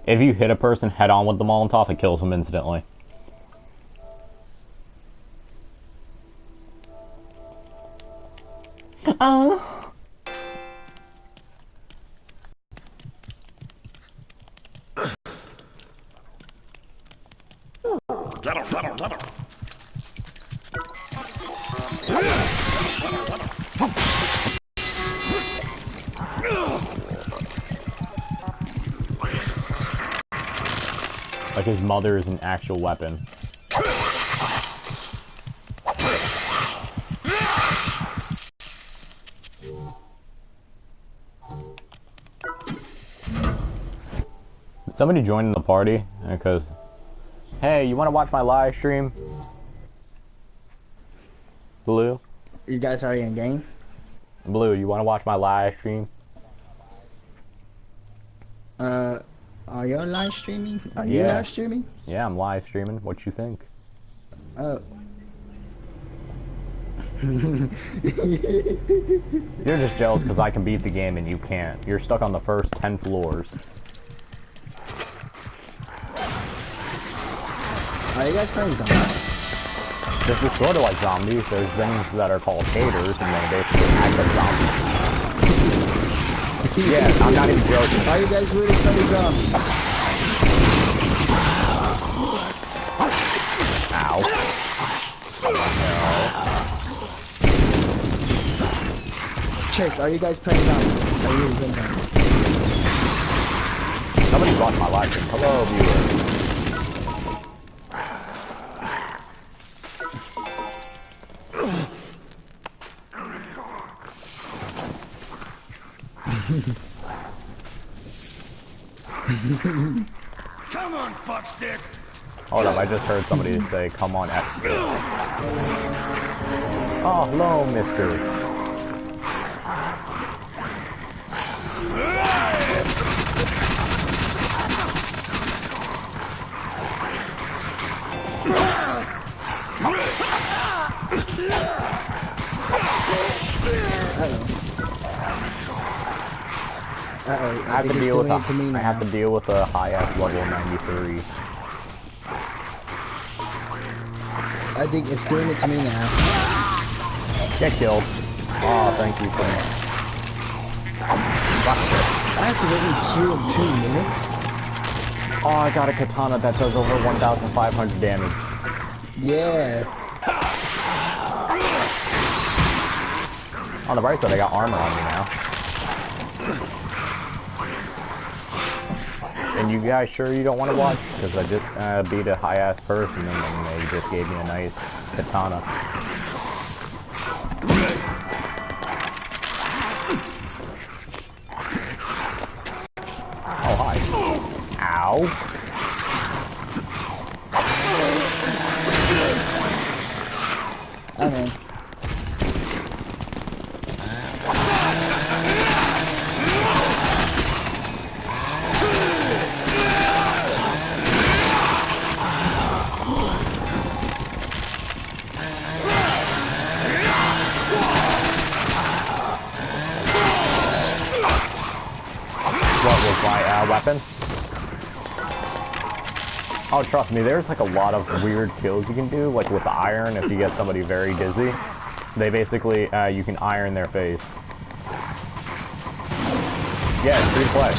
If you hit a person head on with the Molotov, it kills them instantly. Get him, get him, get him. Like his mother is an actual weapon. Somebody joined the party because, hey, you want to watch my live stream? Blue? You guys already in game? Blue, you want to watch my live stream? Are you live streaming? Are you live streaming? Yeah, I'm live streaming. What you think? Oh. You're just jealous because I can beat the game and you can't. You're stuck on the first 10 floors. Are you guys playing zombies? This is sort of like zombies. There's things that are called haters and they basically act like zombies. Yeah, I'm not even joking. Are you guys really playing zombies? Ow. No. Chase, are you guys playing zombies? Are you really playing zombies? Somebody blocked my live stream. Hello, viewer. Come on, fuckstick. Hold up, I just heard somebody say, come on, X. Oh, hello, mister. Uh-oh, I have to deal with a high-ass level 93. I think it's doing it to me now. Get killed. Oh, thank you, Quinn. I have to wait in queue in 2 minutes? Oh, I got a katana that does over 1,500 damage. Yeah. On the right side, I got armor on me now. And you guys sure you don't want to watch? Because I just beat a high-ass person and then they just gave me a nice katana. Oh, hi. Ow. Oh, man. What was my weapon? Oh, trust me, there's like a lot of weird kills you can do, like with the iron if you get somebody very dizzy. They basically, you can iron their face. Yeah, it's free play.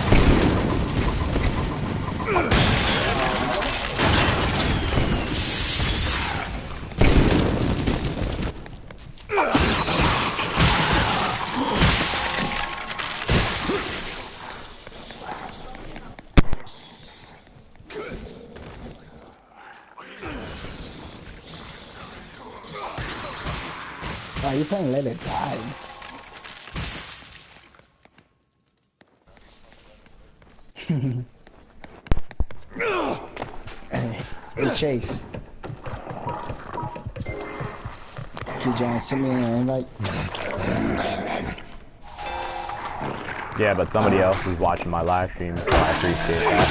Oh, you're playing Let It Die. Hey, Chase. Could you send me an invite? Yeah, but somebody else is watching my live stream, so I appreciate that.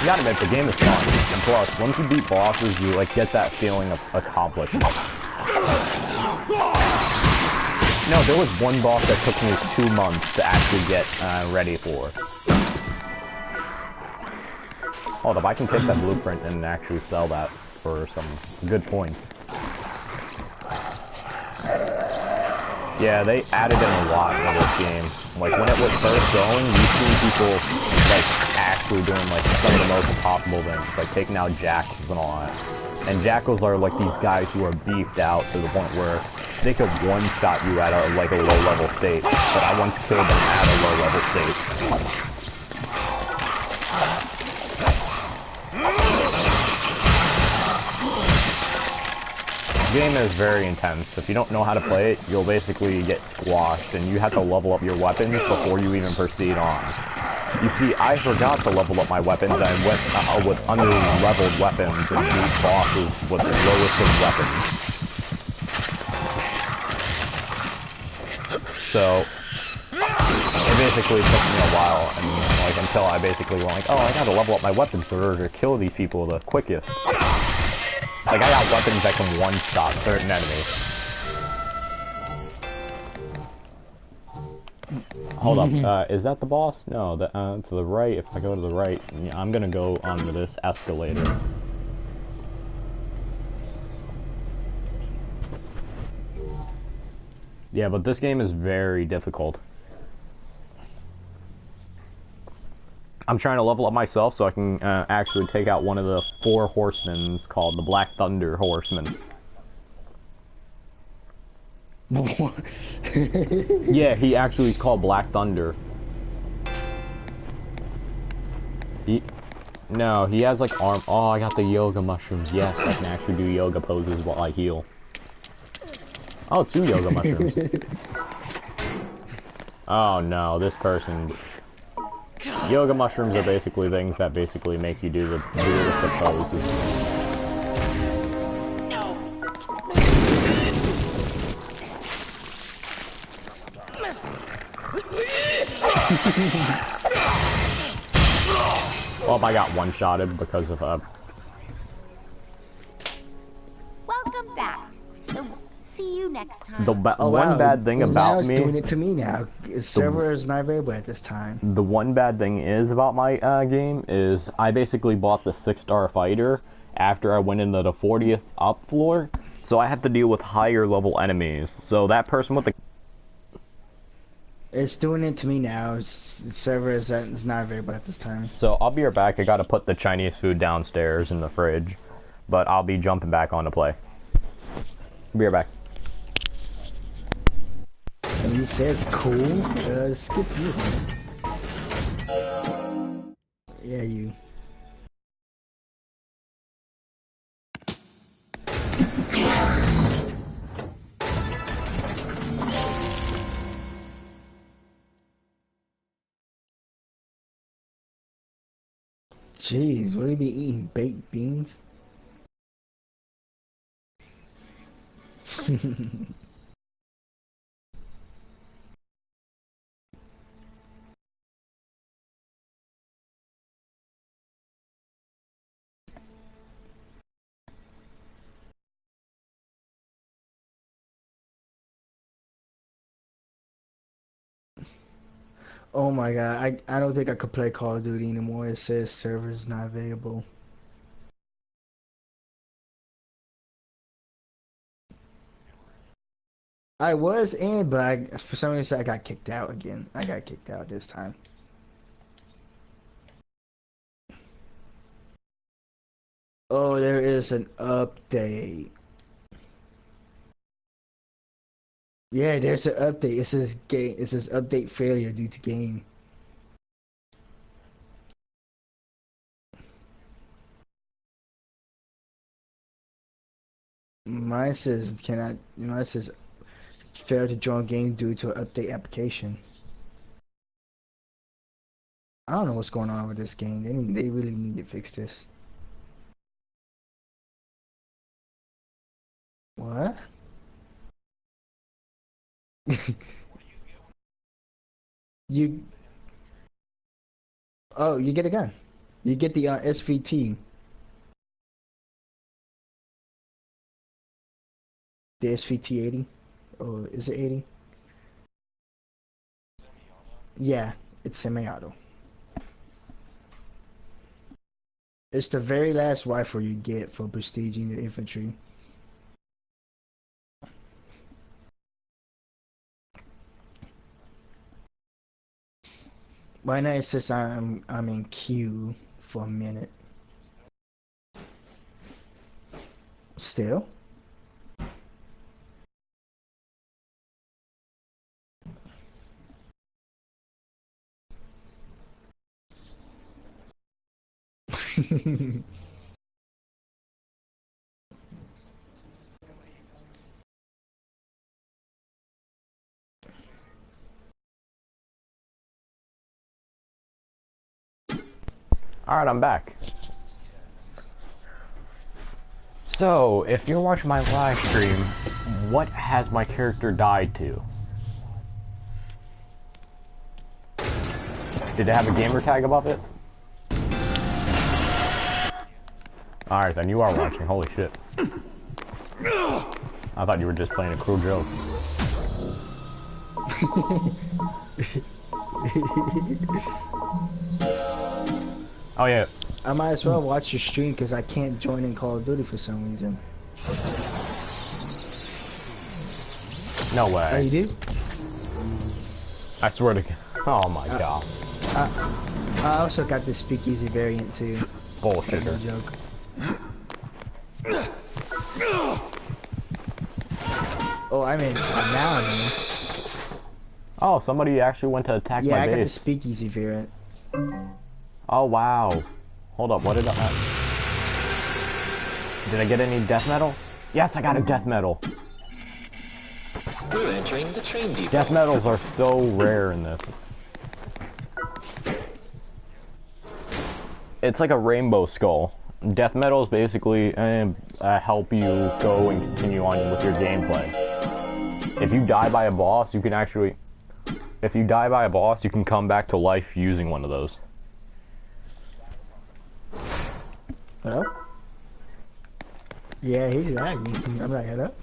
You gotta admit, the game is fun. And plus, once you beat bosses, you like get that feeling of accomplishment. No, there was one boss that took me 2 months to actually get ready for. Hold up, I can take that blueprint and actually sell that for some good points. Yeah, they added in a lot in this game. Like, when it was first going, you see people, like, actually doing, like, some of the most impossible things, like taking out jackals and all that. And jackals are, like, these guys who are beefed out to the point where they could one-shot you at, a low-level state. But I once killed them at a low-level state. The game is very intense. If you don't know how to play it, you'll basically get squashed, and you have to level up your weapons before you even proceed on. You see, I forgot to level up my weapons, and I went with under-leveled weapons and beat bosses with the lowest of weapons. So, it basically took me a while, and like until I basically went like, oh, I gotta level up my weapons in order to kill these people the quickest. Like, I got weapons that can one-shot certain enemies. Hold up, is that the boss? No, to the right, if I go to the right, yeah, I'm gonna go onto this escalator. Yeah, but this game is very difficult. I'm trying to level up myself so I can actually take out one of the 4 horsemen called the Black Thunder Horseman. Yeah, he actually is called Black Thunder. No, he has like arm. Oh, I got the yoga mushrooms. Yes, I can actually do yoga poses while I heal. Oh, 2 yoga mushrooms. Oh no, this person. Yoga mushrooms are basically things that basically make you do the weirdest of poses. No. Well, I got one-shotted because of Welcome back. So, see you next time. the one bad thing about now it's me. doing it to me now. The server is not available at this time. The one bad thing is about my game is I basically bought the 6-star fighter after I went into the 40th up floor, so I have to deal with higher level enemies. So that person with the It's doing it to me now. The server is not available at this time. So I'll be right back. I gotta put the Chinese food downstairs in the fridge, but I'll be jumping back on to play. Be right back. And you said it's cool. Skip you. Yeah, you. Jeez, what do you be eating? Baked beans? Oh my god, I don't think I could play Call of Duty anymore. It says servers not available. I was in, but for some reason I got kicked out again. I got kicked out this time. Oh, there is an update. Yeah, there's an update. It says game. It says update failure due to game. Mine says cannot. Mine says fail to join game due to update application. I don't know what's going on with this game. They really need to fix this. What? You. Oh, you get a gun. You get the SVT. The SVT 80. Oh, is it 80? Yeah, it's semi-auto. It's the very last rifle you get for prestiging the infantry. Right now it says I'm in queue for a minute. Still? Alright, I'm back. So, if you're watching my live stream, what has my character died to? Did it have a gamer tag above it? Alright, then you are watching. Holy shit. I thought you were just playing a cruel joke. Oh yeah. I might as well watch your stream because I can't join in Call of Duty for some reason. No way. Oh, you do? I swear to God. Oh my god. I also got the Speakeasy variant too. Bullshitter. Joke. Oh, I mean, now I'm in. Oh, somebody actually went to attack Yeah, my I got the base. Speakeasy variant. Oh wow. Hold up, what did I... Did I get any death medals? Yes, I got a death medal. We're entering the train depot. Death medals are so rare in this. It's like a rainbow skull. Death medals basically help you go and continue on with your gameplay. If you die by a boss, you can actually... If you die by a boss, you can come back to life using one of those. Hello? Yeah, he's lagging. I'm not hello.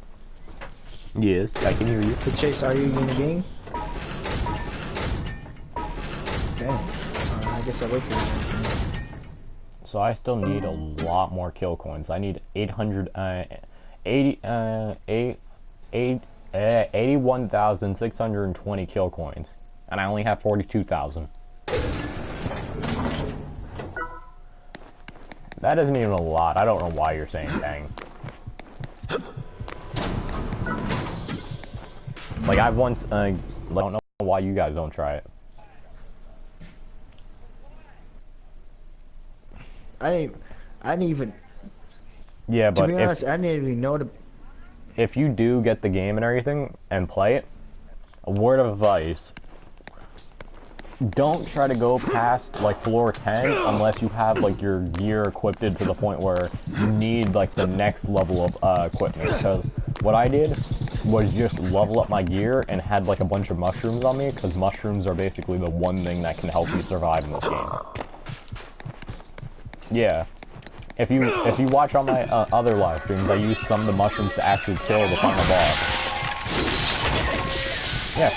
Yes, I can hear you. So Chase, are you in the game? Damn. I guess I'll wait for you. So I still need a lot more kill coins. I need 81,620 kill coins. And I only have 42,000. That isn't even a lot. I don't know why you're saying dang. Like I've once, I don't know why you guys don't try it. I didn't even. Yeah, but to be honest, I didn't even know the. if you do get the game and everything and play it, a word of advice: don't try to go past like floor 10 unless you have like your gear equipped to the point where you need like the next level of equipment. Because what I did was just level up my gear and had like a bunch of mushrooms on me, because mushrooms are basically the one thing that can help you survive in this game. Yeah. If you watch on my other live streams, I use some of the mushrooms to actually kill the final boss. Yeah.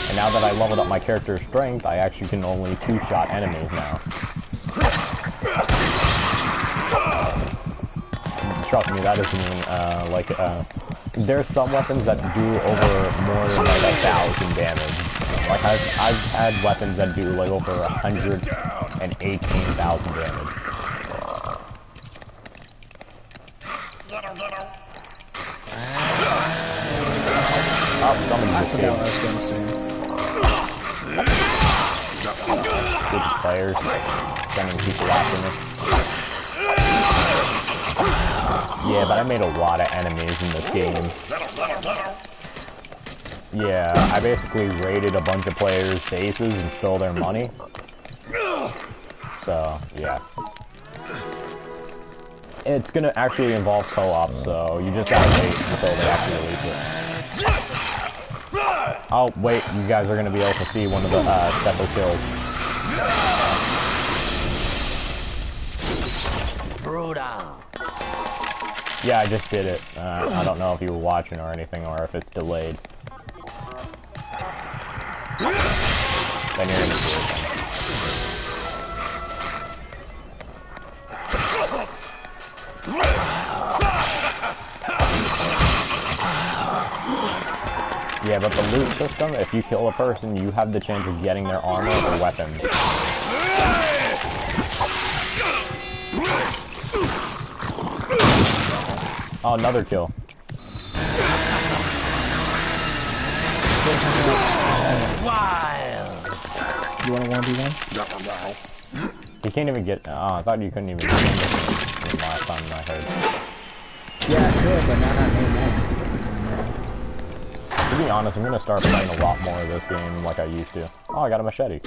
And now that I leveled up my character's strength, I actually can only two-shot enemies now. Trust me, that isn't even, there's some weapons that do over more than like 1,000 damage. Like I've had weapons that do like over 118,000 damage. Oh, somebody I just forgot what I saved. was gonna say. Good players sending people after me. Yeah, but I made a lot of enemies in this game. Yeah, I basically raided a bunch of players' bases and stole their money. So, yeah. It's gonna actually involve co-op, so you just gotta wait until they actually release it. Oh, wait, you guys are gonna be able to see one of the special kills. Brutal. Yeah, I just did it. I don't know if you were watching or anything, or if it's delayed. Then you're gonna do it. Yeah, but the loot system, if you kill a person, you have the chance of getting their armor or weapons. Oh, another kill. Wild. You wanna 1v1? You can't even get. Oh, I thought you couldn't even get the last time I heard. Yeah, I could, but not on main man. To be honest, I'm gonna start playing a lot more of this game like I used to. Oh, I got a machete.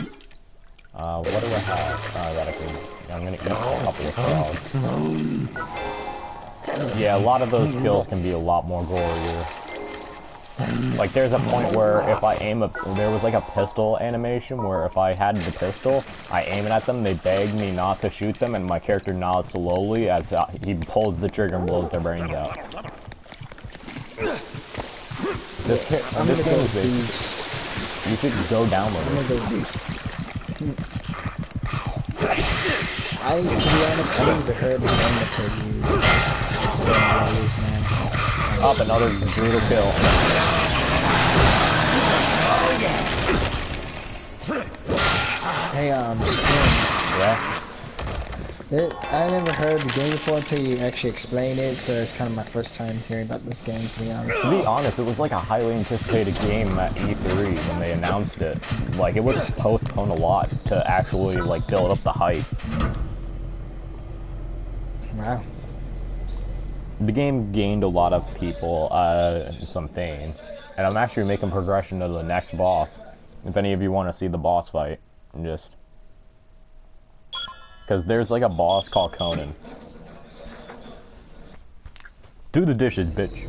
What do I have? Oh, I got a good. I'm gonna eat a couple of frogs. Yeah, a lot of those kills can be a lot more gorier. Like, there's a point where if I aim there was like a pistol animation where if I had the pistol, I aim it at them, they beg me not to shoot them, and my character nods slowly as he pulls the trigger and blows their brains out. This game is big. You should go download it. I'm gonna go Boost. To be honest, I never heard the name until you explained what it is now. Up, another brutal kill. Hey, Yeah? I never heard the game before until you actually explained it, so it's kind of my first time hearing about this game, to be honest. To be honest, it was like a highly anticipated game at E3 when they announced it. Like, it was postponed a lot to actually, like, build up the hype. Wow. The game gained a lot of people, some fame. And I'm actually making progression to the next boss. If any of you want to see the boss fight, just... Because there's like a boss called Conan. Do the dishes, bitch.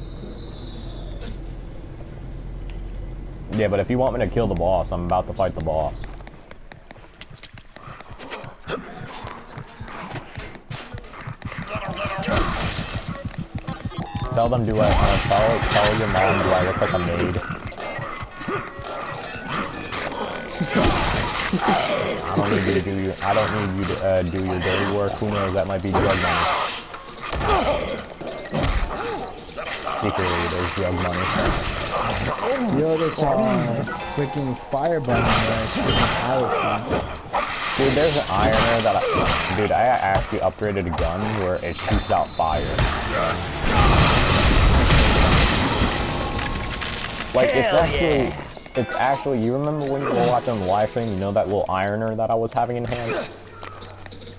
Yeah, but if you want me to kill the boss, I'm about to fight the boss. Tell them, tell your mom, do I look like a maid? I don't need you to do your dirty work. Who knows? That might be drug money. Secretly, there's drug money. Yo, this freaking fire button there is freaking powerful. Dude, there's an ironer that I actually upgraded a gun where it shoots out fire. Like, it's actually, you remember when you were watching the live stream, you know that little ironer that I was having in hand?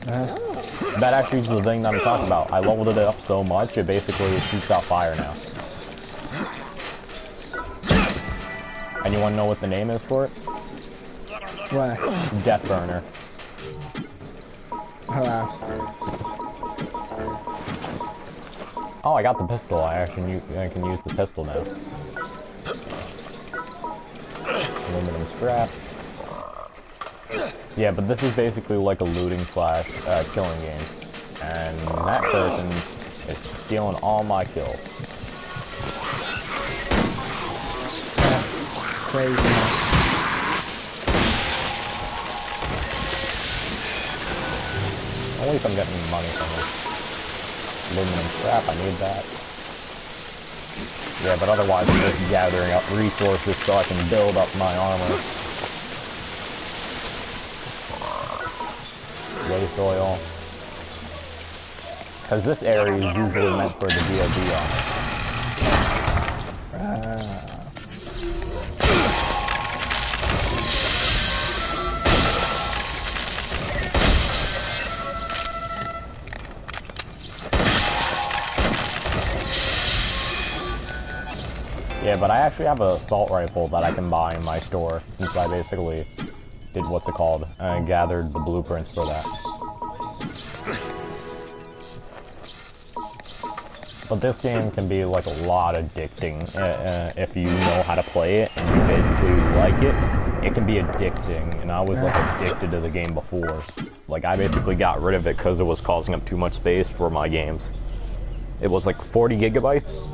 That actually is the thing that I'm talking about. I leveled it up so much, it basically shoots out fire now. And you want to know what the name is for it? What? Death Burner. Hello. Oh, I got the pistol. I can use the pistol now. Aluminum scrap. Yeah, but this is basically like a looting slash killing game. And that person is stealing all my kills. Crazy. At least I'm getting money from it. Aluminum scrap, I need that. Yeah, but otherwise I'm just gathering up resources so I can build up my armor. Waste oil. Because this area is usually meant for the DOD armor. Yeah, but I actually have an assault rifle that I can buy in my store, since I basically did what's it called, and gathered the blueprints for that. But this game can be like a lot addicting if you know how to play it and you basically like it. It can be addicting, and I was like addicted to the game before. Like I basically got rid of it because it was causing up too much space for my games. It was like 40 gigabytes.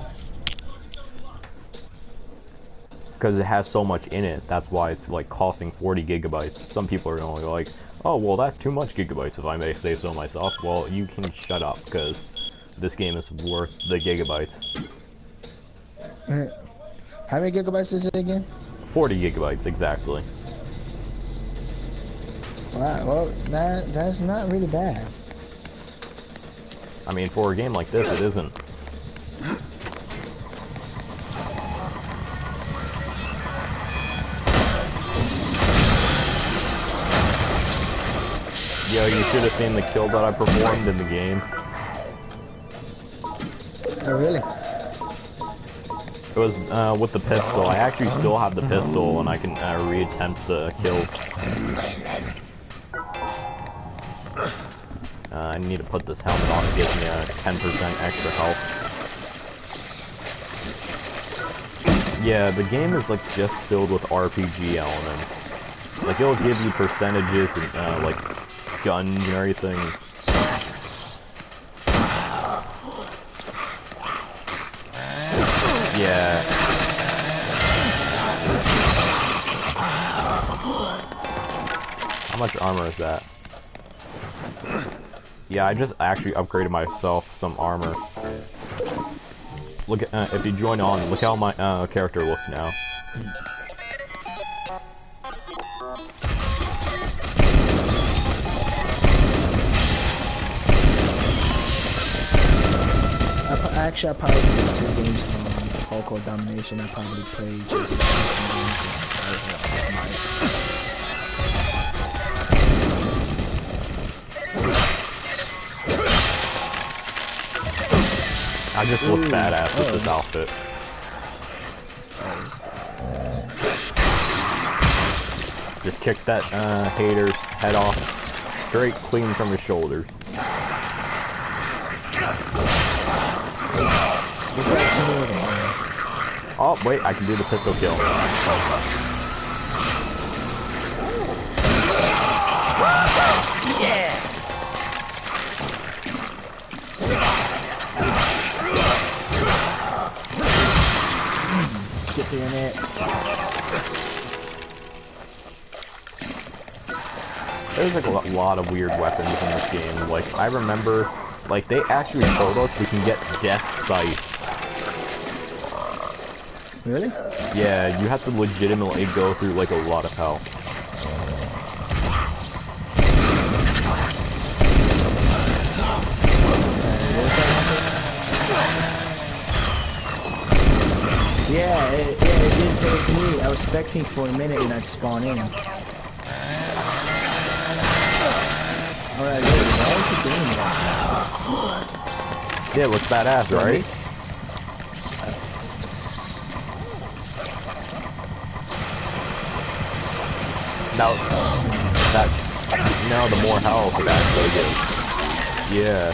because it has so much in it. That's why it's like costing 40 gigabytes. Some people are only like, oh well, that's too much gigabytes if I may say so myself. Well, you can shut up because this game is worth the gigabytes. How many gigabytes is it again? 40 gigabytes exactly. Wow, well, that's not really bad. I mean, for a game like this, it isn't. Yo, you should have seen the kill that I performed in the game. Oh, really? It was with the pistol. I actually still have the pistol, and I can reattempt the kill. I need to put this helmet on. It gives me a 10% extra health. Yeah, the game is like just filled with RPG elements. Like it'll give you percentages and like guns and everything. Yeah. How much armor is that? Yeah, I just actually upgraded myself some armor. Look at if you join on, look how my character looks now. Actually, I probably played 2 games from Hardcore Domination. I probably played just I just look badass with this outfit. Just kick that hater's head off straight clean from his shoulders. Oh, wait, I can do the pistol kill. Yeah! Get in it. There's like a lot of weird weapons in this game. Like, I remember, like, they actually told us we can get Death Sight. Really? Yeah, you have to legitimately go through like a lot of hell. Yeah, it did say it to me. I was expecting for a minute and I'd spawn in. Alright, why is it doing that? Yeah, it looks badass, right? Now the more health it actually gives. Yeah.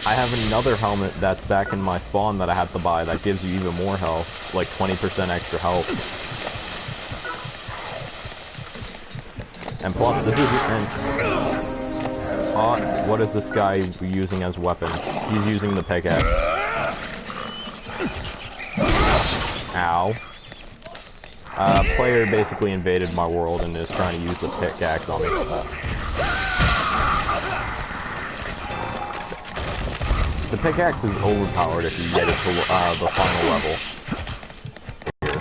I have another helmet that's back in my spawn that I have to buy that gives you even more health, like 20% extra health. And plus, this is what is this guy using as weapon? He's using the pickaxe. Ow. Player basically invaded my world and is trying to use the pickaxe on me. The pickaxe is overpowered if you get it to the final level. Here.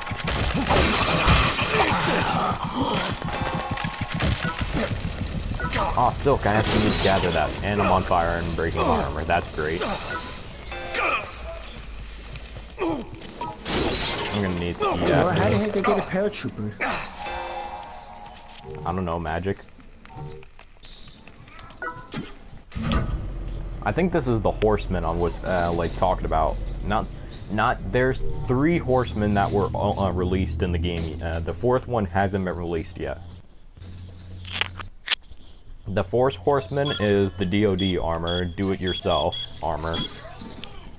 Oh, silk, I actually need to gather that. And I'm on fire and breaking my armor. That's great. I'm gonna need to eat after. How the heck did I get a paratrooper? I don't know, magic. I think this is the horsemen on what, like, talked about. There's 3 horsemen that were released in the game. The 4th one hasn't been released yet. The 4th horseman is the DoD armor, do-it-yourself armor.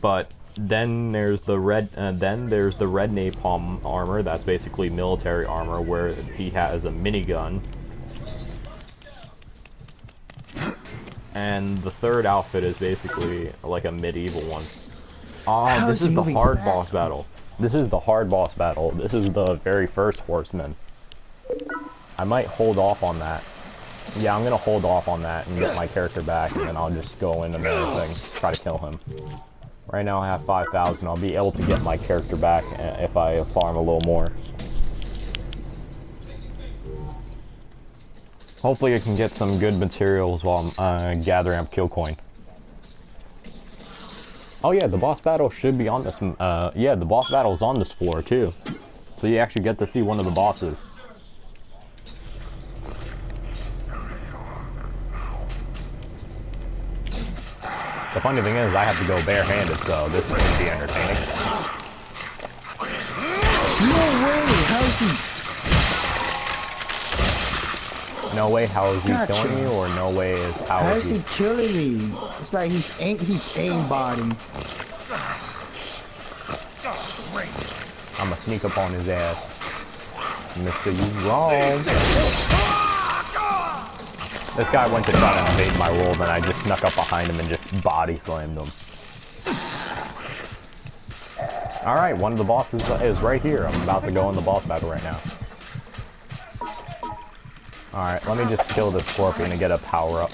But then there's the red napalm armor. That's basically military armor, where he has a minigun. And the 3rd outfit is basically like a medieval one. Oh, this is the hard boss battle. This is the hard boss battle. This is the very first horseman. I might hold off on that. Yeah, I'm gonna hold off on that and get my character back, and then I'll just go into the thing, try to kill him. Right now I have 5,000. I'll be able to get my character back if I farm a little more. Hopefully I can get some good materials while I'm gathering up kill coin. Oh yeah, the boss battle should be on this, yeah, the boss battle is on this floor too. So you actually get to see one of the bosses. The funny thing is, I have to go barehanded, so this is going to be entertaining. No way! How's he? No way, how is he Gotcha. killing you, or no way is how How is is he killing me? It's like he's aimbotting. I'm gonna sneak up on his ass. Mister, you wrong. This guy went to try to invade my world, and I just snuck up behind him and just body slammed him. Alright, one of the bosses is right here. I'm about to go in the boss battle right now. Alright, let me just kill this scorpion and get a power up.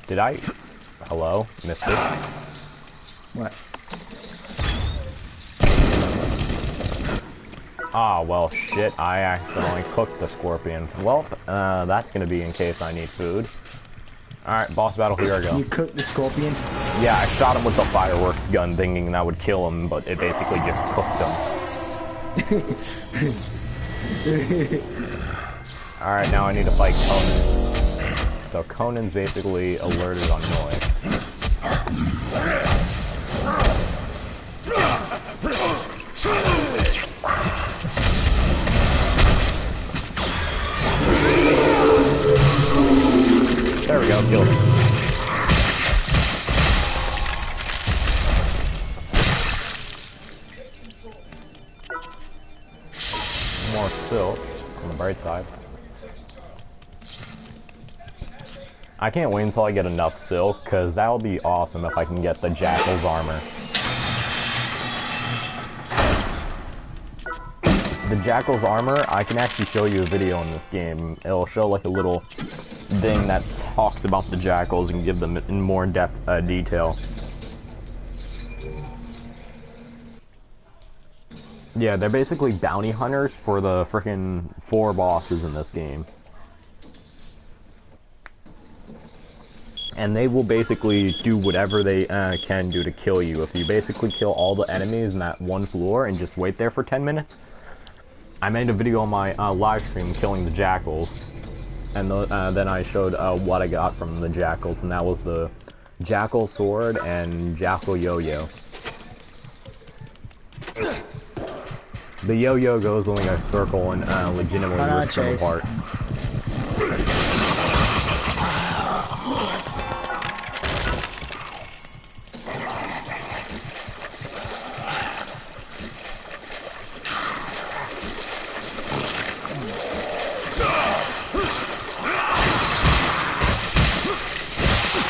Did I? Hello, mister? What? Ah, well, shit, I accidentally cooked the scorpion. Well, that's gonna be in case I need food. Alright, boss battle, here I go. You cooked the scorpion? Yeah, I shot him with the fireworks gun thinking that would kill him, but it basically just cooked him. Alright, now I need to fight Conan. So Conan's basically alerted on noise. There we go, killed him. More silk on the bright side. I can't wait until I get enough silk, because that'll be awesome if I can get the Jackal's armor. The Jackal's armor, I can actually show you a video in this game. It'll show like a little thing that talks about the Jackals and give them in more depth detail. Yeah, they're basically bounty hunters for the frickin' 4 bosses in this game. And they will basically do whatever they can do to kill you. If you basically kill all the enemies in that one floor and just wait there for 10 minutes. I made a video on my live stream killing the Jackals. And then I showed what I got from the Jackals, and that was the Jackal Sword and Jackal Yo-Yo. The Yo-Yo goes only a circle and legitimately rips them apart.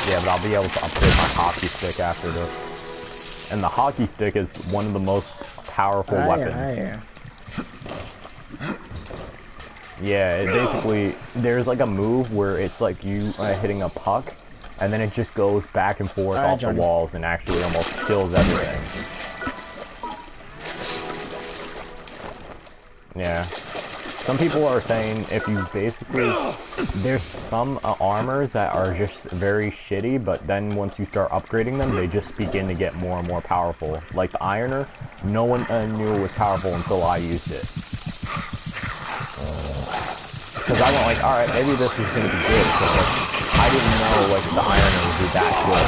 Yeah, but I'll be able to upgrade my hockey stick after this. And the hockey stick is one of the most powerful weapons. Yeah, it basically, there's like a move where it's like you hitting a puck, and then it just goes back and forth off the walls and actually almost kills everything. Yeah. Some people are saying if you basically, there's some armors that are just very shitty, but then once you start upgrading them, they just begin to get more and more powerful. Like the Ironer, no one knew it was powerful until I used it. Because I went like, alright, maybe this is going to be good, because like, I didn't know like the Ironer would be that good.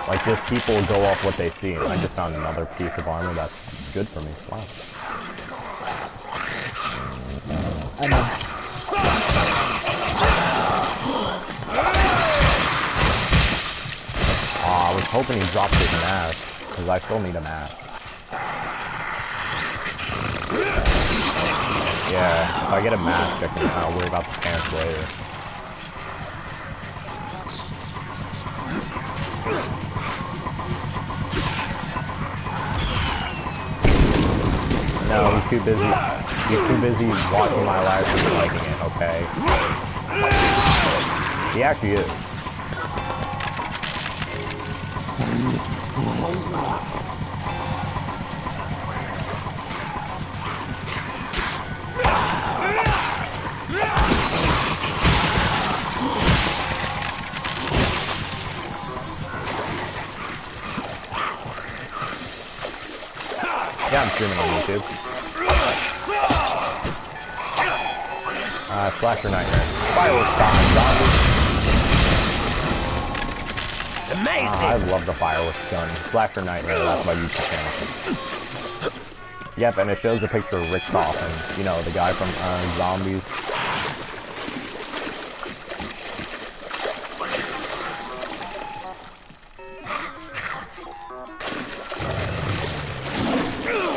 Like just people go off what they see, and I just found another piece of armor that's good for me. Wow. I know. I was hoping he dropped his mask, because I still need a mask. Yeah, if I get a mask, I can worry about the pants later. too busy. He's too busy watching my live stream and liking it. Okay. He actually is. Yeah, I'm streaming on YouTube. Slasher Nightmare. Fireworks time, zombies. Amazing. I love the fireworks gun. Slasher Nightmare, that's my YouTube channel. Yep, and it shows a picture of Rick Coffin, you know, the guy from Zombies.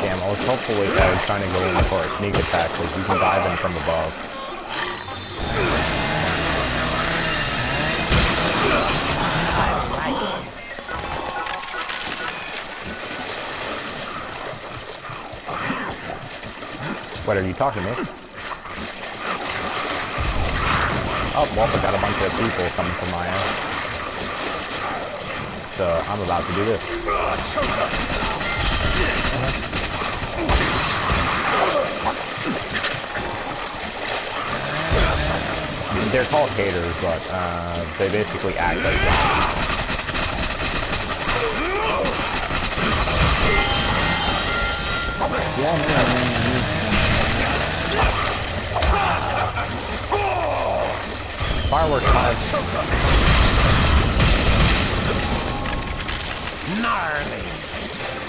Damn, I was hopeful if I was trying to go in for a sneak attack, because you can dive in from above. What, are you talking to me? Oh, well, I got a bunch of people coming from my end. So, I'm about to do this. They're called haters, but they basically act like that. Fireworks time. Gnarly.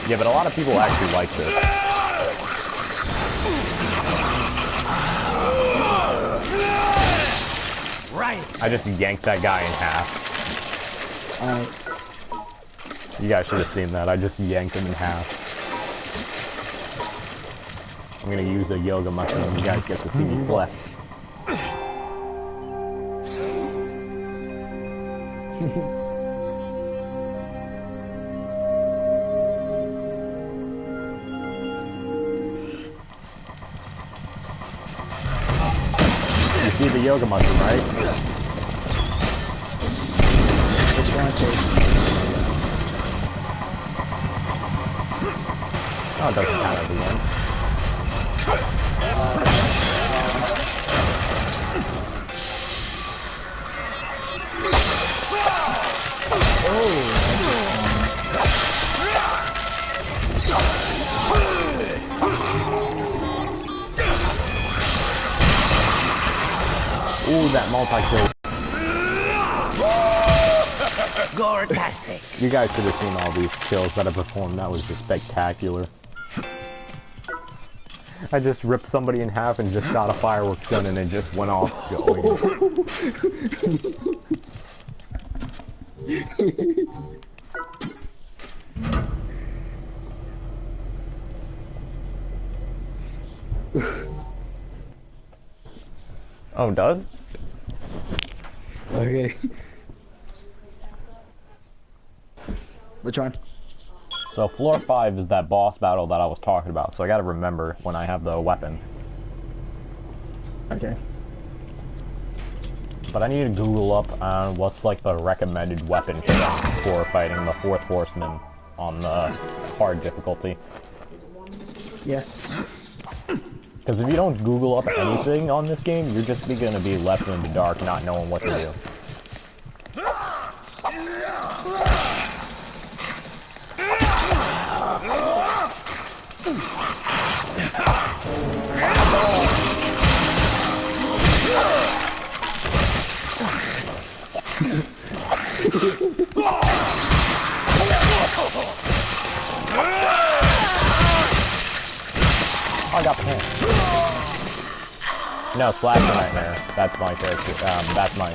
Yeah, but a lot of people actually like this. Right. I just yanked that guy in half. You guys should have seen that. I just yanked him in half. I'm gonna use a yoga mushroom. You guys get to see me flex. You see the yoga mushroom, right? Which one, Chase? Oh, it doesn't count everyone. Ooh, that multi-kill. Gore-tastic. You guys should have seen all these kills that I performed. That was just spectacular. I just ripped somebody in half and just shot a fireworks gun and it just went off going. Oh, does? Okay. Which one? So floor 5 is that boss battle that I was talking about, so I gotta remember when I have the weapons. Okay. But I need to Google up what's like the recommended weapon for fighting the 4th Horseman on the hard difficulty. Yeah. Because if you don't Google up anything on this game, you're just gonna be left in the dark not knowing what to do. I got pinned. No, Slasher Nightmare. That's my character. That's my...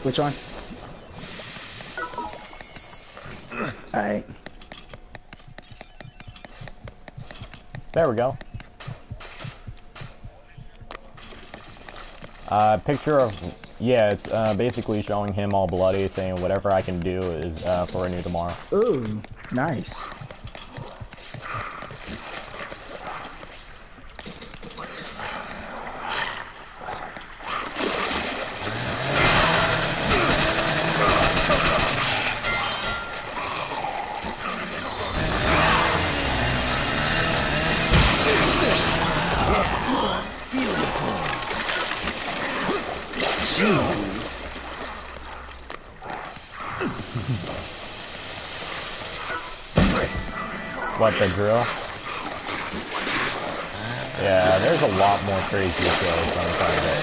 Which one? Alright. There we go. Picture of... Yeah, it's basically showing him all bloody, saying whatever I can do is for a new tomorrow. Ooh, nice. What, the drill? Yeah, there's a lot more crazy kills than I'm trying to get.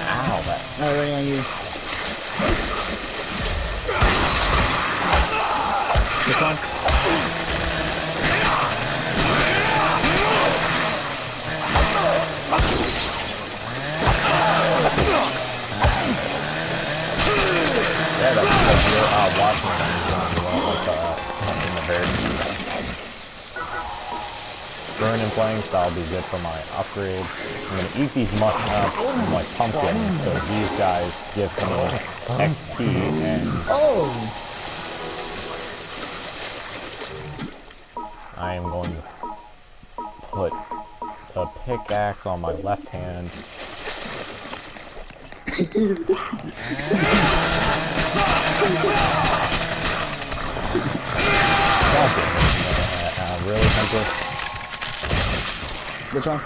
Ow, that. I'm running on you. This one? Yeah, that's because Washington is doing well with in the herd. Burn and playing style will be good for my upgrade. I'm going to eat these mushrooms like pumpkins, so these guys give me XP and Oh! I am going to put a pickaxe on my left hand. Really, Hunter? Which one?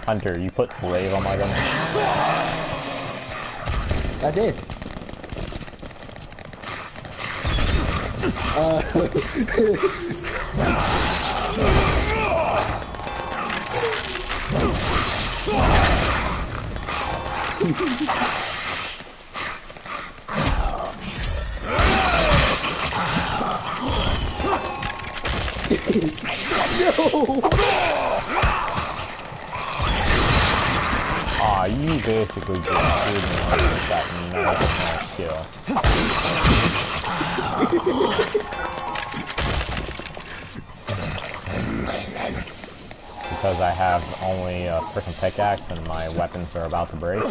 Hunter, you put slave on my gun? I did. No! Aw, you basically just screwed me over with that nice skill. Because I have only a freaking pickaxe and my weapons are about to break.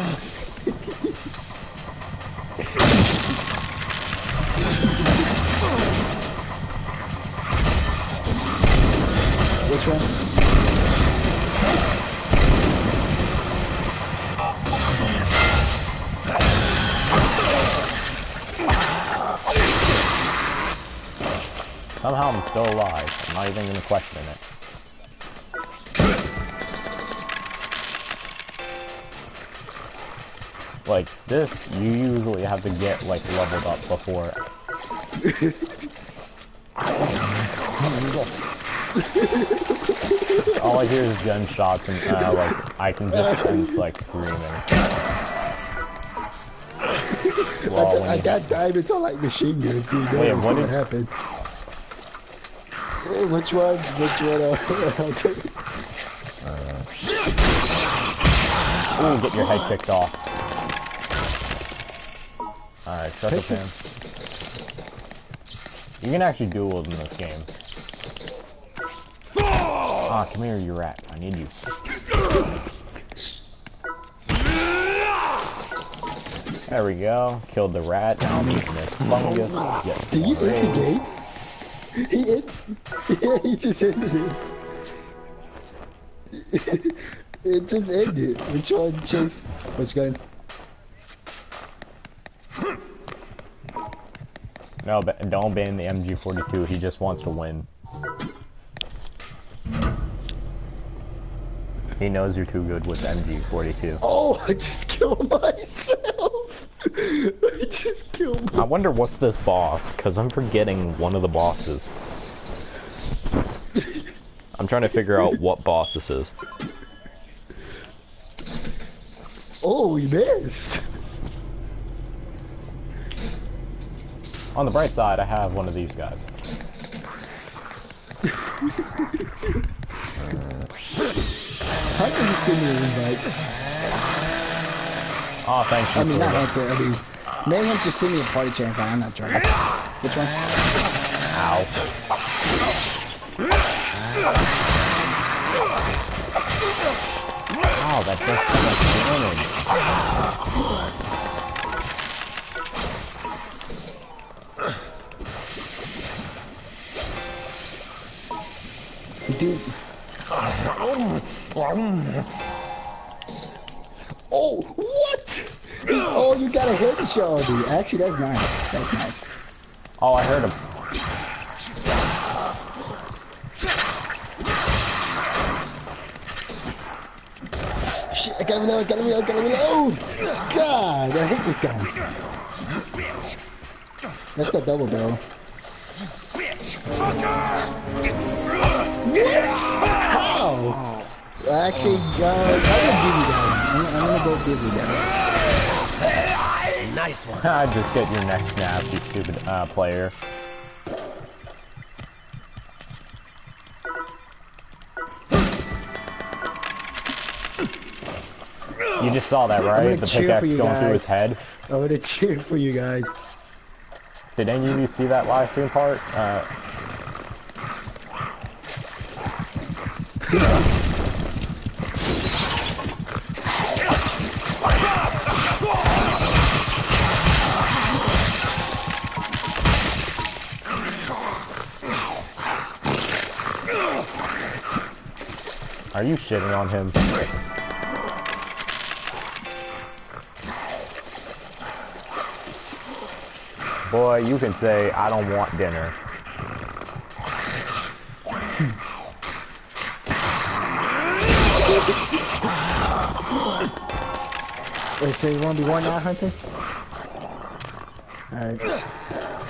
Which one? Somehow I'm still alive. I'm not even gonna question it. Like this, you usually have to get like leveled up before. All I hear is gunshots and like I can just sense like screaming. Well, I got diamonds on like machine guns. So wait, what did happen? Which one? Which one? I'll tell you. Ooh, get your head kicked off. Alright, shut the pan. You can actually duel in this game. Ah, come here, you rat. I need you. There we go. Killed the rat. Now I'm eating this fungus. Yes, Did you end the game? Yeah, he just ended it. It just ended. Which one, Chase? Which gun? No, don't ban the MG42. He just wants to win. He knows you're too good with MG42. Oh, I just killed myself. I just killed myself. I wonder what's this boss, because I'm forgetting one of the bosses. I'm trying to figure out what boss this is. Oh, we missed. On the bright side, I have one of these guys. How can you send me an invite? Oh, thank you. I mean, not Hunter, I mean, maybe just send me a party chat invite, I'm not joining. Which one? Ow. Wow, that does so much damage. Dude. Oh, what? Oh, you got a headshot, dude. Actually, that's nice. That's nice. Oh, I heard him. Shit, I gotta reload, gotta reload, gotta reload! God, I hate this guy. That's the double barrel. Bitch! Fucker! How? Actually, I'm gonna give you that. I'm gonna go give you that. Nice one. Just get your next snap, you stupid player. You just saw that, right? The pickaxe going through his head. I'm gonna cheer for you guys. Did any of you see that live stream part? Are you shitting on him? Boy, you can say, I don't want dinner. Wait, so you wanna be one now, Hunter? Alright.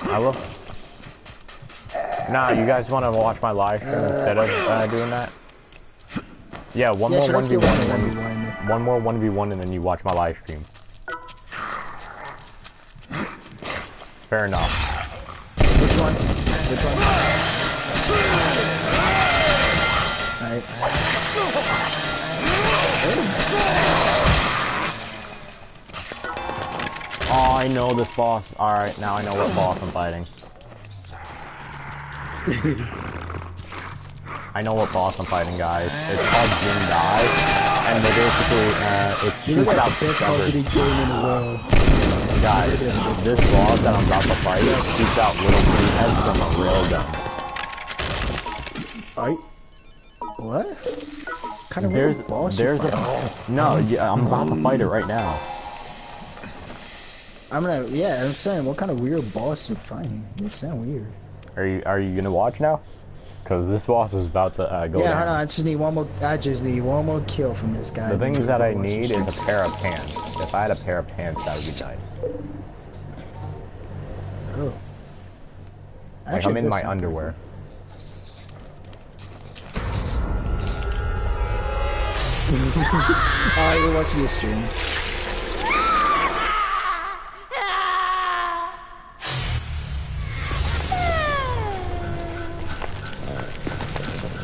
I will. Nah, you guys want to watch my live stream instead of doing that? Yeah, one more 1v1 and then one more 1v1 and then you watch my live stream. Fair enough. Which one? Which one? Alright. Oh, I know this boss. Alright, now I know what boss I'm fighting. I know what boss I'm fighting, guys. It's called Jin Dai, and they basically, it shoots out discovered. game in the world. Guys, this boss that I'm about to fight shoots out little green heads from a railgun. Alright. What? Kind of There's, weird boss there's a, no, yeah, I'm about to fight it right now. Yeah, I'm saying, what kind of weird boss you fighting? You sound weird. Are you gonna watch now? Cause this boss is about to go Yeah, down. hold on, I just need one more kill from this guy. The things that I need is a pair of pants. If I had a pair of pants, that would be nice. Oh. Like I'm in my underwear. Alright, we're watching your stream.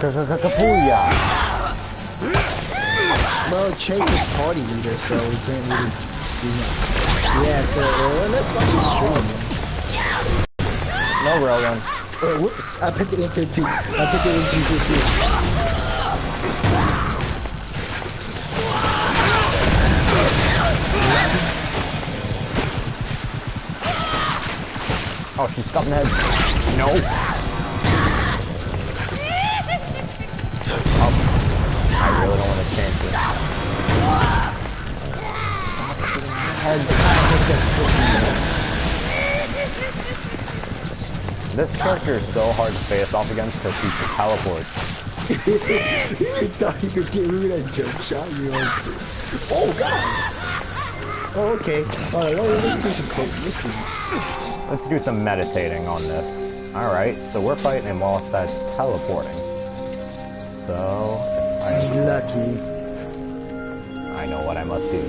Kapooya! Well, Chase is party leader, so we can't really do that. Yeah, so let's watch his stream. No railgun. Oh, whoops, I picked the infantry too. I picked the infantry too. Oh, she's stuffing heads. No. Oh, I really don't want to chance it. This character is so hard to face off against because she teleports. You thought you could get rid of that jump shot? You know? Oh god! Oh, okay. Alright, well, let's do some code. Let's do some meditating on this. Alright, so we're fighting him whilst that's teleporting. So, Lucky. I know what I must do.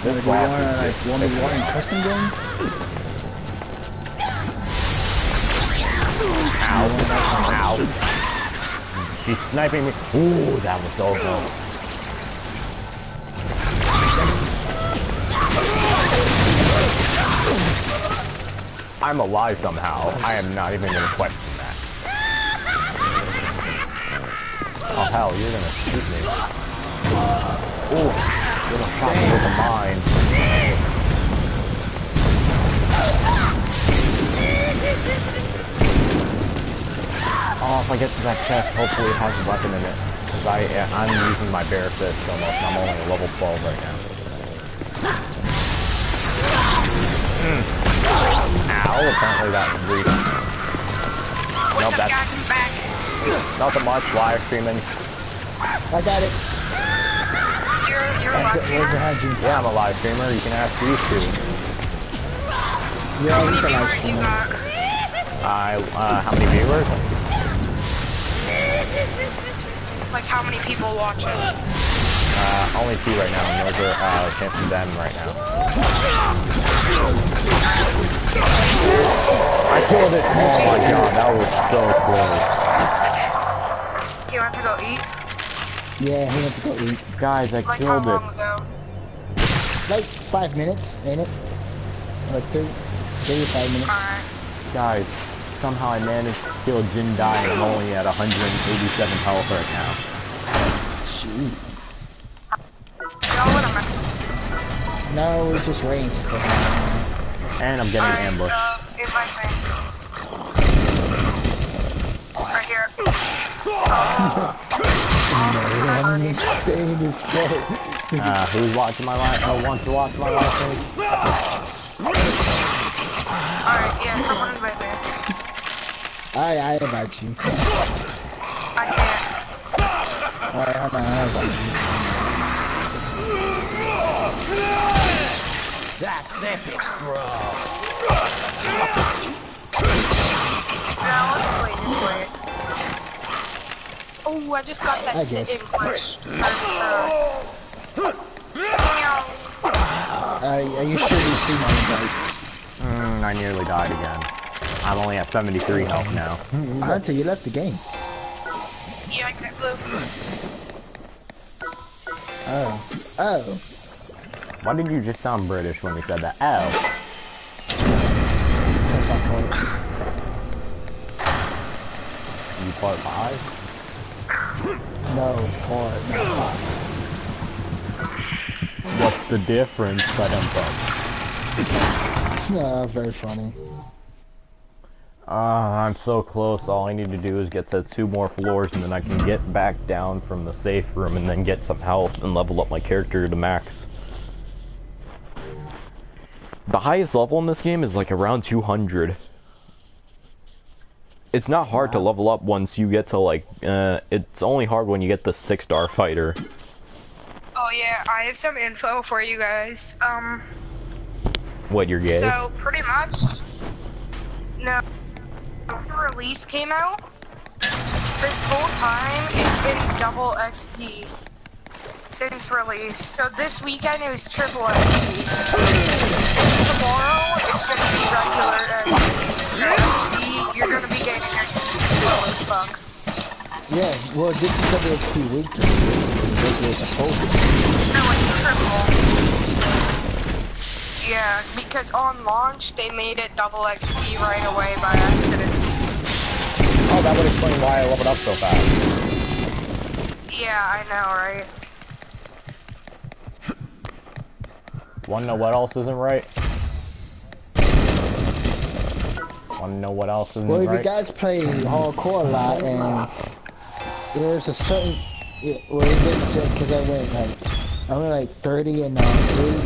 This Do you wanna like 1v1 custom game? Ow. Ow. She's sniping me. Ooh, that was so close. I'm alive somehow. I am not even gonna question that. Oh hell, you're gonna shoot me. Ooh, you're gonna shot me with a mine. Oh, if I get to that chest, hopefully it has a weapon in it. Because I'm using my bare fist almost. I'm only level 12 right now. Ow, apparently that reached. Nope, What's up, that's guys? I'm back. nothing much. Live streaming. I got it. You're a live Right streamer? behind you. Yeah, I'm a live streamer. You can ask these two. Yeah, How he's a many live viewers you streamer. got? How many viewers? Like, how many people watching? Only 2 right now, and those are him and them right now. I killed it! Oh my god, that was so close. You have to go eat? Yeah, he went to go eat. Guys, I Like, how killed it. long ago? Like 5 minutes, ain't it? Like 3 or 5 minutes. Alright. Guys, somehow I managed to kill Jin Dai and I'm only at 187 health right now. Jeez. Y'all with him. No, we're just waiting for him. And I'm getting ambushed. Invite me. Right here. I'm gonna stay in this boat. Who's watching my live? Who wants to watch my live stream? Alright, yeah, someone invite me. I invite you. I can't. Alright, hold on, I invite you. That's epic, bro. No, just wait. Oh, I just got that I sit guess. in first. Are you sure you see my invite? I nearly died again. I'm only at 73 health now. Hunter, you left the game. Yeah, I got blue. Oh. Oh. Why did you just sound British when you said that? Oh. That's not part. You part 5? No, part. No, What's the difference? no, very funny. I'm so close. All I need to do is get to 2 more floors and then I can get back down from the safe room and then get some health and level up my character to max. The highest level in this game is like around 200. It's not hard to level up once you get to like, it's only hard when you get the 6-star fighter. Oh yeah, I have some info for you guys. What, you're gay? So pretty much, no. The release came out. This whole time, it's been double XP since release. So this weekend it was triple XP. Tomorrow it's gonna be regular XP. So XP, you're gonna be getting XP slow as fuck. Yeah, well, this is WXP week. We're supposed to. No, it's triple. Yeah, because on launch they made it double XP right away by accident. Oh, that would explain why I leveled up so fast. Yeah, I know, right? Wanna know what else isn't right? Wanna know what else isn't Well, if right? you guys play hardcore a lot, and there's a certain, well, this because I went like 30 and 8,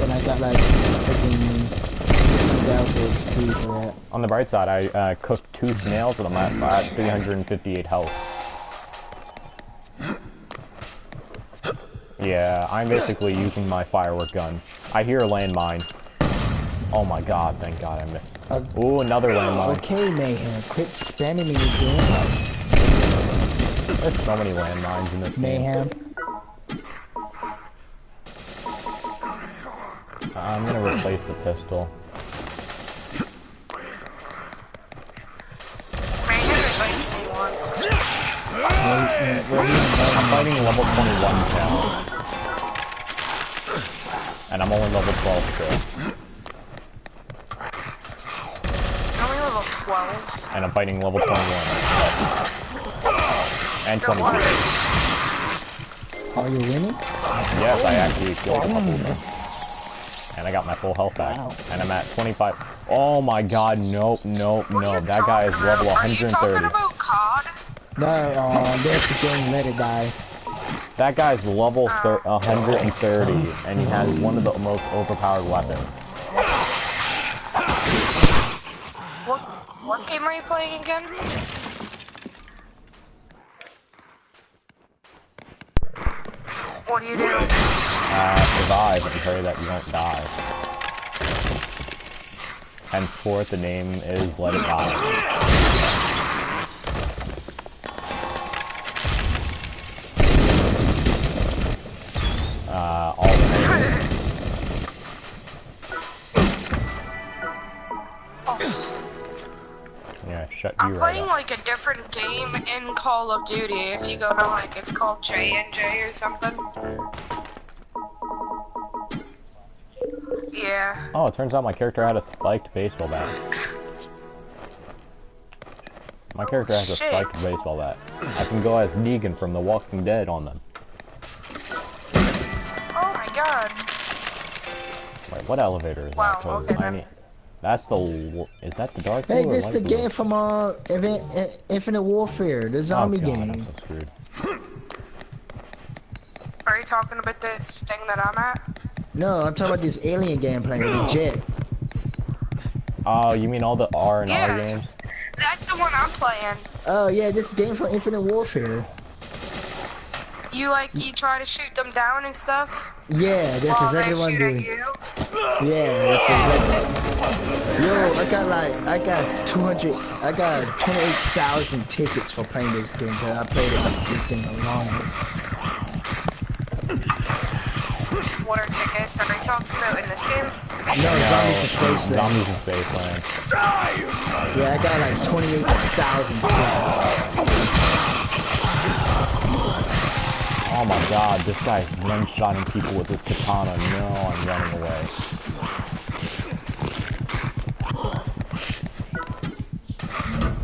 and I got like 15,000 XP for that. On the bright side, I cooked 2 snails and I'm at 358 health. Yeah, I'm basically using my firework gun. I hear a landmine. Oh my god, thank god I missed. Ooh, another landmine. Okay, Mayhem, quit spamming me again. There's so many landmines in this game. Mayhem. I'm gonna replace the pistol. I'm fighting level 21 now. And I'm only level 12 still. I'm only level 12. And I'm fighting level 21. And 23. Are you winning? Yes, I actually killed a couple of them. And I got my full health back. Wow. And I'm at 25. Oh my god, nope. That guy is level 130. Are you talking about COD? No, there's the game, let it die. That guy's level 130, and he has one of the most overpowered weapons. What game are you playing again? What do you do? Survive and pray that you don't die. Henceforth, the name is Let It Die. All yeah, shut you I'm right playing up. like a different game in Call of Duty. If you go to like, it's called J&J or something. Yeah. Oh, it turns out my character had a spiked baseball bat. My character has a Shit. spiked baseball bat. I can go as Negan from The Walking Dead on them. Oh my god. Wait, what elevator is Wow, that? 'Cause okay I then. need... That's the... Is that the dark Hey, blue or this light the blue? game from Infinite Warfare, the zombie oh, God, game. I'm so screwed. Are you talking about this thing that I'm at? No, I'm talking about this alien gameplay with the jet. Oh, you mean all the R and Yeah. R games? That's the one I'm playing. Oh yeah, this game from Infinite Warfare. You try to shoot them down and stuff Yeah, that's while exactly they what I'm shoot at doing. you. Yeah, that's exactly. Yo, I got 28,000 tickets for playing this game, cause I played this game the longest. What are tickets? Are you talking about in this game? No, Zombies in Space. Zombies in Spaceland. Yeah, I got like 28,000 tickets. Oh my god, this guy's one-shotting people with his katana. No, I'm running away.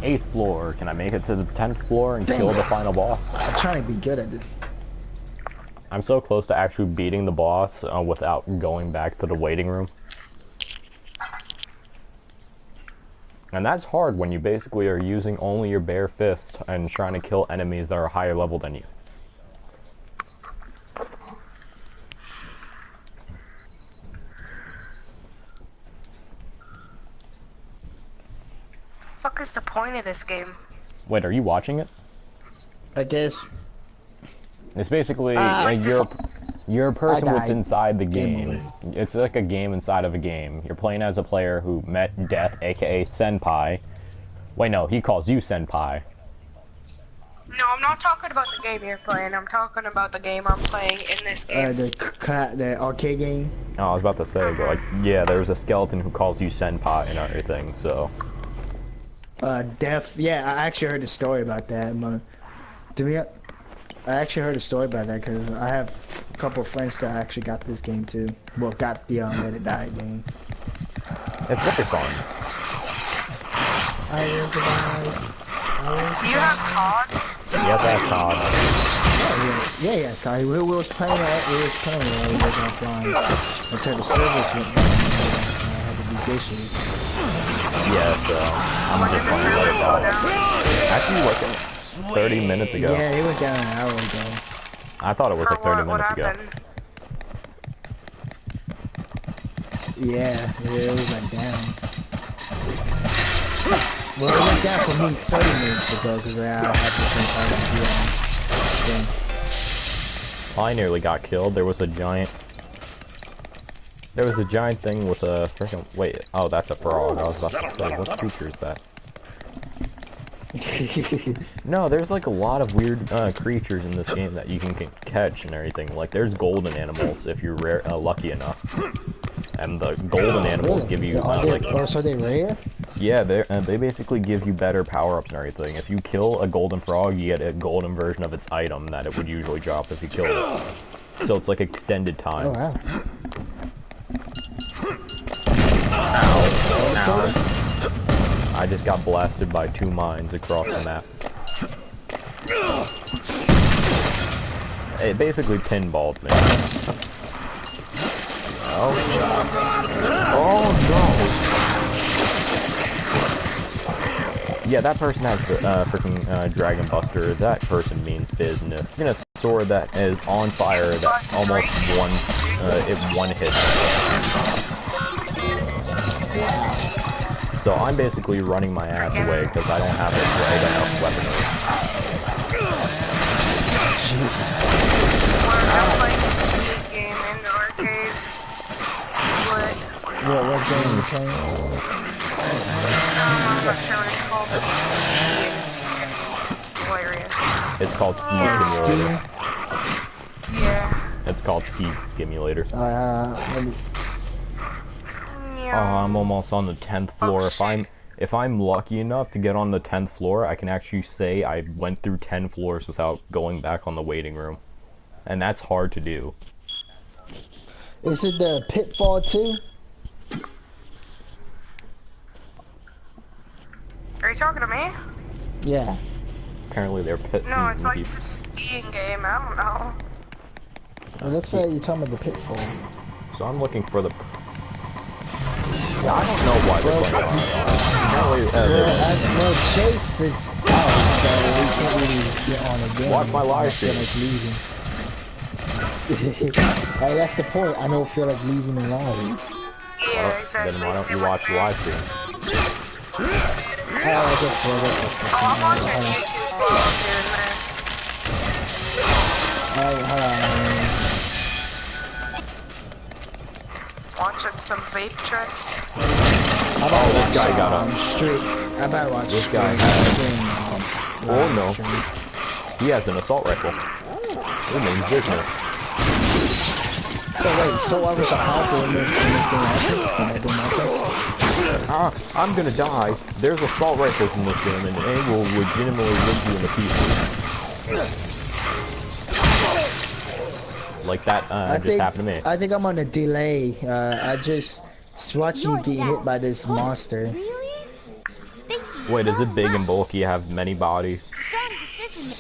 Eighth floor. Can I make it to the 10th floor and kill the final boss? I'm trying to be good at it. I'm so close to actually beating the boss without going back to the waiting room. And that's hard when you basically are using only your bare fist and trying to kill enemies that are higher level than you. The fuck is the point of this game? Wait, are you watching it? I guess. It's basically this- you're a person I what's died. inside the Game game. It's like a game inside of a game. You're playing as a player who met Death, aka Senpai. Wait, no, he calls you Senpai. No, I'm not talking about the game you're playing. I'm talking about the game I'm playing in this game. The arcade game. Oh, I was about to say, but like, yeah, there's a skeleton who calls you Senpai and everything. So, Yeah, I actually heard a story about that. I actually heard a story about that because I have a couple of friends that actually got this game too. Well, got the Let It Die game. it's very fun. I was alive. Do you have COD? Yes, that's COD. Yeah, Scotty. We was playing it. We was playing it while we was offline until the service went down. I had to do dishes. Yes, I'm When just did the playing Let It servers go Die. down? Actually, like 30 minutes ago. Yeah, it went down an hour ago. I thought it was For like 30 what minutes ago. happened? Yeah, it was like down. Well, it went down for me 30 minutes ago because I had the same time as you. I nearly got killed. There was a giant thing with a freaking. Wait, oh, that's a frog. I was about to say, what creature is that? No, there's like a lot of weird creatures in this game that you can catch and everything. Like there's golden animals if you're lucky enough, and the golden animals give you So they rare? yeah, they basically give you better power-ups and everything. If you kill a golden frog, you get a golden version of its item that it would usually drop if you killed it. So it's like extended time. Oh wow. Ow. I just got blasted by 2 mines across the map. It basically pinballed me. Oh no! Yeah, that person has the freaking Dragon Buster. That person means business. You know, a sword that is on fire that almost one hit. So I'm basically running my ass away because I don't have a great enough weaponry. I'm playing a Speed game in the arcade. Split. What game are you playing? I'm not sure what it's called, but it's Speed. It's hilarious. It's called Speed Steam? Simulator. Yeah. It's called Speed Simulator. Let me... Oh, I'm almost on the 10th floor. If I'm lucky enough to get on the 10th floor, I can actually say I went through 10 floors without going back on the waiting room. And that's hard to do. Is it the Pitfall 2? Are you talking to me? Yeah. Apparently they're No, it's like the skiing game. I don't know. It looks like you're talking about the Pitfall. So I'm looking for the... Yeah, I don't know why they're playing on. Apparently, Well, Chase is out, so we can't really get on again. Watch my live I feel like leaving. Hey, that's the point. I don't feel like leaving the live. Yeah, exactly. Then why don't you watch the live stream? I guess so. Oh, I'm watching YouTube while I'm doing this. Alright, hold on. Watching some vape tricks. Oh, this guy got up. Street. I about to watch This guy stream. Oh no. He has an assault rifle. It means business. So wait, so I was a hopper in this I'm gonna die. There's assault rifles in this game, and they will legitimately rip you in the pieces. Like that just happened to me. I think I'm on a delay. I just watched you get hit by this monster. Really? Thank you Wait, is so it big and much. bulky? Have many bodies? Strong decision.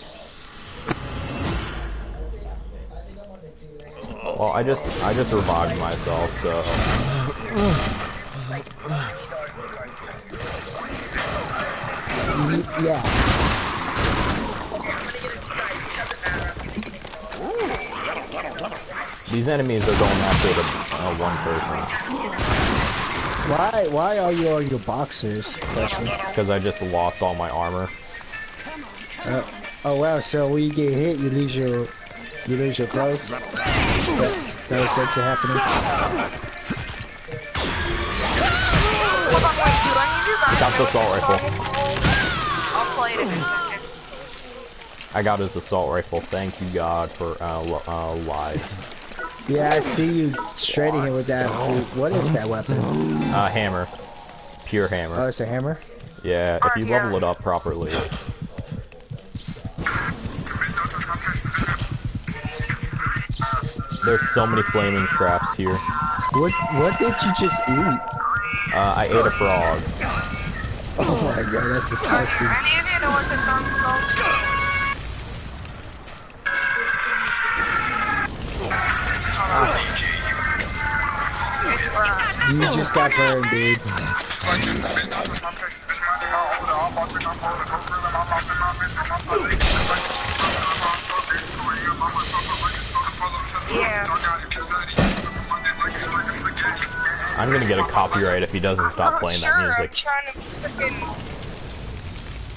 Well, I just revived myself, so. Yeah. These enemies are going after the one person. Why are you all your boxers? Because I just lost all my armor. Oh wow, so when you get hit, you lose your clothes? So that's what's happening? Hold on, wait, do I need you guys Got to the know what assault this rifle. song is called? I'll play it in a second. I got his assault rifle. Thank you, God, for live. Yeah, I see you shredding him with that. What is that weapon? Hammer. Pure hammer. Oh, it's a hammer? Yeah, if you level it up properly. There's so many flaming traps here. What did you just eat? I ate a frog. Oh my god, that's disgusting. Any of you know what this song's called? It's Brian. You just got burned, dude. Yeah. I'm gonna get a copyright if he doesn't stop playing that I'm music. trying to freaking...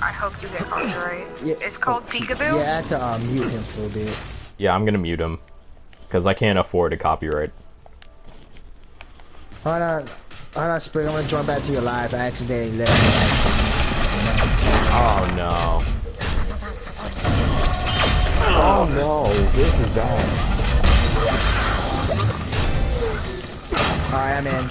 I hope you get copyright. Yeah. It's called Peekaboo? Yeah, I had to mute him for a bit. Yeah, I'm gonna mute him. Because I can't afford a copyright. Hold on, Spring. I'm gonna join back to your live. I accidentally left. Oh no. Oh no, this is bad. Alright, I'm in.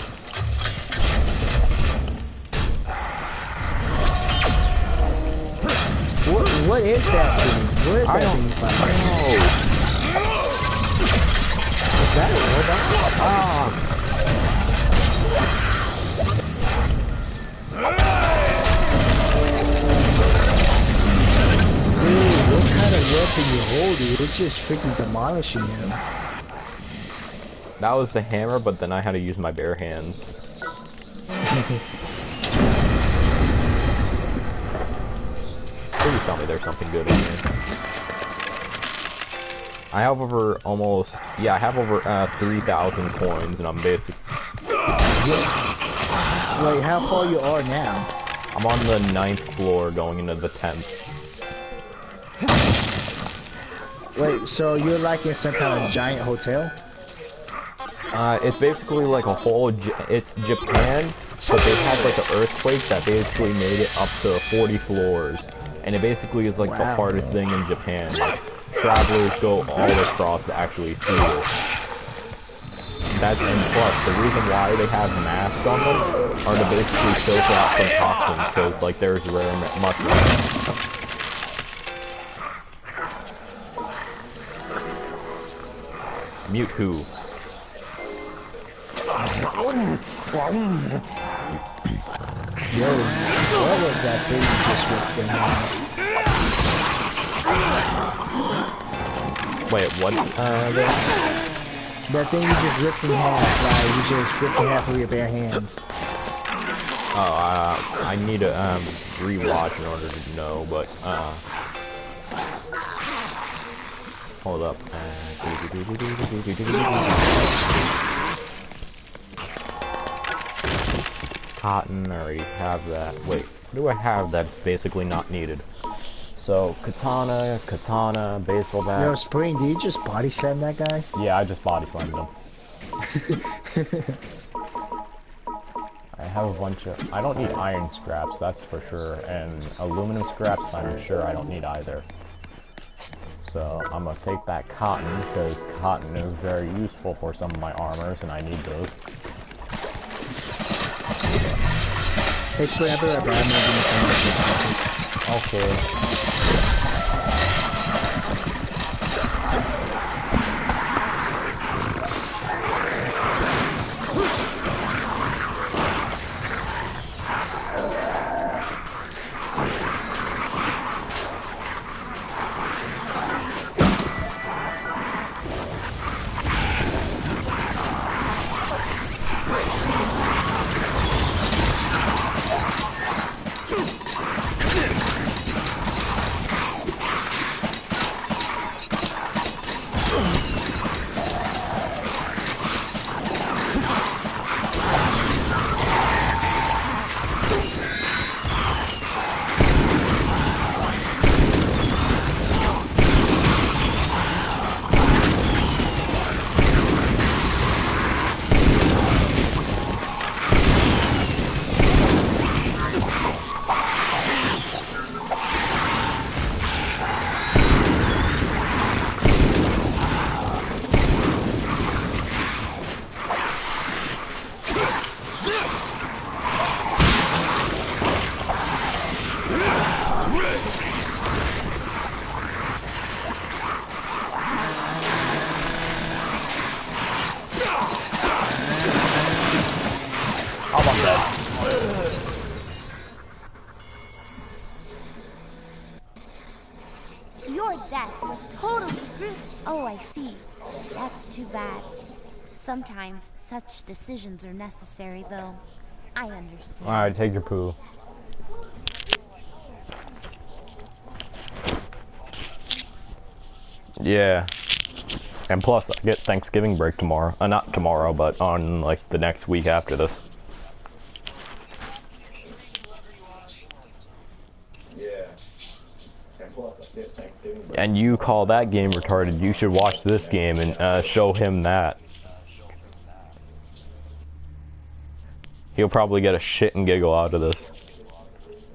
What is that thing? Where is that thing from? Is that a robot? Ah. Dude, what kind of weapon you hold, dude? It's just freaking demolishing him. That was the hammer, but then I had to use my bare hands. Please tell me there's something good in here. I have over almost, yeah, I have over 3,000 coins, and I'm basically... Wait, how far you are now? I'm on the 9th floor going into the 10th. Wait, so you're like in some kind of giant hotel? It's basically like a whole, it's Japan, but they had like an earthquake that basically made it up to 40 floors. And it basically is like the Wow. hardest thing in Japan. Like, travelers go all across to actually see it. And plus, the reason why they have masks on them are to basically filter out some toxins, because like there's rare mushrooms. Mute who? Yo, what was that thing you just ripped in half? Wait, what? That thing you just ripped in half, like you just ripped in half with your bare hands. Oh, I need to rewatch in order to know, but hold up. Cotton, I already have that. Wait, what do I have that's basically not needed? So, katana, baseball bat. Yo, Spring, did you just body slam that guy? Yeah, I just body slammed him. I have a bunch of... I don't need iron scraps, that's for sure. And aluminum scraps, I'm sure I don't need either. So, I'm gonna take that cotton, because cotton is very useful for some of my armors, and I need those. Hey, Spring, I'll be right back. I'm gonna give you some. Okay. How about that? Your death was totally gruesome. Oh, I see. That's too bad. Sometimes such decisions are necessary, though. I understand. Alright, take your poo. Yeah. And plus, I get Thanksgiving break tomorrow. Not tomorrow, but on, like, the next week after this. And you call that game retarded, you should watch this game and show him that. He'll probably get a shit and giggle out of this.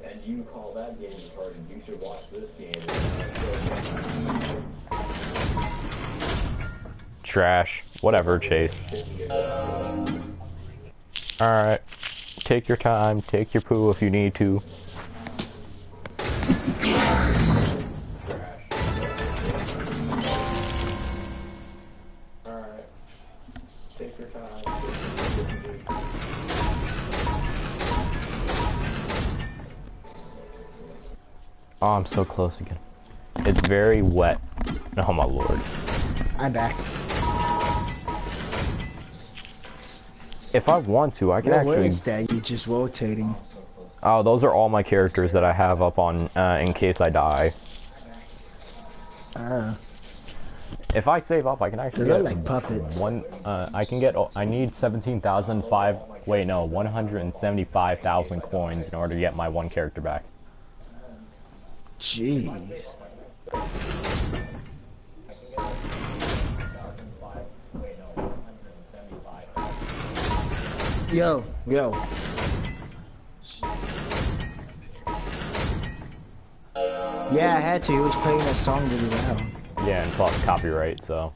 And you call that game retarded, you should watch this game and show him. Trash. Whatever, Chase. Alright. Take your time, take your poo if you need to. Oh, I'm so close again. It's very wet. Oh my lord. I'm back. If I want to, I can What actually... is that? You just rotating. Oh, those are all my characters that I have up on, in case I die. If I save up, I can actually They're get like puppets. I can get, I need 175,000 coins in order to get my one character back. Jeez. Yo. Yeah, I had to. He was playing that song really loud. Yeah, and plus copyright, so.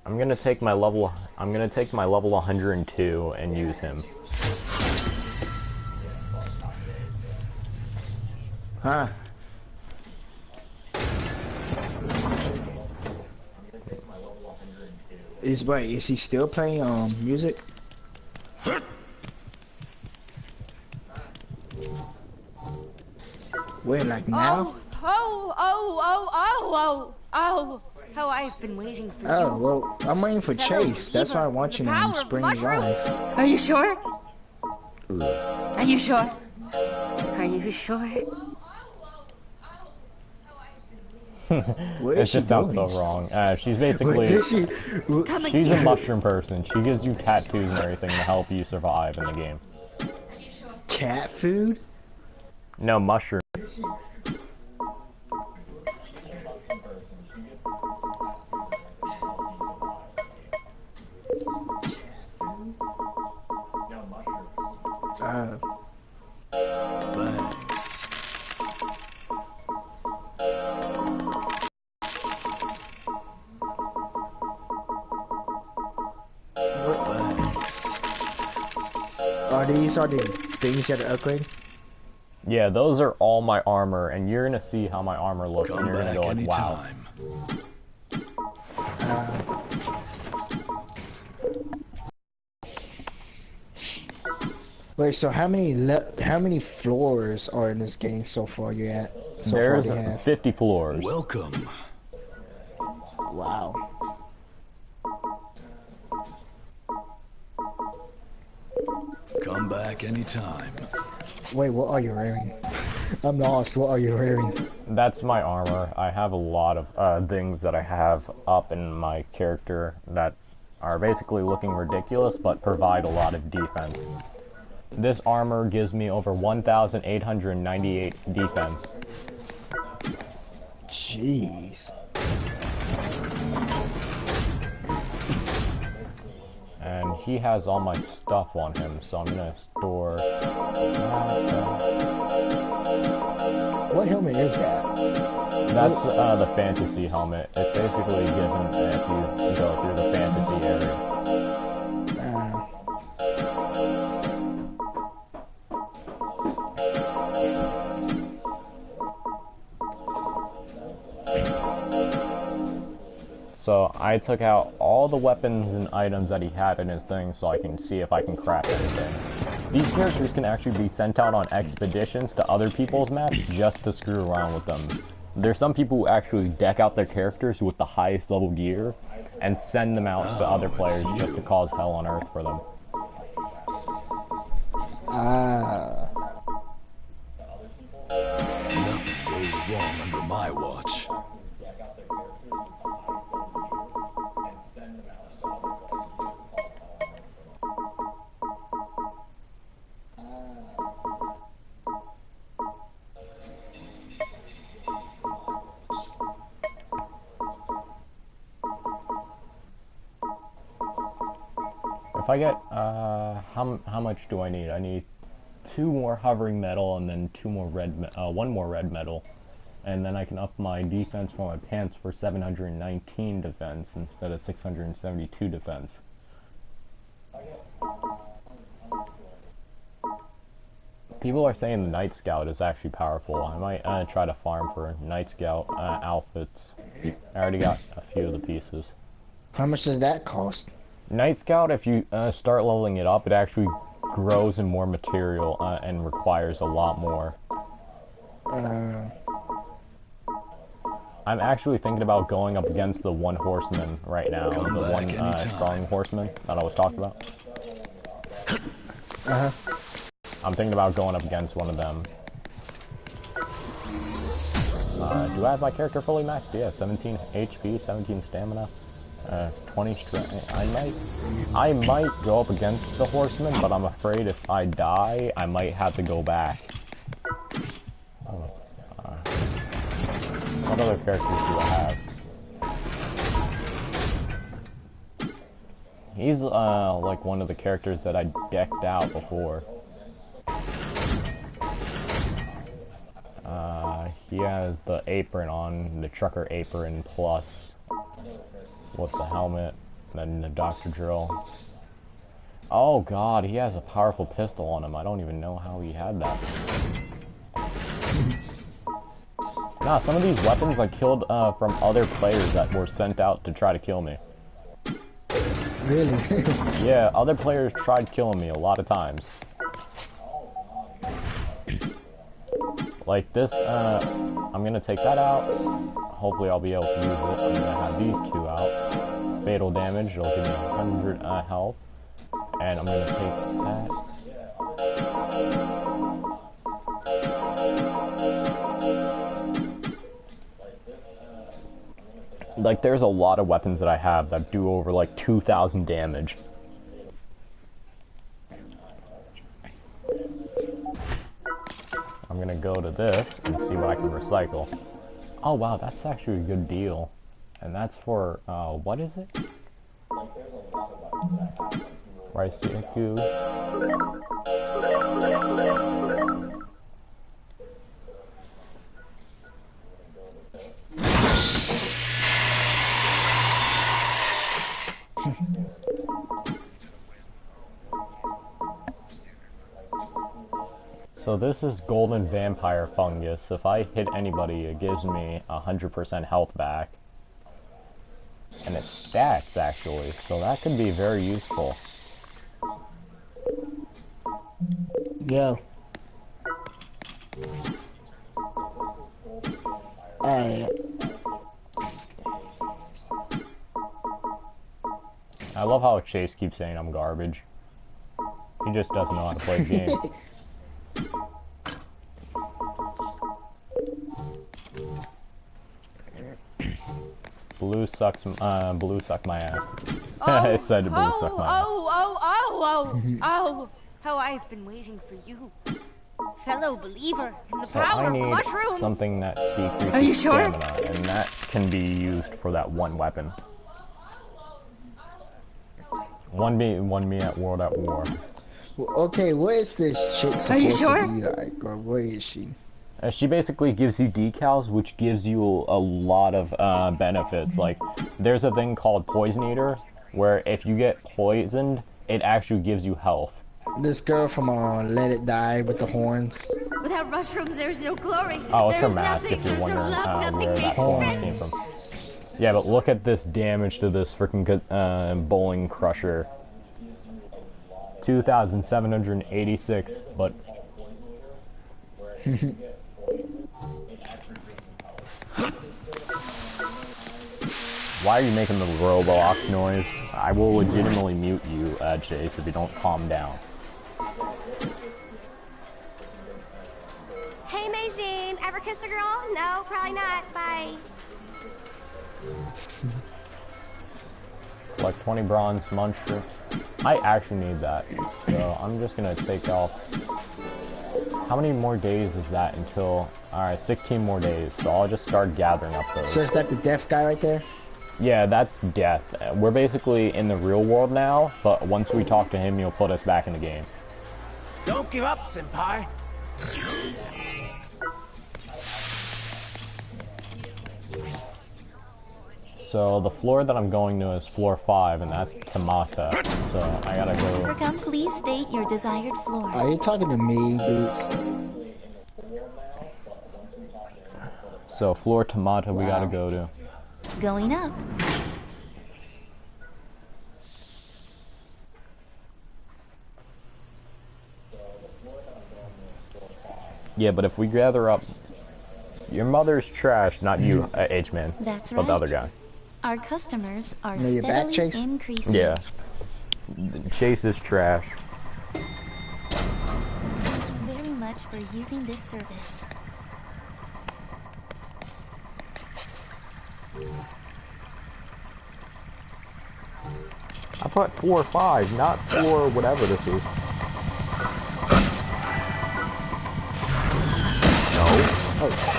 I'm gonna take my level 102 and use him. Huh? Is he still playing music? Wait, like now? How I've been waiting for you. Oh, well, I'm waiting for Chase. That's why I'm watching him Spring Live. Are you sure? Are you sure? Are you sure? What It is she just sounds doing? so wrong. She's basically, Come she's a again. mushroom person. She gives you tattoos and everything to help you survive in the game. Cat food? No, mushroom. Thanks. Thanks. Are these the things you have to upgrade? Yeah, those are all my armor, and you're gonna see how my armor looks, and Come you're gonna back go like, wow. anytime. Wait, so how many floors are in this game so far you at? So There's far you have? 50 floors. Welcome. Wow. Come back anytime. Wait, what are you wearing? I'm lost. What are you wearing? That's my armor. I have a lot of things that I have up in my character that are basically looking ridiculous, but provide a lot of defense. This armor gives me over 1,898 defense. Jeez. And he has all my stuff on him, so I'm gonna store... What helmet is that? That's the fantasy helmet. It's basically given if you go through the fantasy area. So I took out all the weapons and items that he had in his thing so I can see if I can craft anything. These characters can actually be sent out on expeditions to other people's maps just to screw around with them. There's some people who actually deck out their characters with the highest level gear and send them out to other players just to cause hell on earth for them. Nothing goes wrong under my watch. If I get, how much do I need? I need 2 more hovering metal and then 1 more red metal. And then I can up my defense for my pants for 719 defense instead of 672 defense. People are saying the Night Scout is actually powerful. I might try to farm for Night Scout outfits. I already got a few of the pieces. How much does that cost? Night Scout, if you start leveling it up, it actually grows in more material and requires a lot more. I'm actually thinking about going up against the one horseman right now, the one strong horseman that I was talking about. I'm thinking about going up against one of them. Do I have my character fully maxed? Yeah, 17 HP, 17 stamina, 20 strength. I might go up against the horseman, but I'm afraid if I die, I might have to go back. What other characters do I have? He's like one of the characters that I decked out before. He has the apron on, the trucker apron plus with the helmet, then the Dr. Drill. Oh god, he has a powerful pistol on him. I don't even know how he had that. Nah, some of these weapons I killed from other players that were sent out to try to kill me. Really? Yeah, other players tried killing me a lot of times. Like this, I'm gonna take that out. Hopefully I'll be able to use it. I'm gonna have these two out. Fatal damage, it'll give me 100 health. And I'm gonna take that. Like, there's a lot of weapons that I have that do over like 2,000 damage. I'm gonna go to this and see what I can recycle. Oh wow, that's actually a good deal. And that's for, what is it? Raisiku. So this is golden vampire fungus. If I hit anybody, it gives me 100% health back. And it stacks, actually, so that could be very useful. Yeah. Alright. I love how Chase keeps saying I'm garbage. He just doesn't know how to play the game. Blue sucks my ass. It said blue suck my ass. Oh, I've been waiting for you. Fellow believer in the So power I of need mushrooms. something that decreases Are you sure? stamina, and that can be used for that one weapon. One me at World at War. Well, okay, what is this chick Are you supposed sure? to be like, or what is she? She basically gives you decals, which gives you a lot of benefits. Like, there's a thing called Poison Eater, where if you get poisoned, it actually gives you health. This girl from Let It Die with the horns. Without mushrooms, there's no glory. Oh, it's her There's mask, nothing, if you're there's no wondering love, nothing where that makes horn sense. came from. Yeah, but look at this damage to this freaking bowling crusher. 2,786, but... Why are you making the Roblox noise? I will legitimately mute you, Chase, if you don't calm down. Hey, Meijin, ever kissed a girl? No, probably not. Bye. Like 20 bronze monsters. I actually need that, so I'm just gonna take off. How many more days is that until? Alright, 16 more days, so I'll just start gathering up those. So is that the deaf guy right there? Yeah, that's death. We're basically in the real world now, but once we talk to him, he'll put us back in the game. Don't give up, senpai. So the floor that I'm going to is floor 5, and that's Tamata. So I gotta go. Overcome, please state your desired floor. Are you talking to me, Boots? So floor Tamata we gotta go to. Going up. Yeah, but if we gather up, your mother's trash, not you, H-Man. That's But the right. other guy. Our customers are Now you're back, steadily Chase? increasing. Yeah. Chase is trash. Thank you very much for using this service. I put 4 or 5, not 4 whatever this is. No. Oh.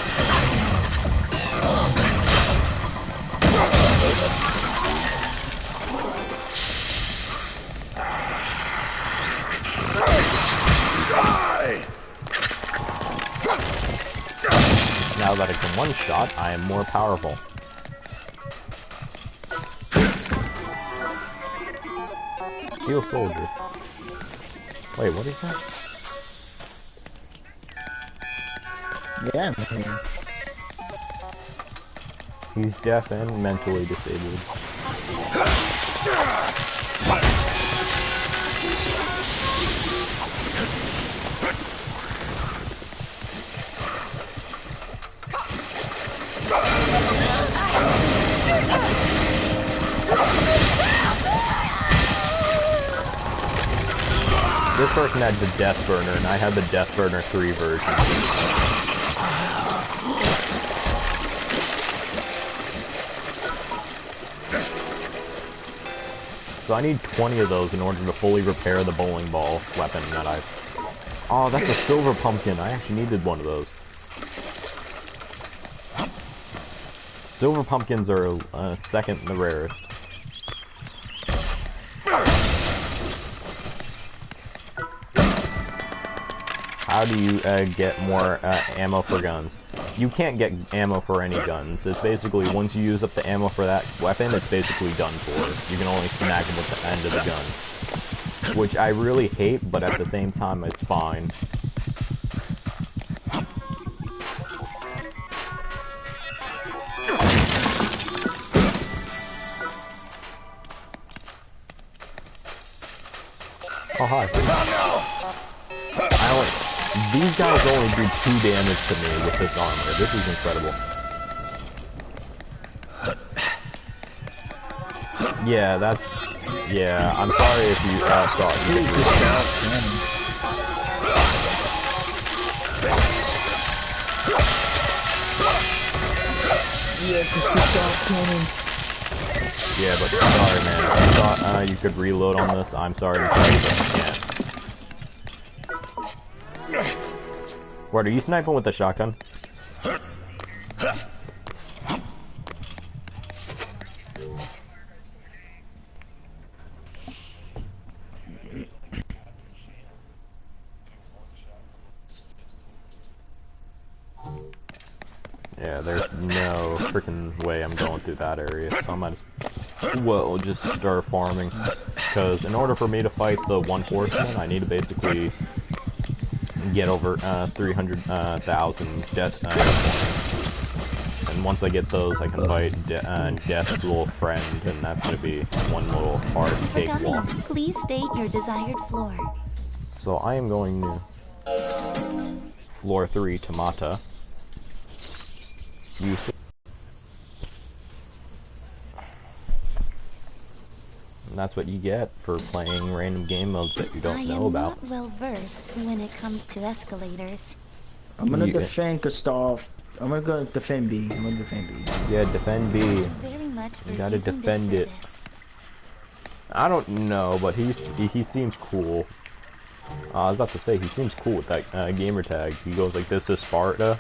now that I can one-shot, I am more powerful. Steel Soldier. Wait, what is that? Yeah, man. He's deaf and mentally disabled. This person had the Death Burner, and I had the Death Burner 3 version. So I need 20 of those in order to fully repair the bowling ball weapon that I've... Oh, that's a silver pumpkin. I actually needed one of those. Silver pumpkins are second the rarest. How do you get more ammo for guns? You can't get ammo for any guns. It's basically, once you use up the ammo for that weapon, it's basically done for. You can only snag them with the end of the gun. Which I really hate, but at the same time, it's fine. Oh, hi. These guys only do 2 damage to me with this armor. This is incredible. Yeah, that's... Yeah, I'm sorry if you thought you didn't Yes, it's the stop cannon. Yeah, but sorry, man. If you thought you could reload on this, I'm sorry to tell you that you can't. What, are you sniping with the shotgun? Yeah, there's no freaking way I'm going through that area, so I might as well just start farming. Because in order for me to fight the one horseman, I need to basically get over 300,000 death points. And once I get those, I can fight Death's little friend, and that's gonna be one little hard cakewalk. Please state your desired floor. So I am going to floor 3, Tamata. You. And that's what you get for playing random game modes that you don't know about. I am not well versed when it comes to escalators. I'm gonna defend Gustav. I'm gonna go defend B. I'm gonna defend B. Yeah, defend B. Very much for You gotta using defend this it. service. I don't know, but he seems cool. I was about to say, he seems cool with that gamer tag. He goes like, "This is Sparta,"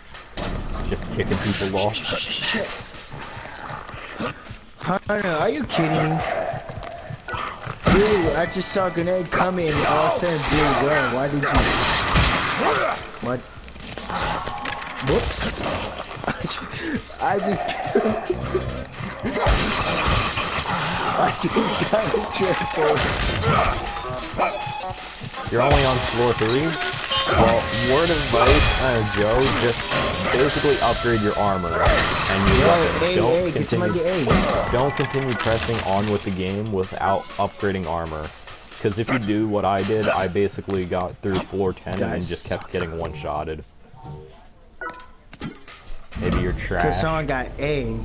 just kicking people off. Shit. Hunter, are you kidding me? Dude, I just saw a grenade coming and all of a sudden blew away. Why did you... What? Whoops. I just got a triple. You're only on floor 3? Well, word of advice, Joe, just basically upgrade your armor and your weapons. Don't continue pressing on with the game without upgrading armor. Because if you do what I did, I basically got through floor 10 and then just kept getting one-shotted. Maybe you're trash. Cause someone got A.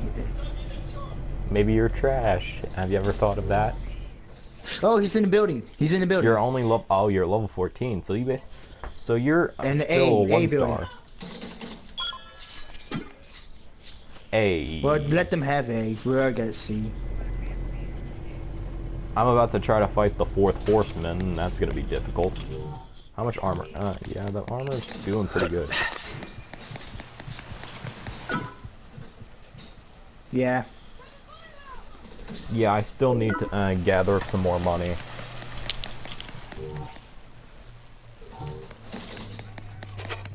Maybe you're trash. Have you ever thought of that? Oh, he's in the building. He's in the building. You're only you're level 14, so you're and still A 1 building. star. A. Well, let them have A. We're gonna see. I'm about to try to fight the 4th horseman, and that's gonna be difficult. How much armor? Yeah, the armor's doing pretty good. Yeah. Yeah, I still need to gather up some more money.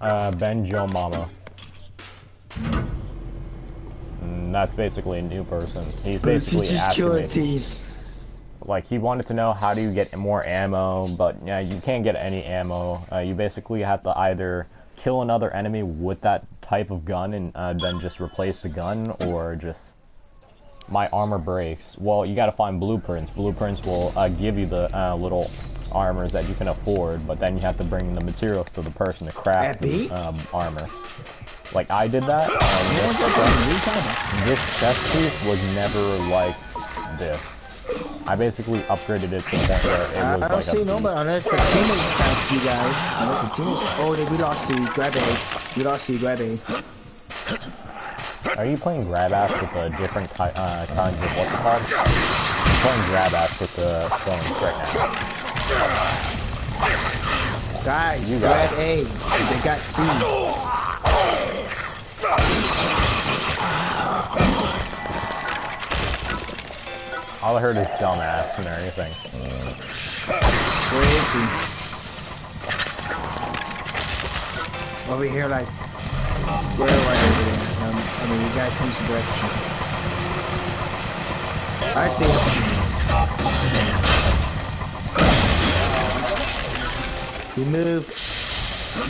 Ben Joe Mama. that's basically a new person. He's Bruce, you basically just asking killed me, a team. like, he wanted to know how do you get more ammo, but yeah, you can't get any ammo. You basically have to either kill another enemy with that type of gun and then just replace the gun, or just... My armor breaks. Well, you gotta find blueprints. Blueprints will give you the little armors that you can afford, but then you have to bring the materials to the person to craft the armor. Like, I did that, and this chest piece was never like this. I basically upgraded it to the point where it was I like don't see nobody unless the teammates have you guys. Unless the teammates. Oh, we lost to grab A. We lost to grab A. Are you playing grab ass with the different kinds of what's it called? I'm playing grab ass with the stones right now. Guys, You grab got A. They got C. All I heard is dumbass and everything. Where is he? Over here, like. Where right over there? I mean, you gotta change the direction. I see it. He moved.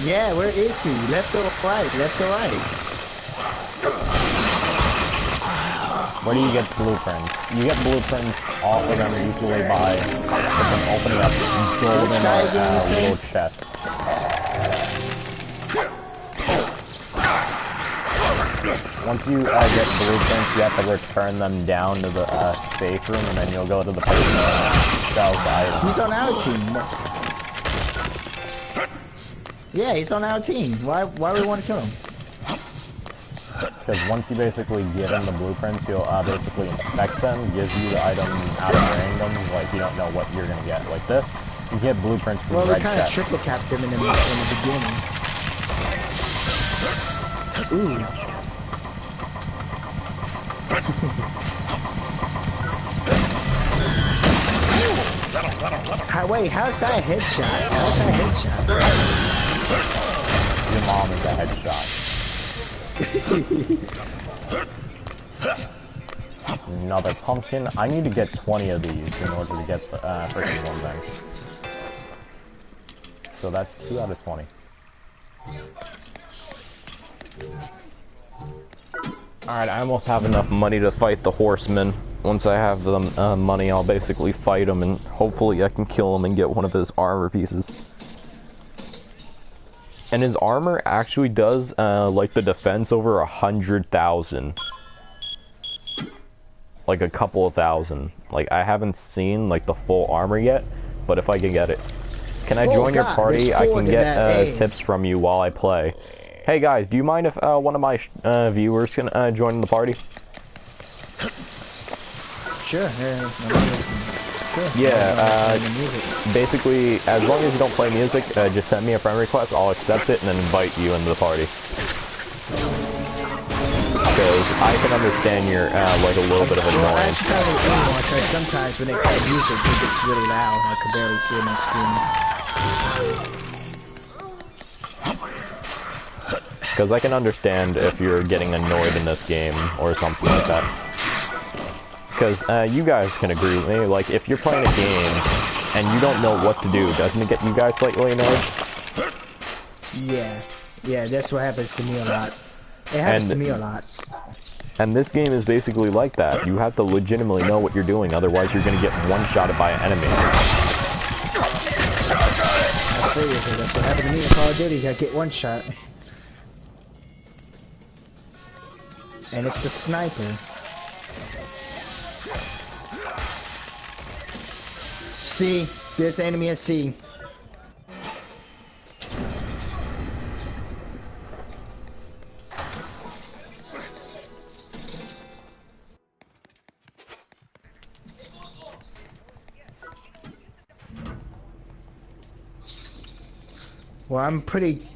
Yeah, where is he? Left or right? Left or right? Where do you get blueprints? You get blueprints off of them usually by opening up golden little chests. Once you get blueprints, you have to return them down to the safe room, and then you'll go to the person that sells the items. He's on our team. Yeah, he's on our team. Why do we want to kill him? Because once you basically give him the blueprints, he'll basically inspect them, gives you the item out of random, like you don't know what you're gonna get. Like this, you get blueprints from well, red we kind of chest. triple capped him in the beginning. Ooh. Wait, how's that a headshot? How's that a headshot? Your mom is a headshot. Another pumpkin. I need to get 20 of these in order to get the freaking one thing. So that's 2 out of 20. Alright, I almost have enough money to fight the horsemen. Once I have the money, I'll basically fight him, and hopefully I can kill him and get one of his armor pieces. And his armor actually does, like, the defense over 100,000. Like, a couple of thousand. Like, I haven't seen, like, the full armor yet, but if I can get it. Can I join your party? I can get tips from you while I play. Hey guys, do you mind if one of my viewers can join the party? Sure. Yeah, basically, as long as you don't play music, just send me a friend request, I'll accept it, and then invite you into the party. Because I can understand you're, like, a little bit of annoyance. Sometimes when they play music, it gets really loud. I can barely hear my screen. Because I can understand if you're getting annoyed in this game, or something like that. Because you guys can agree with me, like, if you're playing a game, and you don't know what to do, doesn't it get you guys slightly annoyed? Yeah, that's what happens to me a lot. It happens to me a lot. And this game is basically like that. You have to legitimately know what you're doing, otherwise you're going to get one-shotted by an enemy. Seriously, that's what happened to me in Call of Duty. I get one shot. And it's the sniper. C. There's the enemy at C. Well, I'm pretty...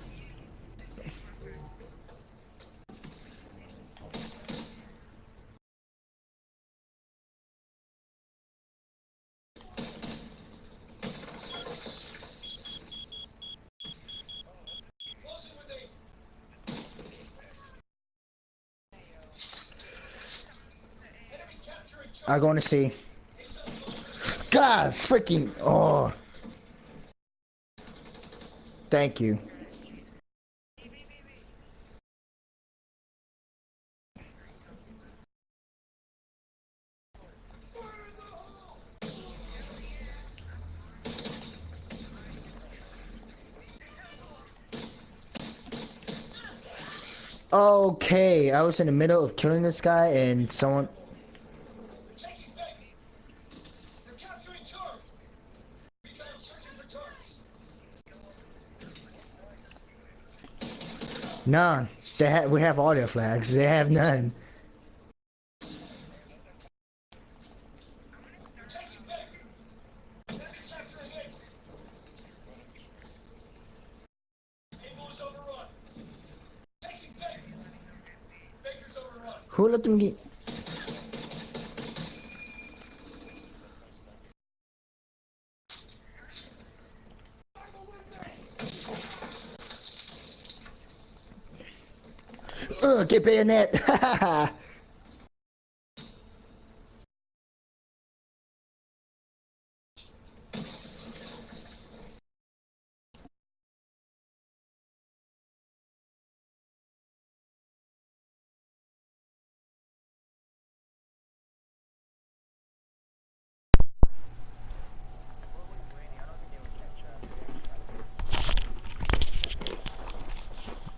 I'm going to see. God, freaking, oh. Thank you. Okay, I was in the middle of killing this guy and someone... None. We have all their flags. They have none. Who let them get... get bayonet!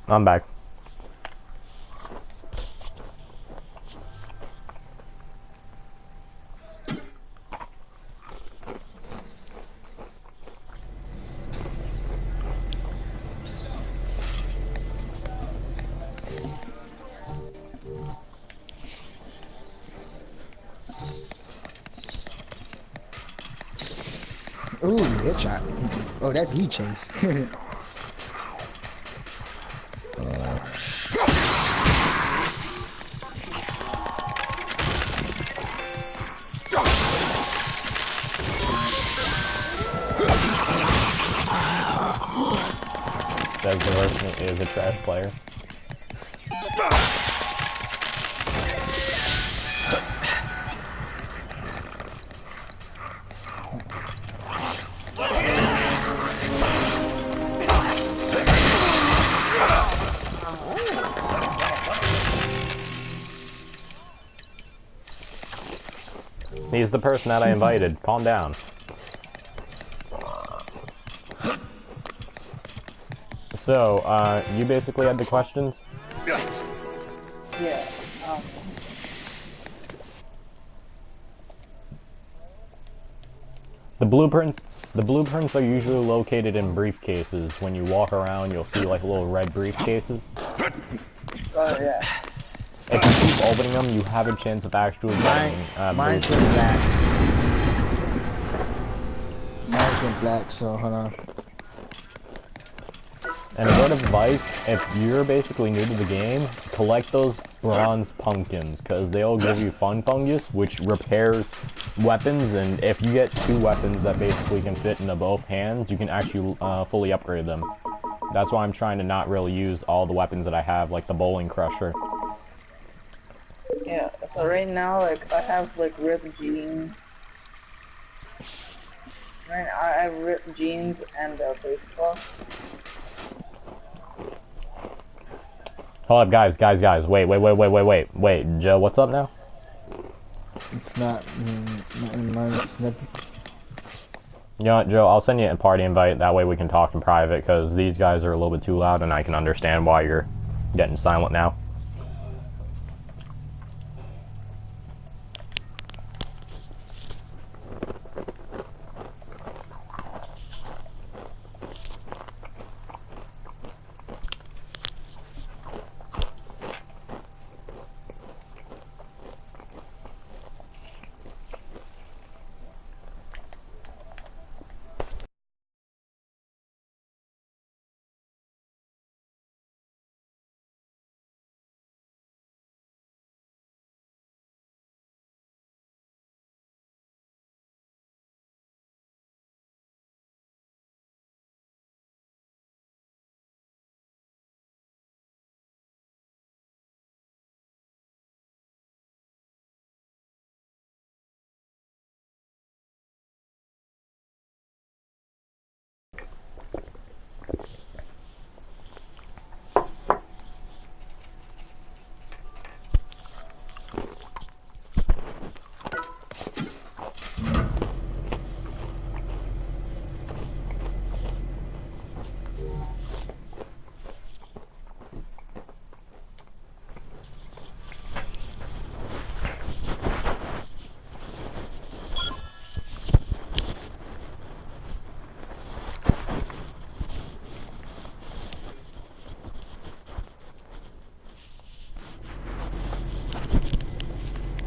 I'm back. Ooh, headshot. Oh, that's you, Chase. That person is a trash player. He's the person that I invited. Calm down. So, you basically had the questions? Yeah. The blueprints are usually located in briefcases. When you walk around, you'll see like little red briefcases. Oh yeah. If you keep opening them, you have a chance of actually getting Mine's went black. Mine's went black, so hold on. And a word of advice, if you're basically new to the game, collect those bronze pumpkins, because they'll give you fun fungus, which repairs weapons, and if you get 2 weapons that basically can fit into both hands, you can actually fully upgrade them. That's why I'm trying to not really use all the weapons that I have, like the bowling crusher. Yeah, so right now, like, I have, like, ripped jeans. Right now, I have ripped jeans and a baseball. Hold up, guys, wait, Joe, what's up now? It's not, mine's nothing. You know what, Joe, I'll send you a party invite, that way we can talk in private, because these guys are a little bit too loud, and I can understand why you're getting silent now.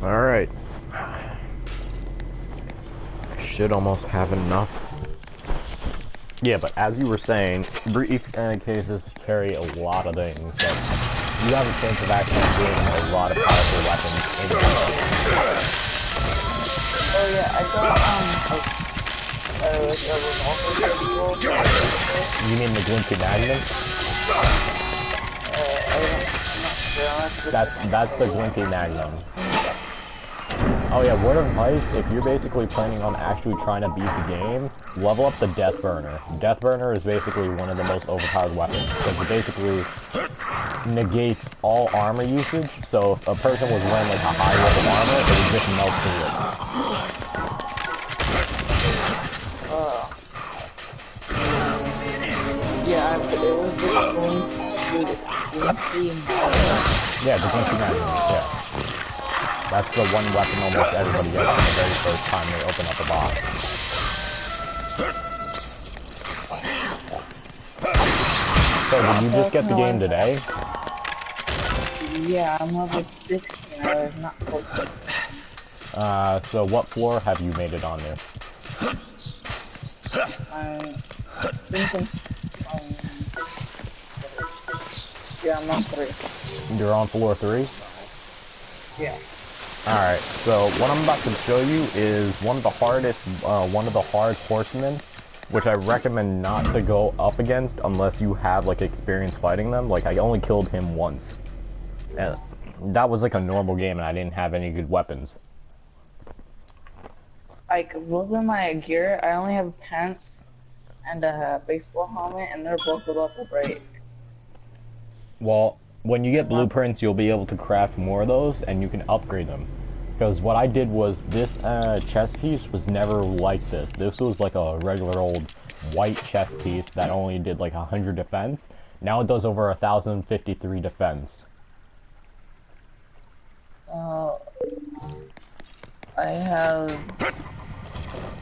Alright. Should almost have enough. Yeah, but as you were saying, brief cases carry a lot of things. So you have a chance of actually getting a lot of powerful weapons in the game. Oh yeah, I got like a revolver. You mean the Glimpy Magnum? That's the Glimpy Magnum. Oh yeah, word of advice, if you're basically planning on actually trying to beat the game, level up the Death Burner. Death Burner is basically one of the most overpowered weapons, because it basically negates all armor usage, so if a person was wearing like a high level armor, it would just melt through it. Yeah, but it was the Glimpy Magnum. Yeah, the Glimpy Magnum, yeah. That's the one weapon almost everybody gets the very first time they open up a box. So did you just get the game today? Yeah, I'm level 16. I was not close to 16. So what floor have you made it on there? Yeah, I'm on 3. You're on floor 3? Yeah. Alright, so what I'm about to show you is one of the hard horsemen, which I recommend not to go up against unless you have like experience fighting them. Like I only killed him once. And that was like a normal game and I didn't have any good weapons. Like, both of my gear, I only have pants and a baseball helmet, and they're both about to break. Well, when you get blueprints, you'll be able to craft more of those, and you can upgrade them. Because what I did was, this chest piece was never like this. This was like a regular old white chest piece that only did like 100 defense. Now it does over 1,053 defense. I have...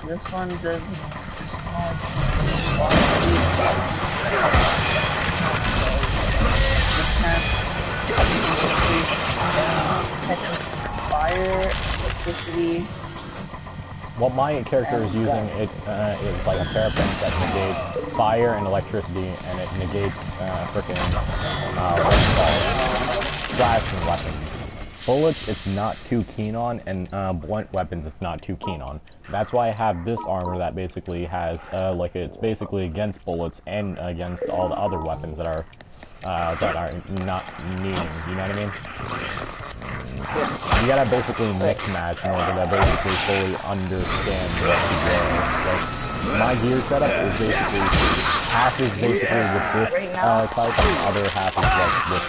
This one does... This one... Fire, electricity. What my character is using is like a parapent that negates fire and electricity, and it negates frickin' what's it called? Slashing weapons. Bullets it's not too keen on, and blunt weapons it's not too keen on. That's why I have this armor that basically has like it's basically against bullets and against all the other weapons that are not needing. You know what I mean? You gotta basically mix match in order to basically fully understand what to wear. Like, my gear setup is basically half is basically with this type, and the other half is like with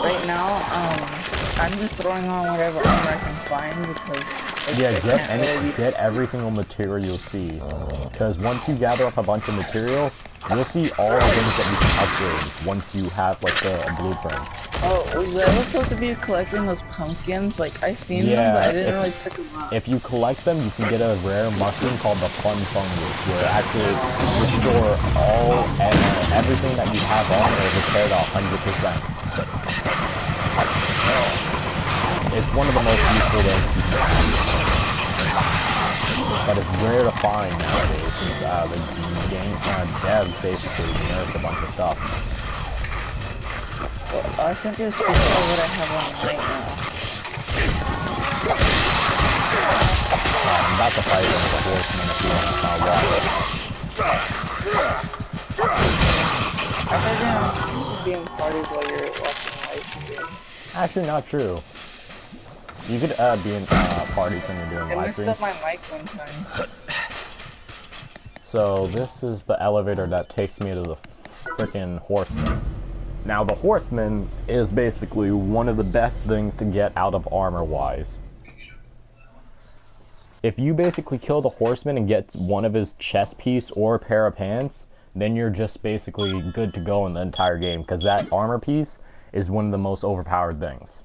Right now, I'm just throwing on whatever armor I can find because yeah, get every single material you'll see. Because once you gather up a bunch of material, you'll see all the things that you can upgrade once you have like the blueprint. Oh, was I supposed to be collecting those pumpkins? Like, I seen them, but I didn't really pick them up. If you collect them, you can get a rare mushroom called the Fun Fungus, where it actually restore all and everything that you have on it repair to 100%. It's one of the most useful things you can have. But it's rare to find nowadays, since the game devs basically nerfed a bunch of stuff. Well, I can just figure out what I have on right now. I'm about to fight one of the horsemen if you want to watch. I heard you should be in parties while you're watching live stream. Actually, not true. You could be in parties when you're doing live streams. I messed up my mic one time. So this is the elevator that takes me to the frickin' horseman. Now the horseman is basically one of the best things to get out of armor-wise. If you basically kill the horseman and get one of his chest piece or a pair of pants, then you're just basically good to go in the entire game, because that armor piece is one of the most overpowered things.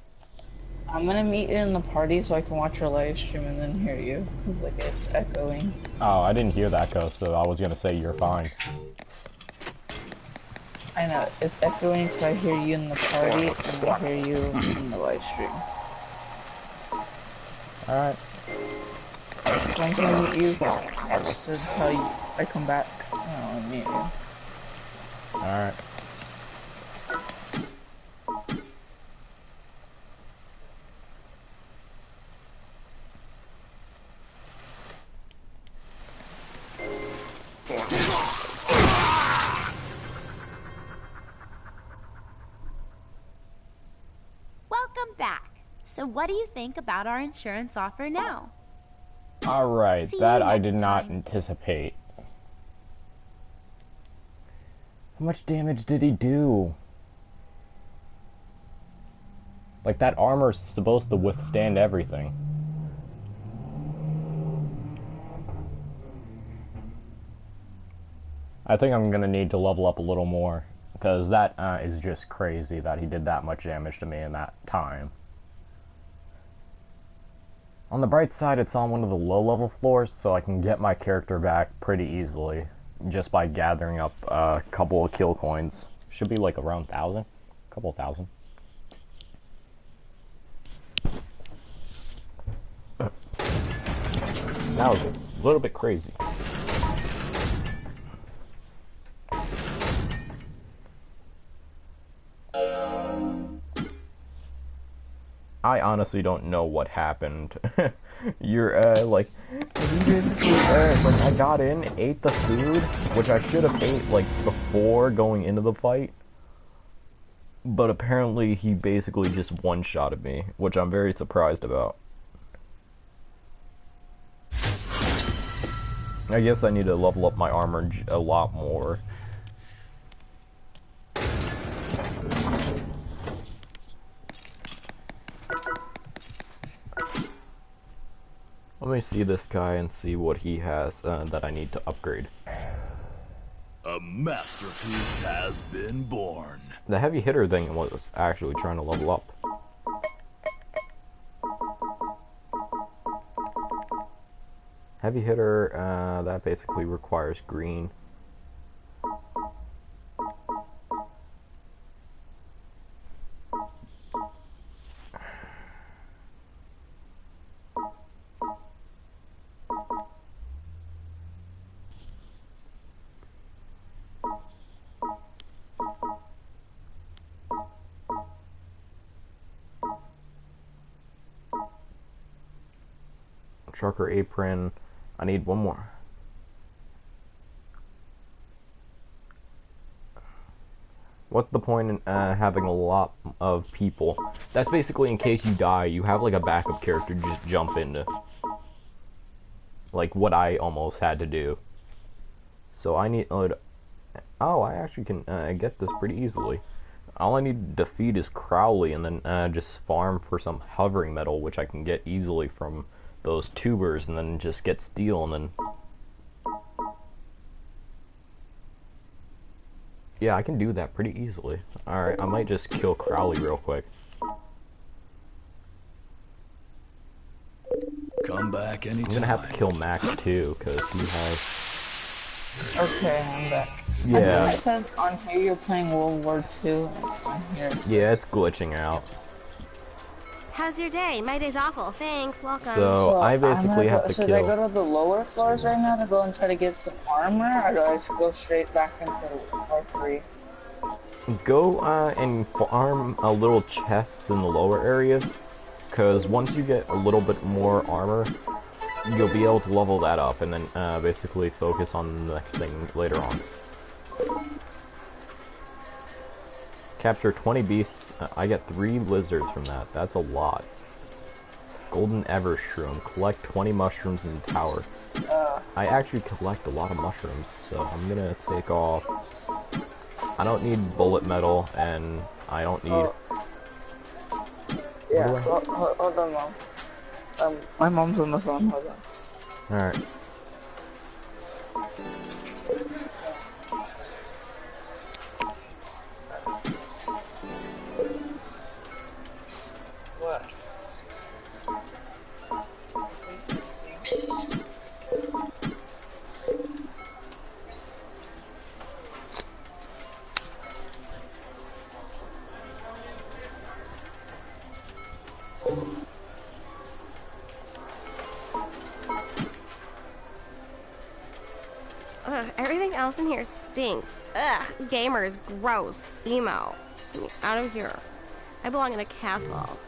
I'm gonna meet you in the party so I can watch your live stream and then hear you, because like it's echoing. Oh, I didn't hear that echo, so I was gonna say you're fine. I know, it's echoing because I hear you in the party and I hear you in the live stream. Alright. So I'm gonna meet you, just to tell you I come back. I'll meet you. Alright. Welcome back. So what do you think about our insurance offer now? Alright, See that you I next did not time. anticipate. How much damage did he do? Like, that armor's supposed to withstand everything. I think I'm gonna need to level up a little more, because that is just crazy that he did that much damage to me in that time. On the bright side, it's on one of the low-level floors, so I can get my character back pretty easily, just by gathering up a couple of kill coins. Should be like around 1,000? A couple thousand. That was a little bit crazy. I honestly don't know what happened. You're, like, he basically, like, I got in, ate the food, which I should have ate, like, before going into the fight. But apparently he basically just one-shotted me, which I'm very surprised about. I guess I need to level up my armor a lot more. Let me see this guy and see what he has that I need to upgrade. A masterpiece has been born. The heavy hitter thing was actually trying to level up. Heavy hitter, that basically requires green. Trucker apron. I need one more. What's the point in having a lot of people? That's basically in case you die, you have like a backup character to just jump into. Like what I almost had to do. So I need... oh, I actually can get this pretty easily. All I need to defeat is Crowley and then just farm for some hovering metal, which I can get easily from those tubers, and then just get steel, and then... yeah, I can do that pretty easily. Alright, I might just kill Crowley real quick. Come back anytime. I'm gonna have to kill Max too, because he has... Okay, I'm back. yeah. I think it says on here you're playing World War II. On here. Yeah, it's glitching out. How's your day? My day's awful. Thanks. Welcome. So I basically have to should kill... I go to the lower floors right now to go and try to get some armor, or do I just go straight back into floor 3? Go and farm a little chest in the lower areas, because once you get a little bit more armor, you'll be able to level that up, and then basically focus on the next thing later on. Capture 20 beasts. I get 3 lizards from that. That's a lot. Golden Evershroom. Collect 20 mushrooms in the tower. I actually collect a lot of mushrooms, so I'm gonna take off... I don't need bullet metal, and I don't need... Yeah, hold on, Mom. My mom's on the phone, hold on. Alright. What? house in here stinks. Ugh, gamers, gross, emo. Get me out of here. I belong in a castle.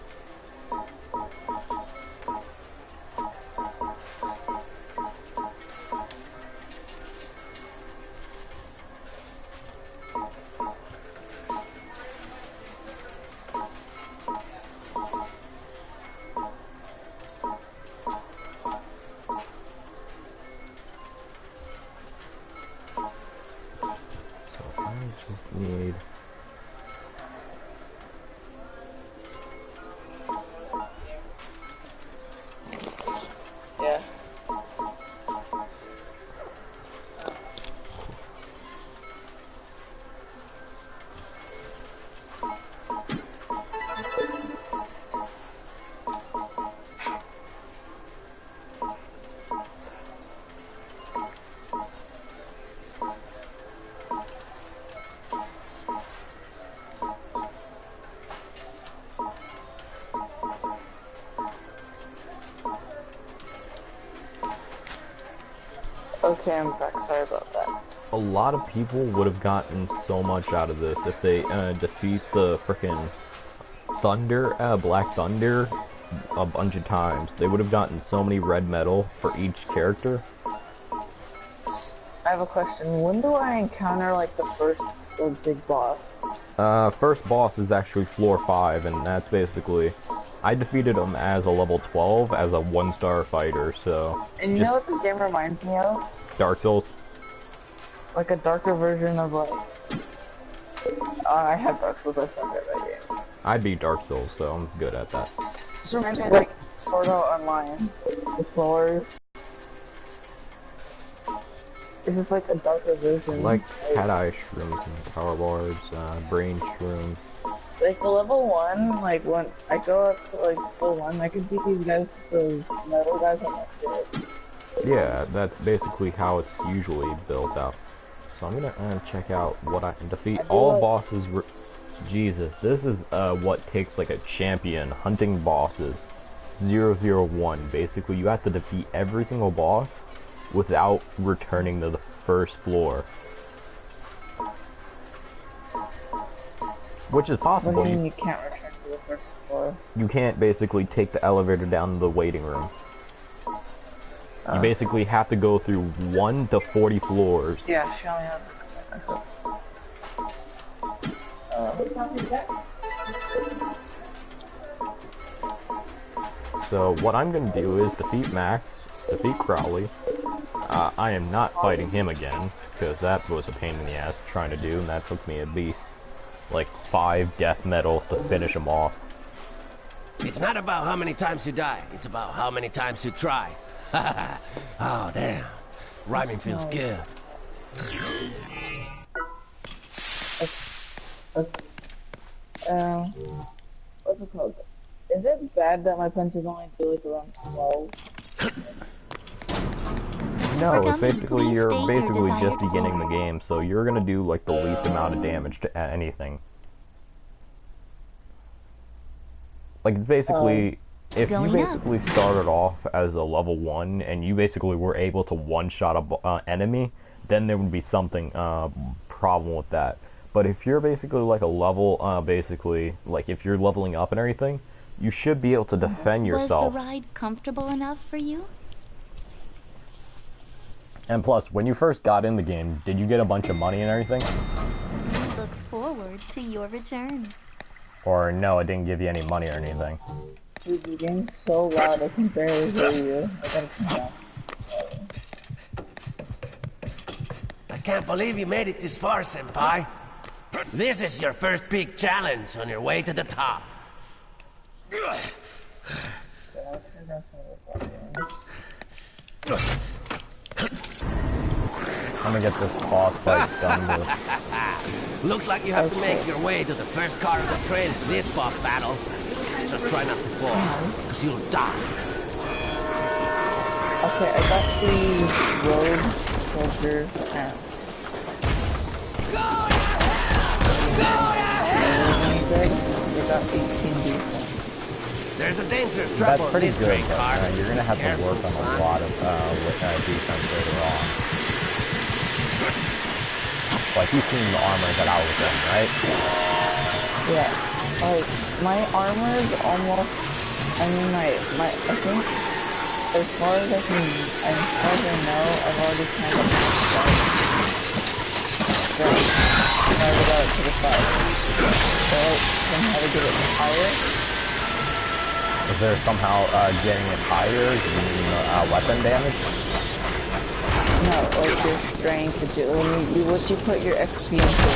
Need. Yeah. Okay, I'm back. Sorry about that. A lot of people would have gotten so much out of this if they defeat the frickin' Thunder, Black Thunder a bunch of times. They would have gotten so many red metal for each character. I have a question. When do I encounter like the first big boss? First boss is actually floor 5, and that's basically... I defeated him as a level 12 as a 1-star fighter, so... And you know what this game reminds me of? Dark Souls? Like a darker version of like... I have Dark Souls, I suck at that game. I beat Dark Souls, so I'm good at that. This reminds me of like Sword Art Online. The floors. This is like a darker version. Like cat eye shrooms and power bars, brain shrooms. Like the level 1, like when I go up to like level 1, I can beat these guys, those metal guys on my fist. Yeah, that's basically how it's usually built up. So I'm gonna check out what I can defeat all bosses. Jesus, this is what takes like a champion hunting bosses. 001. Basically, you have to defeat every single boss without returning to the first floor. Which is possible. What do you mean you can't return to the first floor? You can't basically take the elevator down to the waiting room. You basically have to go through 1 to 40 floors. Yeah, show me how. So what I'm gonna do is defeat Max, defeat Crowley. I am not fighting him again, because that was a pain in the ass trying to do, and that took me at least like 5 death medals to finish him off. It's not about how many times you die, it's about how many times you try. Oh, damn. Rhyming feels good. What's it called? Is it bad that my punches only do like around 12? No, it's basically, you're basically just beginning the game, so you're gonna do like the least amount of damage to anything. Like, it's basically, if you basically started off as a level 1, and you basically were able to one-shot a enemy, then there would be something, problem with that. But if you're basically like a level, basically, like if you're leveling up and everything, you should be able to defend yourself. Was the ride comfortable enough for you? And plus, when you first got in the game, did you get a bunch of money and everything? Look forward to your return. Or no, it didn't give you any money or anything? Dude, the game's so loud I can barely hear you. I gotta come down. I can't believe you made it this far, Senpai. This is your first big challenge on your way to the top. I'm gonna get this boss fight done with. Looks like you have to make your way to the first car of the train for this boss battle. Just try not to fall, because you'll die. Okay, I got the road soldier pants. Go to hell! They got 18 defense. There's a dangerous trap That's on pretty this good, train but car. you're gonna have to work on a lot of defense later on. Like, you've seen the armor that I was in, right? Yeah. Like, my armor is almost, I mean, I think, as far as I know, I've already kind of I got it to the 5. So, then how to get it higher? Is there somehow getting it higher? Do you mean weapon damage? No, like your strength, what you put your XP into.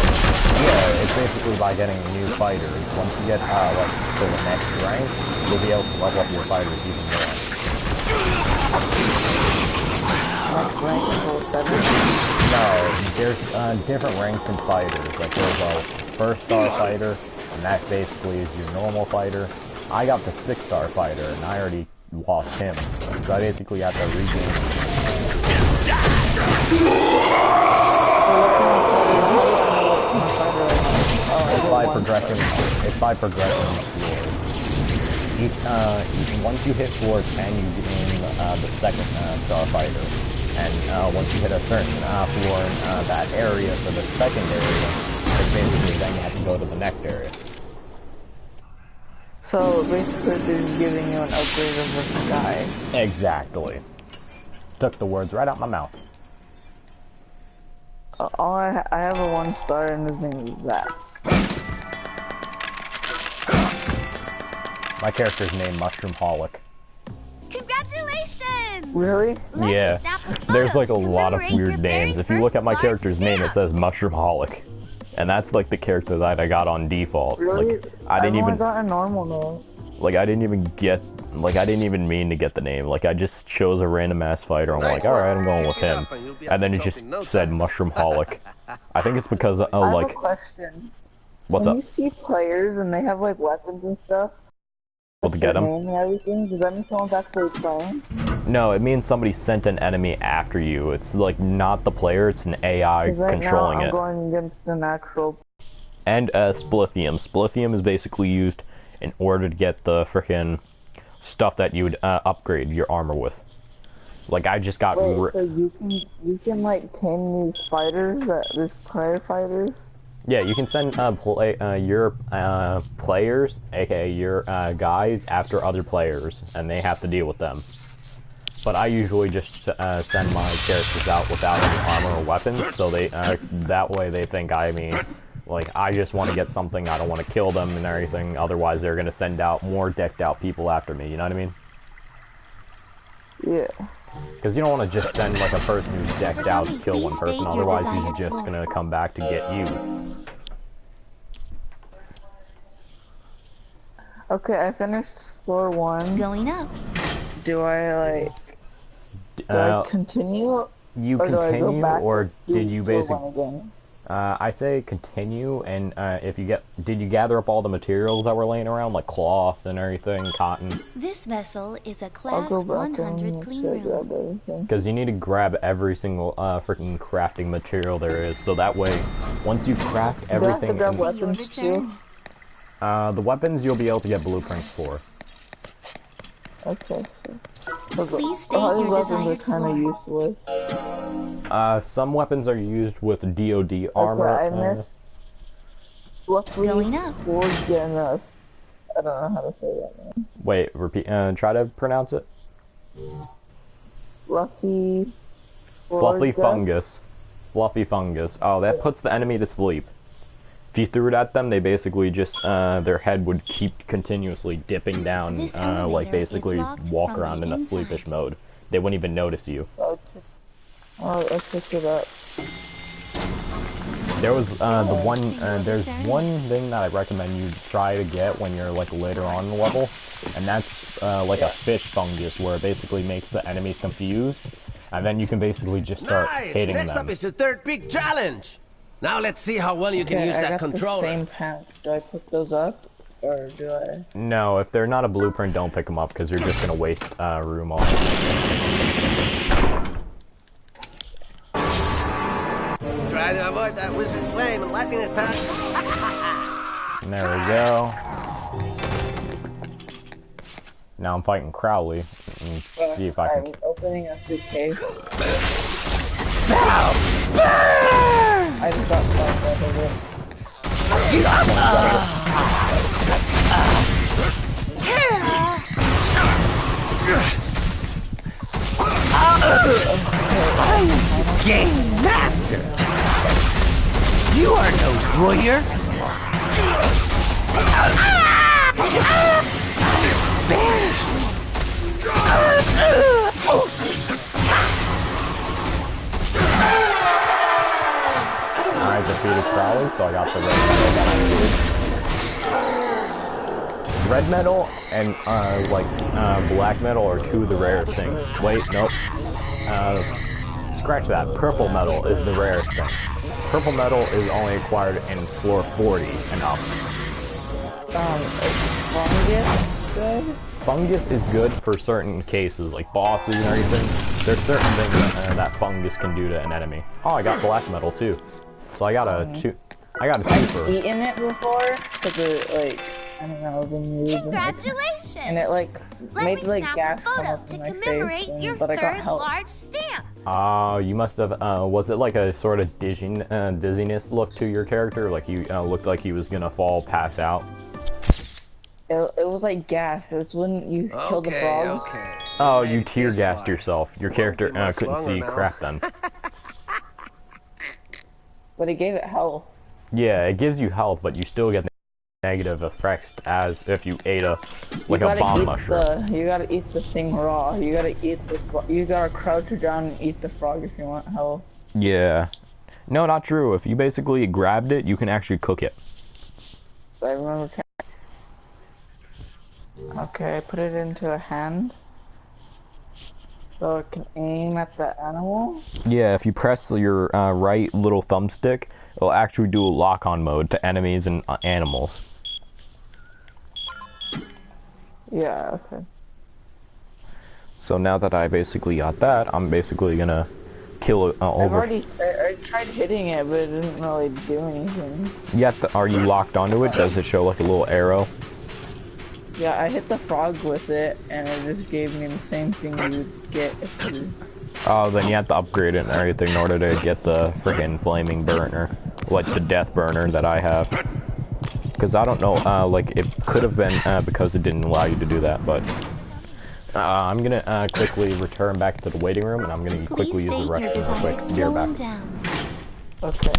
Yeah, it's basically by getting new fighters. Once you get like to the next rank, you'll be able to level up your fighters even more. Next rank is level 7? No, there's different ranks in fighters. Like there's a 1-star fighter, and that basically is your normal fighter. I got the 6-star fighter, and I already lost him. So I basically have to regain. It's by progression floors. Once you hit floor 10, you gain the 2nd star fighter. And once you hit a certain floor in that area for the 2nd area, it's basically then you have to go to the next area. So basically they're giving you an upgrade of the sky. Exactly. Took the words right out my mouth. I have a 1-star and his name is Zach. My character's named Mushroomholic. Congratulations! Really? Yeah. There's like a lot of weird names. If you look at my character's name, it says Mushroomholic. And that's like the character that I got on default. Really? Like, I didn't even got a normal name. Like I didn't even mean to get the name. Like I just chose a random ass fighter. I'm like, alright, I'm going with him. And then it just said Mushroomholic. I think it's because I have a question. What's when up? you see players and they have like weapons and stuff, Well, to get them? and everything, does that mean someone's actually playing? No, it means somebody sent an enemy after you. It's like not the player, it's an AI controlling I'm it. going against an actual. And Splithium. Splithium is basically used in order to get the frickin' stuff that you would upgrade your armor with. Like I just got. Wait, so you can like tame these fighters, these player fighters? Yeah, you can send your players, aka your guys, after other players, and they have to deal with them. But I usually just send my characters out without any armor or weapons, so they that way they think like I just want to get something, I don't want to kill them and everything, otherwise they're going to send out more decked out people after me, you know what I mean? Yeah. Because you don't want to just send like a person who's decked out to kill one person, otherwise he's just going to come back to get you. Okay, I finished floor 1. Going up. Do I continue? You or continue, or did you basically... I say continue, and if you did you gather up all the materials that were laying around, like cloth and everything, cotton? This vessel is a class 100 clean room. Because you need to grab every single freaking crafting material there is, so that way, once you craft everything, grab weapons too? The weapons you'll be able to get blueprints for. Okay, so please state your weapons are kind of useless. Some weapons are used with DoD armor. Okay, I missed. Luckily, going up. I don't know how to say that name. Wait, repeat. Try to pronounce it. Fluffy fungus. Fluffy fungus. Oh, that puts the enemy to sleep. If you threw it at them, they basically just, their head would keep continuously dipping down, like basically walk around in a sleepish mode. They wouldn't even notice you. I picked it up. There was, there's one thing that I recommend you try to get when you're, like, later on in the level, and that's, like a fish fungus, where it basically makes the enemies confused, and then you can basically just start hitting them. Next up is the third big challenge! Now let's see how well you can use that controller. The same pants. Do I pick those up, or do I? No, if they're not a blueprint, don't pick them up because you're just gonna waste room on it. Try to avoid that wizard's flame and lightning attack. There we go. Now I'm fighting Crowley. See if I can. I'm opening a suitcase. I I just got stuck out of it. Game master! You are no warrior! I defeated Crowley, so I got the red metal and black metal are two of the rarest things. Wait, nope. Scratch that. Purple metal is the rarest thing. Purple metal is only acquired in floor 40 and up. Is fungus good? Fungus is good for certain cases, like bosses and everything. There's certain things that fungus can do to an enemy. Oh, I got black metal too. So I got a two. I got a super. I've eaten it before, cause it I don't know, the news. Congratulations! And it made snap gas a come photo up in to my commemorate face, your but I got third help. large stamp. You must have. Was it like a sort of dizziness look to your character? Like you looked like he was gonna fall, pass out. It was like gas. It's when you kill the frogs. Okay. Oh, you tear gassed yourself. Your character couldn't see crap then. But it gave it health. Yeah, it gives you health, but you still get negative effects as if you ate a You bomb gotta mushroom. you gotta eat the thing raw. You gotta crouch down and eat the frog if you want health. Yeah. No, not true. If you basically grabbed it, you can actually cook it. I remember. Okay, I put it into a hand. So it can aim at the animal? Yeah, if you press your right little thumbstick, it'll actually do a lock-on mode to enemies and animals. Yeah, okay. So now that I basically got that, I'm basically gonna kill it I tried hitting it, but it didn't really do anything. Are you locked onto it? Does it show like a little arrow? Yeah, I hit the frog with it, and it just gave me the same thing you would get if you... Oh, then you have to upgrade it and everything in order to get the freaking flaming burner. Like the death burner that I have. Because I don't know, like it could have been because it didn't allow you to do that, but... I'm gonna quickly return back to the waiting room, and I'm gonna quickly use the restroom real quick. Be right back. Okay.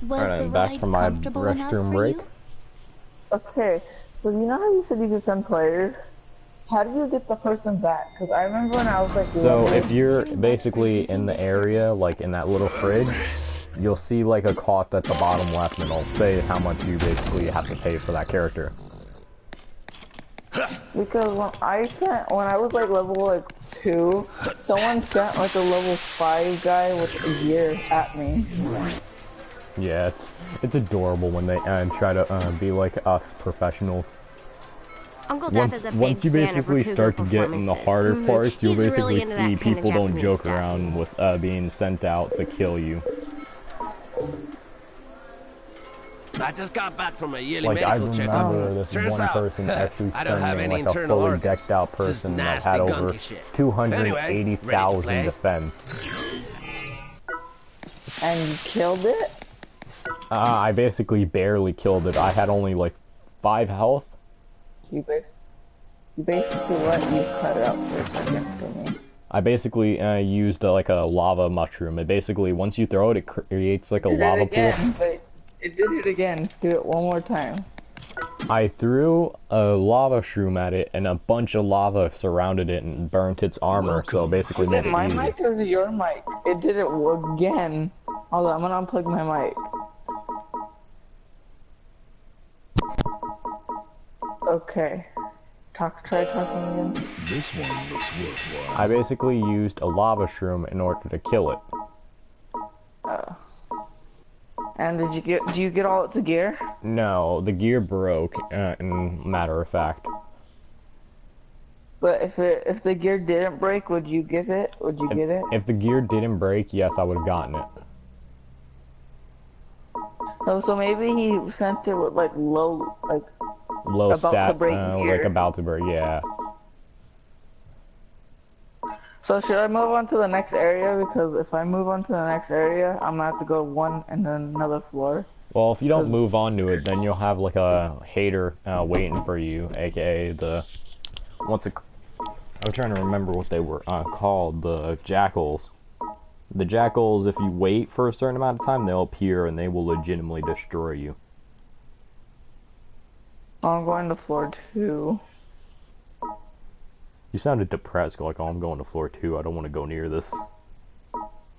Alright, I'm back from my restroom break. Okay, so you know how you said you could send players? How do you get the person back? Because I remember when I was like... So if you're basically in the area, like in that little fridge, you'll see like a cost at the bottom left, and it'll say how much you basically have to pay for that character. Because when I was like level 2, someone sent like a level 5 guy with a year at me. Yeah, it's adorable when they try to be like us professionals. Uncle Death is a big Once you fan of basically Rakugo start to get in the harder parts, you'll He's basically really into that see kind of people don't Japanese joke stuff. around with being sent out to kill you. I just got back from a yearly Like I medical checkup. remember this Turns one out, person actually I don't have sending any like a internal fully organs. decked out Just person that nasty had over gunky shit. 280,000 Anyway, ready to play? defense. And you killed it? I basically barely killed it. I had only like 5 health. You basically what? You cut it out for a second for me. I basically used like a lava mushroom. It basically, once you throw it, it creates like a lava pool. But it did it again. Do it one more time. I threw a lava shroom at it, and a bunch of lava surrounded it and burnt its armor. So basically, Was it my mic or was it your mic? It did it again. Hold on, I'm gonna unplug my mic. Okay. Try talking again. This one looks worthwhile. I basically used a lava shroom in order to kill it. And do you get all its gear? No, the gear broke, in matter of fact. But if the gear didn't break, would you get it? Would you get it? If the gear didn't break, yes, I would have gotten it. Oh, so maybe he sent it with like low Low about stat, to break gear. like about to break, yeah. So should I move on to the next area? Because if I move on to the next area, I'm gonna have to go one and then another floor. Well, if you don't move on to it, then you'll have like a hater waiting for you, aka the I'm trying to remember what they were called, the jackals. The jackals, if you wait for a certain amount of time, they'll appear and they will legitimately destroy you. I'm going to floor 2. You sounded depressed, like, oh, I'm going to floor 2, I don't want to go near this.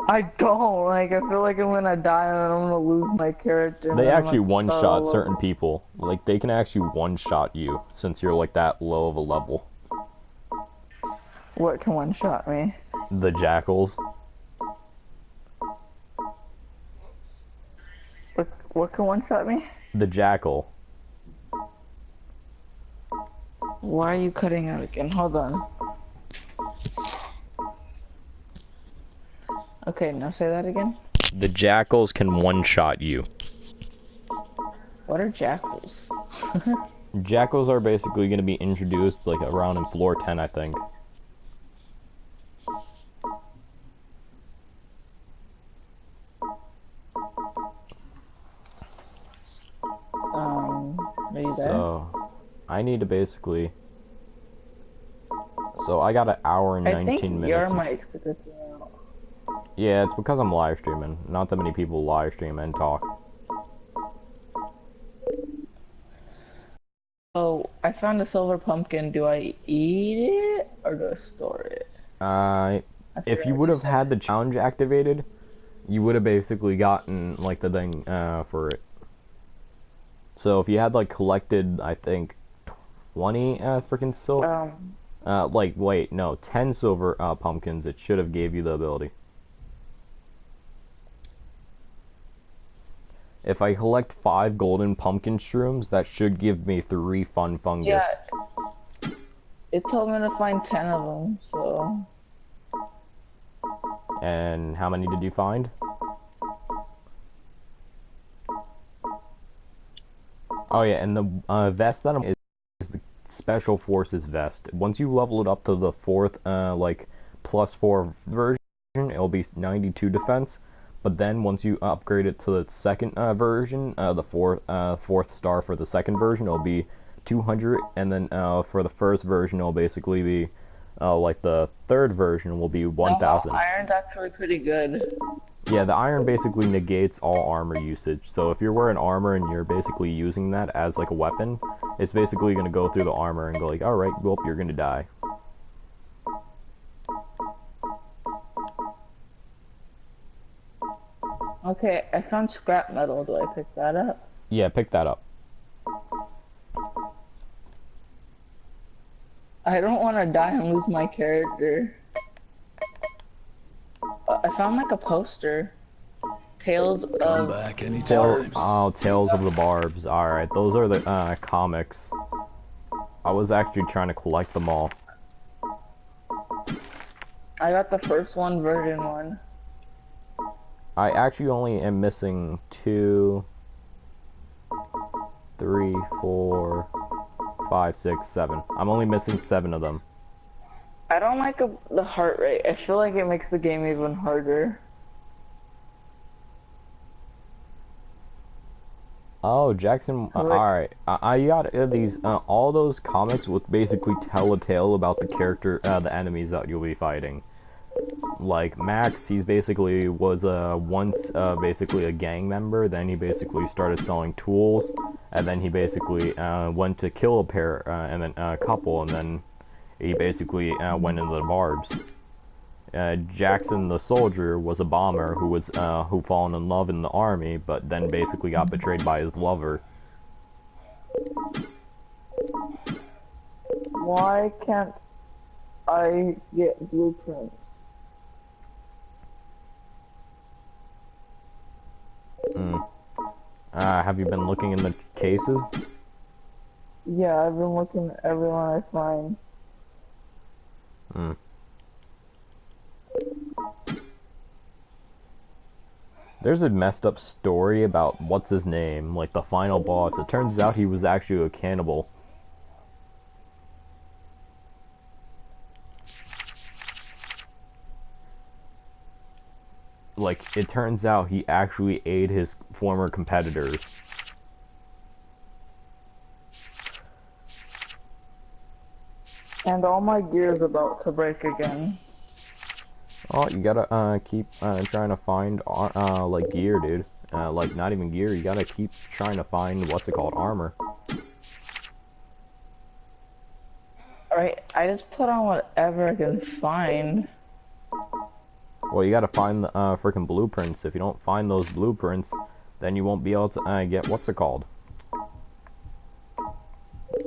I don't, like, I feel like I'm gonna die and then I'm gonna lose my character. They actually one-shot certain people. Like, they can actually one-shot you, since you're, like, that low of a level. What can one-shot me? The jackals. What can one-shot me? The jackal. Why are you cutting out again? Hold on. Okay, now say that again. The jackals can one-shot you. What are jackals? Jackals are basically going to be introduced, like, around in floor 10, I think. Are you there? So, I need to basically... So, I got an hour and 19 minutes. I think your mic's a good thing out. Yeah, it's because I'm live streaming. Not that many people live stream and talk. Oh, I found a silver pumpkin. Do I eat it or do I store it? If you would have had the challenge activated, you would have basically gotten, like, the thing, for it. So if you had, like, collected, I think, 20, freaking silver... wait, no, 10 silver, pumpkins, it should have gave you the ability. If I collect 5 golden pumpkin shrooms, that should give me 3 fun fungus. Yeah. It told me to find 10 of them, so... And how many did you find? Oh yeah, and the vest that I'm is the Special Forces vest. Once you level it up to the 4th, like, +4 version, it'll be 92 defense. But then once you upgrade it to the 2nd version, the 4th star for the 2nd version, it'll be 200. And then for the 1st version, it'll basically be, like, the 3rd version will be 1,000. Iron's actually pretty good. Yeah, the iron basically negates all armor usage. So if you're wearing armor and you're basically using that as like a weapon, it's basically going to go through the armor and go like, alright, well, you're going to die. Okay, I found scrap metal. Do I pick that up? Yeah, pick that up. I don't want to die and lose my character. I found like a poster. Tales Come of... back anytime. Tales of the Barbs. Alright, those are the comics. I was actually trying to collect them all. I got the first one, version 1. I actually only am missing 2, 3, 4, 5, 6, 7. I'm only missing 7 of them. I don't like the heart rate. I feel like it makes the game even harder. Oh, Jackson. Alright. I got these. All those comics would basically tell a tale about the character, the enemies that you'll be fighting. Like Max, he's basically was once basically a gang member. Then he basically started selling tools, and then he basically went to kill a pair and then a couple, and then he basically went into the barbs. Jackson the soldier was a bomber who fallen in love in the army, but then basically got betrayed by his lover. Why can't I get blueprints? Have you been looking in the cases? Yeah, I've been looking at everyone I find. There's a messed up story about what's his name, like the final boss. It turns out he was actually a cannibal. Like, it turns out he actually ate his former competitors. And all my gear's about to break again. Oh, you gotta keep trying to find like gear, dude. Like not even gear. You gotta keep trying to find what's it called, armor. Alright, I just put on whatever I can find. Well, you gotta find the freaking blueprints. If you don't find those blueprints, then you won't be able to get what's it called,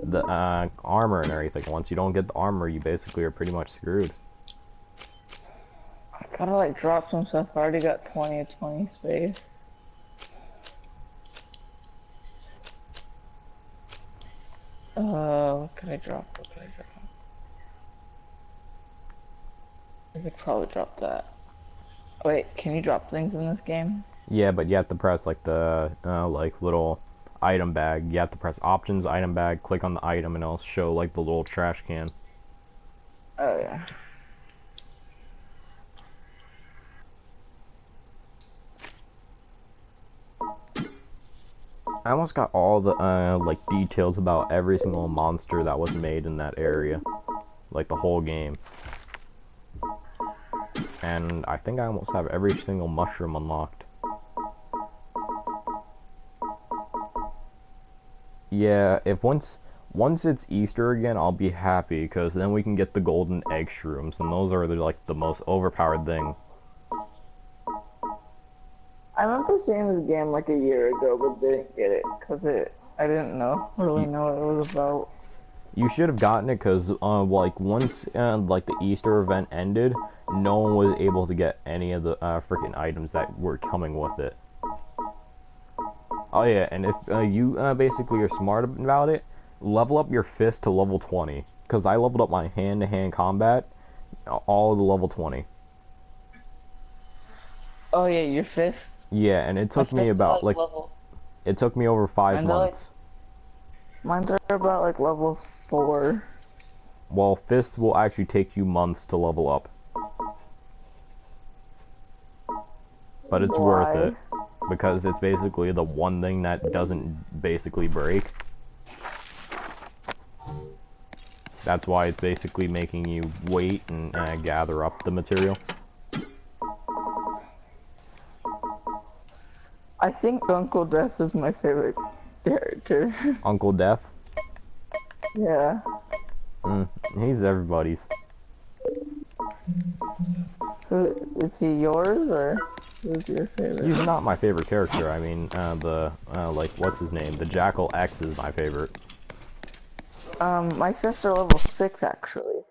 the armor and everything. Once you don't get the armor, you basically are pretty much screwed. I gotta like drop some stuff. I already got 20 of 20 space. What can I drop? What can I drop? I could probably drop that. Wait, can you drop things in this game? Yeah, but you have to press like the like little item bag. You have to press options, item bag, click on the item, and it'll show like the little trash can. Oh yeah. I almost got all the like details about every single monster that was made in that area, like the whole game. And I think I almost have every single mushroom unlocked. Yeah, if once it's Easter again, I'll be happy, because then we can get the golden egg shrooms, and those are like the most overpowered thing. I remember seeing this game like a year ago, but didn't get it because I didn't really know what it was about. You should have gotten it because, like, once, like, the Easter event ended, no one was able to get any of the, freaking items that were coming with it. Oh, yeah, and if, you, basically are smart about it, level up your fist to level 20. Because I leveled up my hand-to-hand combat, all to level 20. Oh, yeah, your fist? Yeah, and it took me about, like, it took me over 5 months. Mine's are about like level 4. Well, fist will actually take you months to level up. But it's worth it, because it's basically the one thing that doesn't basically break. That's why it's basically making you wait and gather up the material. I think Uncle Death is my favorite character. Uncle Death? Yeah. He's everybody's. Who is he, yours, or who's your favorite? He's not my favorite character. I mean, like, what's his name? The Jackal X is my favorite. My fists are level 6, actually.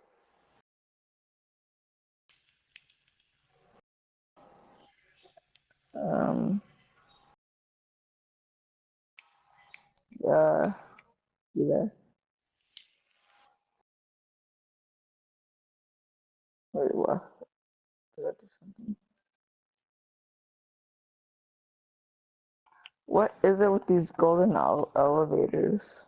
You there? Wait, left. Did I do something? What is it with these golden elevators?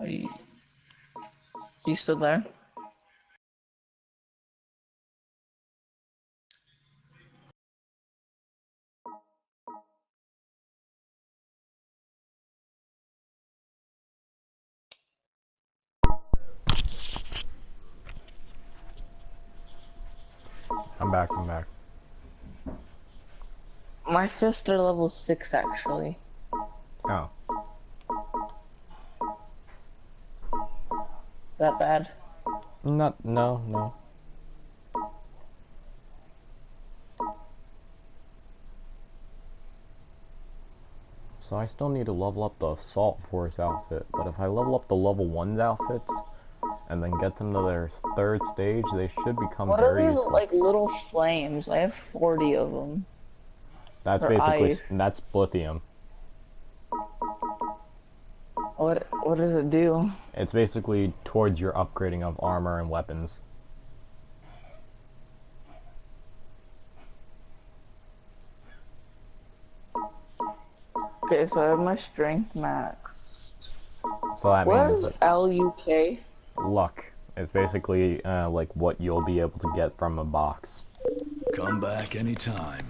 You still there? I'm back, I'm back. My fists are level 6 actually. Oh. That bad? No. So I still need to level up the Assault Force outfit, but if I level up the level 1's outfits, and then get them to their 3rd stage, they should become What are very these useful. like little flames? I have 40 of them. That's or basically, ice. that's lithium. What does it do? It's basically towards your upgrading of armor and weapons. Okay, so I have my strength maxed. So that What means is LUK? luck. It's basically like what you'll be able to get from a box. Come back anytime.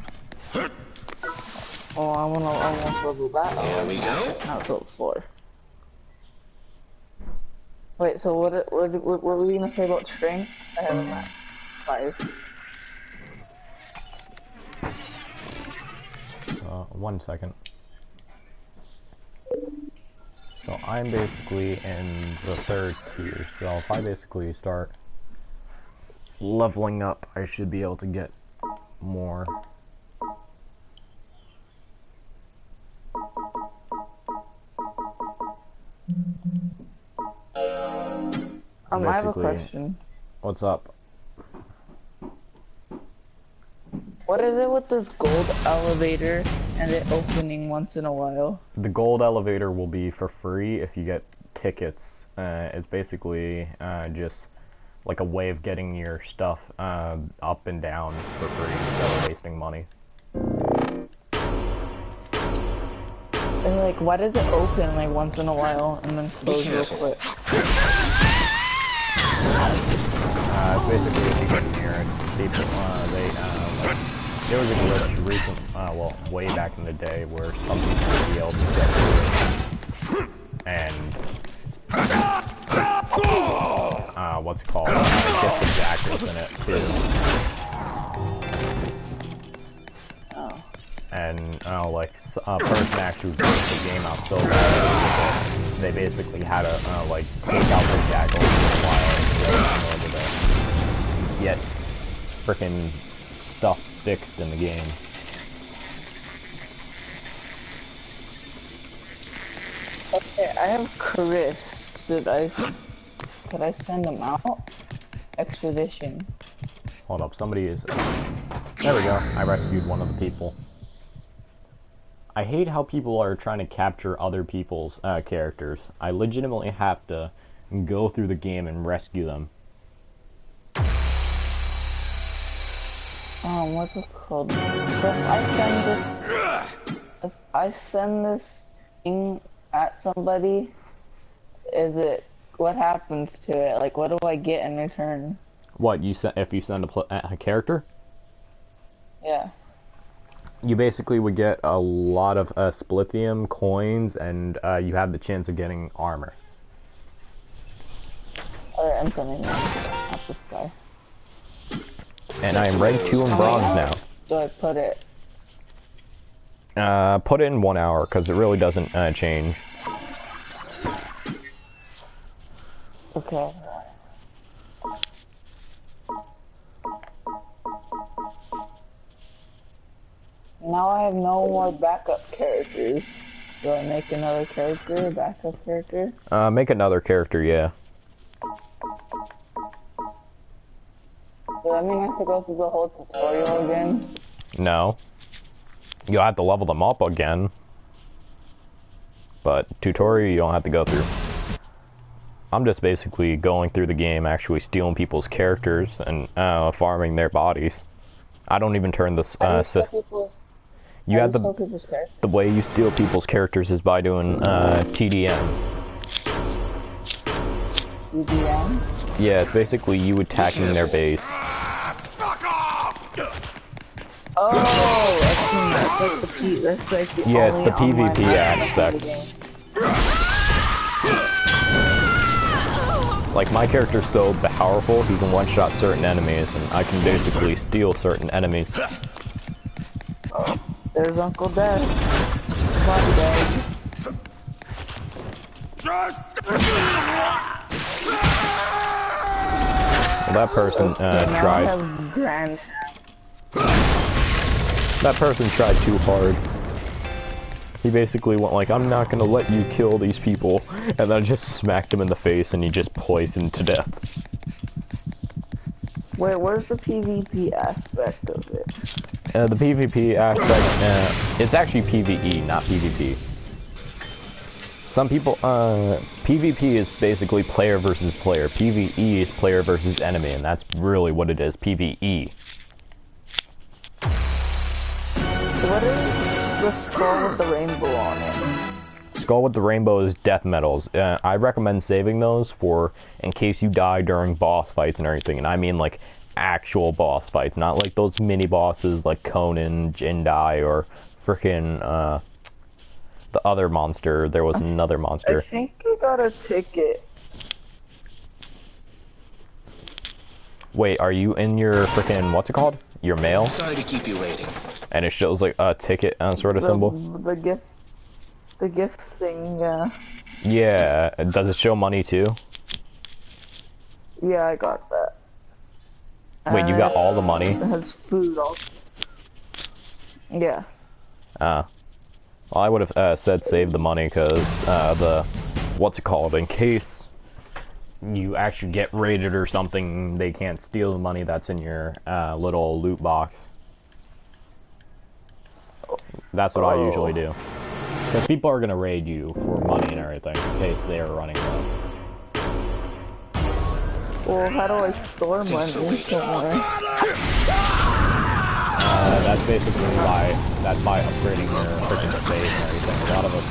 Oh, I want to level that up. Here we go. Now it's level 4. Wait, so what were we gonna say about strength? I have a max 5. 1 second. So I'm basically in the 3rd tier, so if I basically start leveling up, I should be able to get more. I have a Basically, question. What's up? What is it with this gold elevator and it opening once in a while? The gold elevator will be for free if you get tickets. It's basically just like a way of getting your stuff up and down for free instead of wasting money. And like, why does it open like once in a while and then close real quick? It's basically if you get near it, people, like, there was a glitch recent, well, way back in the day where some people would be able to get through it, and, what's it called, get the jackals in it, too. Oh. And, like, a person actually broke the game out so bad that they basically had to, like, take out the jackals while in order to get frickin' stuff fixed in the game. Okay, I have Chris. Could I send him out? Expedition. Hold up, somebody is... There we go, I rescued one of the people. I hate how people are trying to capture other people's characters. I legitimately have to go through the game and rescue them. What's it called? So if I send this thing at somebody, what happens to it? Like, what do I get in return? What, if you send a character? Yeah. You basically would get a lot of splithium coins, and you have the chance of getting armor. Alright, I'm coming now. Not this guy. And I am rank 2 in bronze now. Do I put it? Put it in 1 hour, because it really doesn't change. Okay. Now I have no more backup characters. Do I make another character, a backup character? Make another character, yeah. Does that mean I have to go through the whole tutorial again? No. You'll have to level them up again. But tutorial you don't have to go through. I'm just basically going through the game, actually stealing people's characters and farming their bodies. I don't even turn this you have the way you steal people's characters is by doing TDM. EDM? Yeah, it's basically you attacking their base. Oh, I've seen that. That's like the Yeah, it's only the online PvP aspect of the aspect. Like, my character's so powerful, he can one-shot certain enemies, and I can basically steal certain enemies. Oh, there's Uncle Dad. Body bag. Well, that person tried. That person tried too hard. He basically went like, I'm not gonna let you kill these people, and then just smacked him in the face and he just poisoned to death. Wait, where's the PvP aspect of it? The PvP aspect, it's actually PvE, not PvP. Some people, PvP is basically player versus player. PvE is player versus enemy, and that's really what it is, PvE. What is the skull with the rainbow on it? Skull with the rainbow is death medals. I recommend saving those for in case you die during boss fights and everything, and I mean like actual boss fights, not like those mini bosses like Conan, Jindai, or frickin' the other monster. There was another monster. I think you got a ticket. Wait, are you in your frickin' what's it called? Your mail? Sorry to keep you waiting. And it shows like a ticket sort of symbol? The gift thing, yeah. Yeah, does it show money too? Yeah, I got that. Wait, you got all the money? It has food also. Yeah. Well, I would have said save the money because what's it called, in case you actually get raided or something, they can't steal the money that's in your little loot box. That's what I usually do. Because people are going to raid you for money and everything in case they're running low. Well, how do I store money somewhere? That's basically that's by upgrading your freaking safe and everything. A lot of us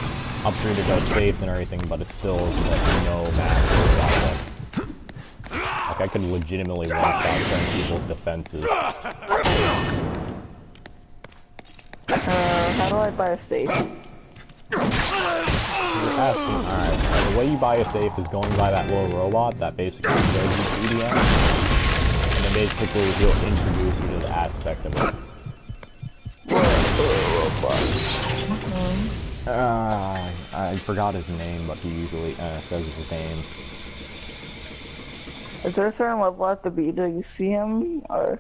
upgraded our safes and everything, but it's still like no match for a lot of us. Like I could legitimately one-shot certain people's defenses. How do I buy a safe? You're asking, alright, the way you buy a safe is going by that little robot that basically shows you EDM, and then basically he'll introduce you to the aspect of it. I forgot his name, but he usually says his name. Is there a certain level I have to be? Do you see him, or?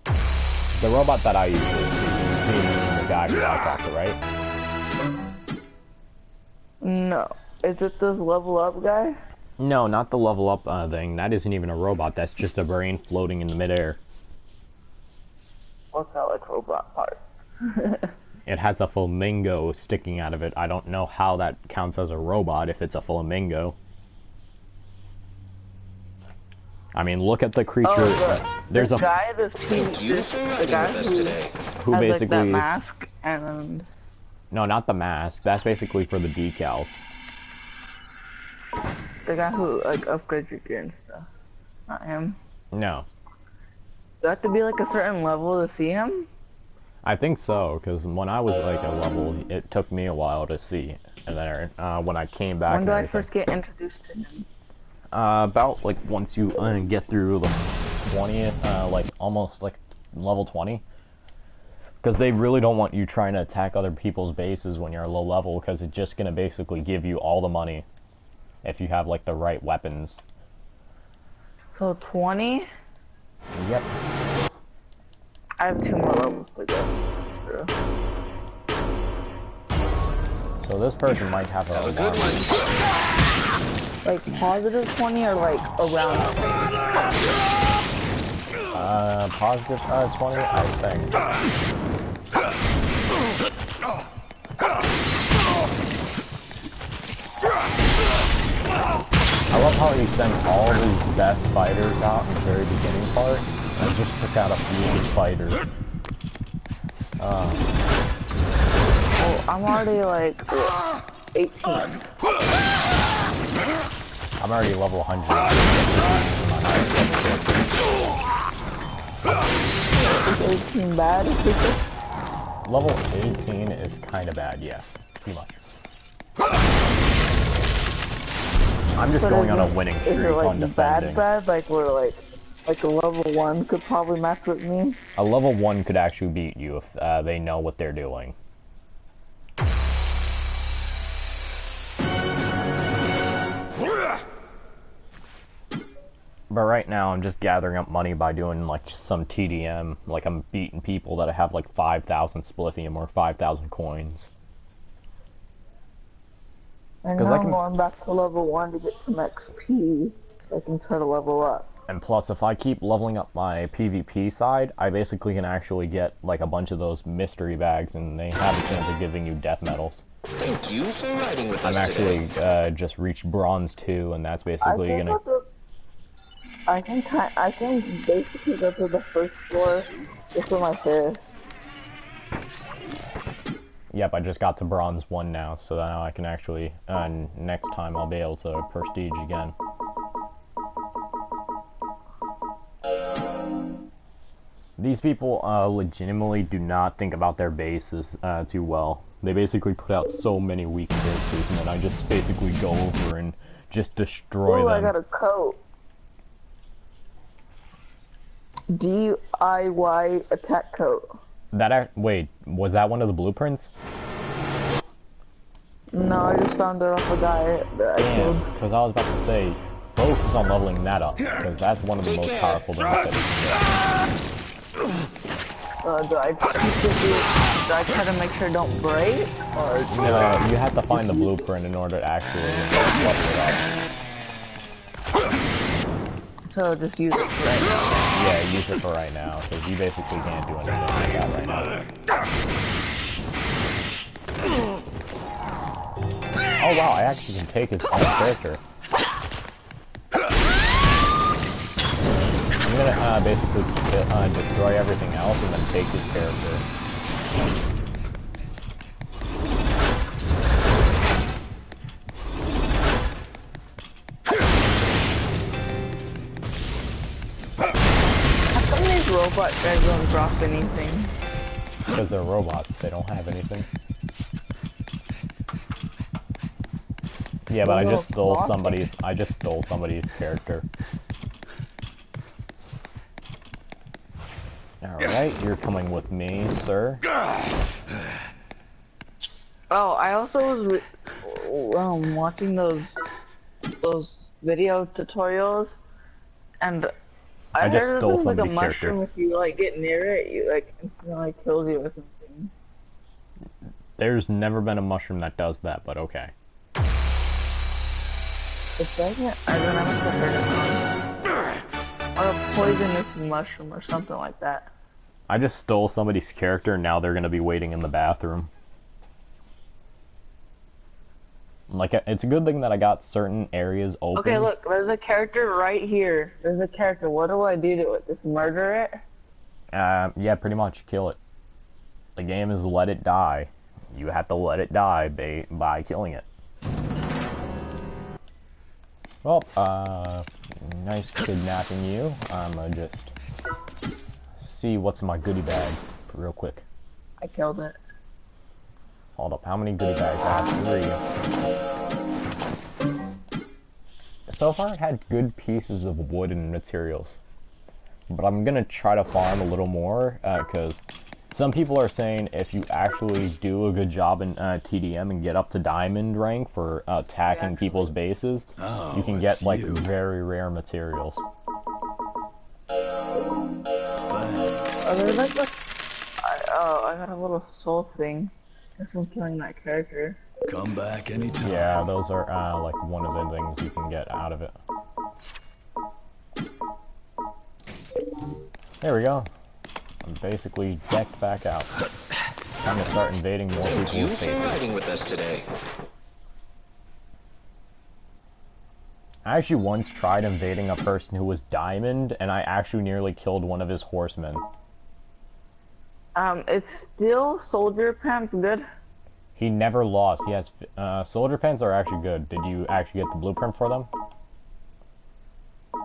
The robot that I usually see the guy who I talk to, right? No. Is it this level up guy? No, not the level up thing. That isn't even a robot. That's just a brain floating in the midair. What's that like robot parts? It has a flamingo sticking out of it. I don't know how that counts as a robot if it's a flamingo. I mean, look at the creature. There's a guy, the guy who has, basically like, that mask and. No, not the mask. That's basically for the decals. The guy who like upgrades your gear and stuff. Not him. No. Do I have to be like a certain level to see him? I think so, because when I was like a level, it took me a while to see. And then when I came back. When do I first get introduced to him? About like once you get through the 20th, like almost like level 20. Because they really don't want you trying to attack other people's bases when you're low level, because it's just going to basically give you all the money if you have like the right weapons. So 20? Yep. I have 2 more levels to go. That's true. So this person might have a good one. Like positive 20 or like around 20? Positive 20, I think. I love how he sent all of his best fighters out in the very beginning part, and just took out a few of his fighters. Oh, I'm already like 18. I'm already level 100. Is 18 bad? Level 18 is kind of bad, yeah. Pretty much. I'm just going on a winning streak is it, like, on defending. bad? Like, where, like a level 1 could probably match with me? A level 1 could actually beat you if they know what they're doing. But right now, I'm just gathering up money by doing, like, some TDM. Like, I'm beating people that have, like, 5,000 splithium or 5,000 coins. And now I'm going back to level 1 to get some XP, so I can try to level up. And plus, if I keep leveling up my PvP side, I basically can actually get, like, a bunch of those mystery bags, and they have a chance of giving you death medals. Thank you for riding with us I'm actually, today. just reached Bronze 2, and that's basically gonna... I can basically go to the first floor just with my fist. Yep, I just got to Bronze 1 now, so now I can actually, next time I'll be able to prestige again. These people, legitimately do not think about their bases, too well. They basically put out so many weak characters, and then I just basically go over and just destroy them. I got a coat. DIY attack coat. Wait, was that one of the blueprints? No, I just found it off a guy that I killed. Because I was about to say, focus on leveling that up, because that's one of the most powerful things that you can get. Do I try to make sure it don't break? Or no, you have to find the blueprint in order to actually level it up. So just use it for right now. Yeah, use it for right now, because you basically can't do anything like that right now. Oh wow, I actually can take his own character. I'm gonna basically destroy everything else and then take his character. Robot guys don't drop anything. Because they're robots, they don't have anything. Yeah, but I just stole somebody's character. Alright, you're coming with me, sir. Oh, I also was watching those video tutorials, and I just heard stole there's like a somebody's mushroom. character. If you like get near it, you like instantly kills you or something. There's never been a mushroom that does that, but okay. It doesn't. I don't know if heard it. Or a poisonous mushroom or something like that. I just stole somebody's character, and now they're gonna be waiting in the bathroom. Like, it's a good thing that I got certain areas open. Okay, look, there's a character right here. There's a character. What do I do to it? Just murder it? Yeah, pretty much. Kill it. The game is let it die. You have to let it die by killing it. Well, nice kidnapping you. I'm gonna just see what's in my goodie bag real quick. I killed it. Hold up, how many goodie bags? I have 3. So far, I had good pieces of wood and materials. But I'm gonna try to farm a little more, because some people are saying if you actually do a good job in TDM and get up to diamond rank for attacking people's bases, you can get, like, very rare materials. I got a little soul thing. Guess I'm killing that character. Come back anytime. Yeah, those are like one of the things you can get out of it. There we go. I'm basically decked back out. Time to start invading more people's faces. Thank you for riding with us today. I actually once tried invading a person who was diamond, and I actually nearly killed one of his horsemen. It's still soldier pants good? He never lost. He has soldier pants are actually good. Did you actually get the blueprint for them?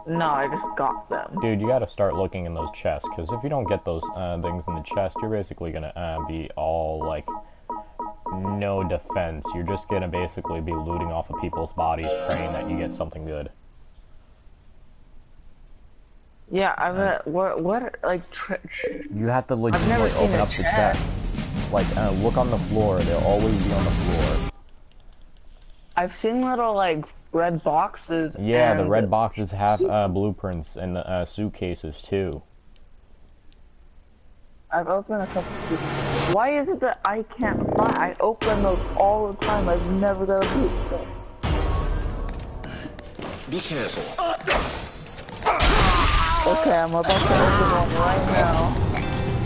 No, I just got them. Dude, you gotta start looking in those chests, because if you don't get those things in the chest, you're basically gonna be all, like, no defense. You're just gonna basically be looting off of people's bodies, praying that you get something good. Yeah, I bet, what, like, You have to I've never legitimately seen open a up the chest. chest. Like, look on the floor. They'll always be on the floor. I've seen little, like, red boxes. Yeah, the and red boxes have blueprints and suitcases, too. I've opened a couple. Why is it that I can't find? I open those all the time. I've never got a blueprint. Be careful. Okay, I'm about to open one right now.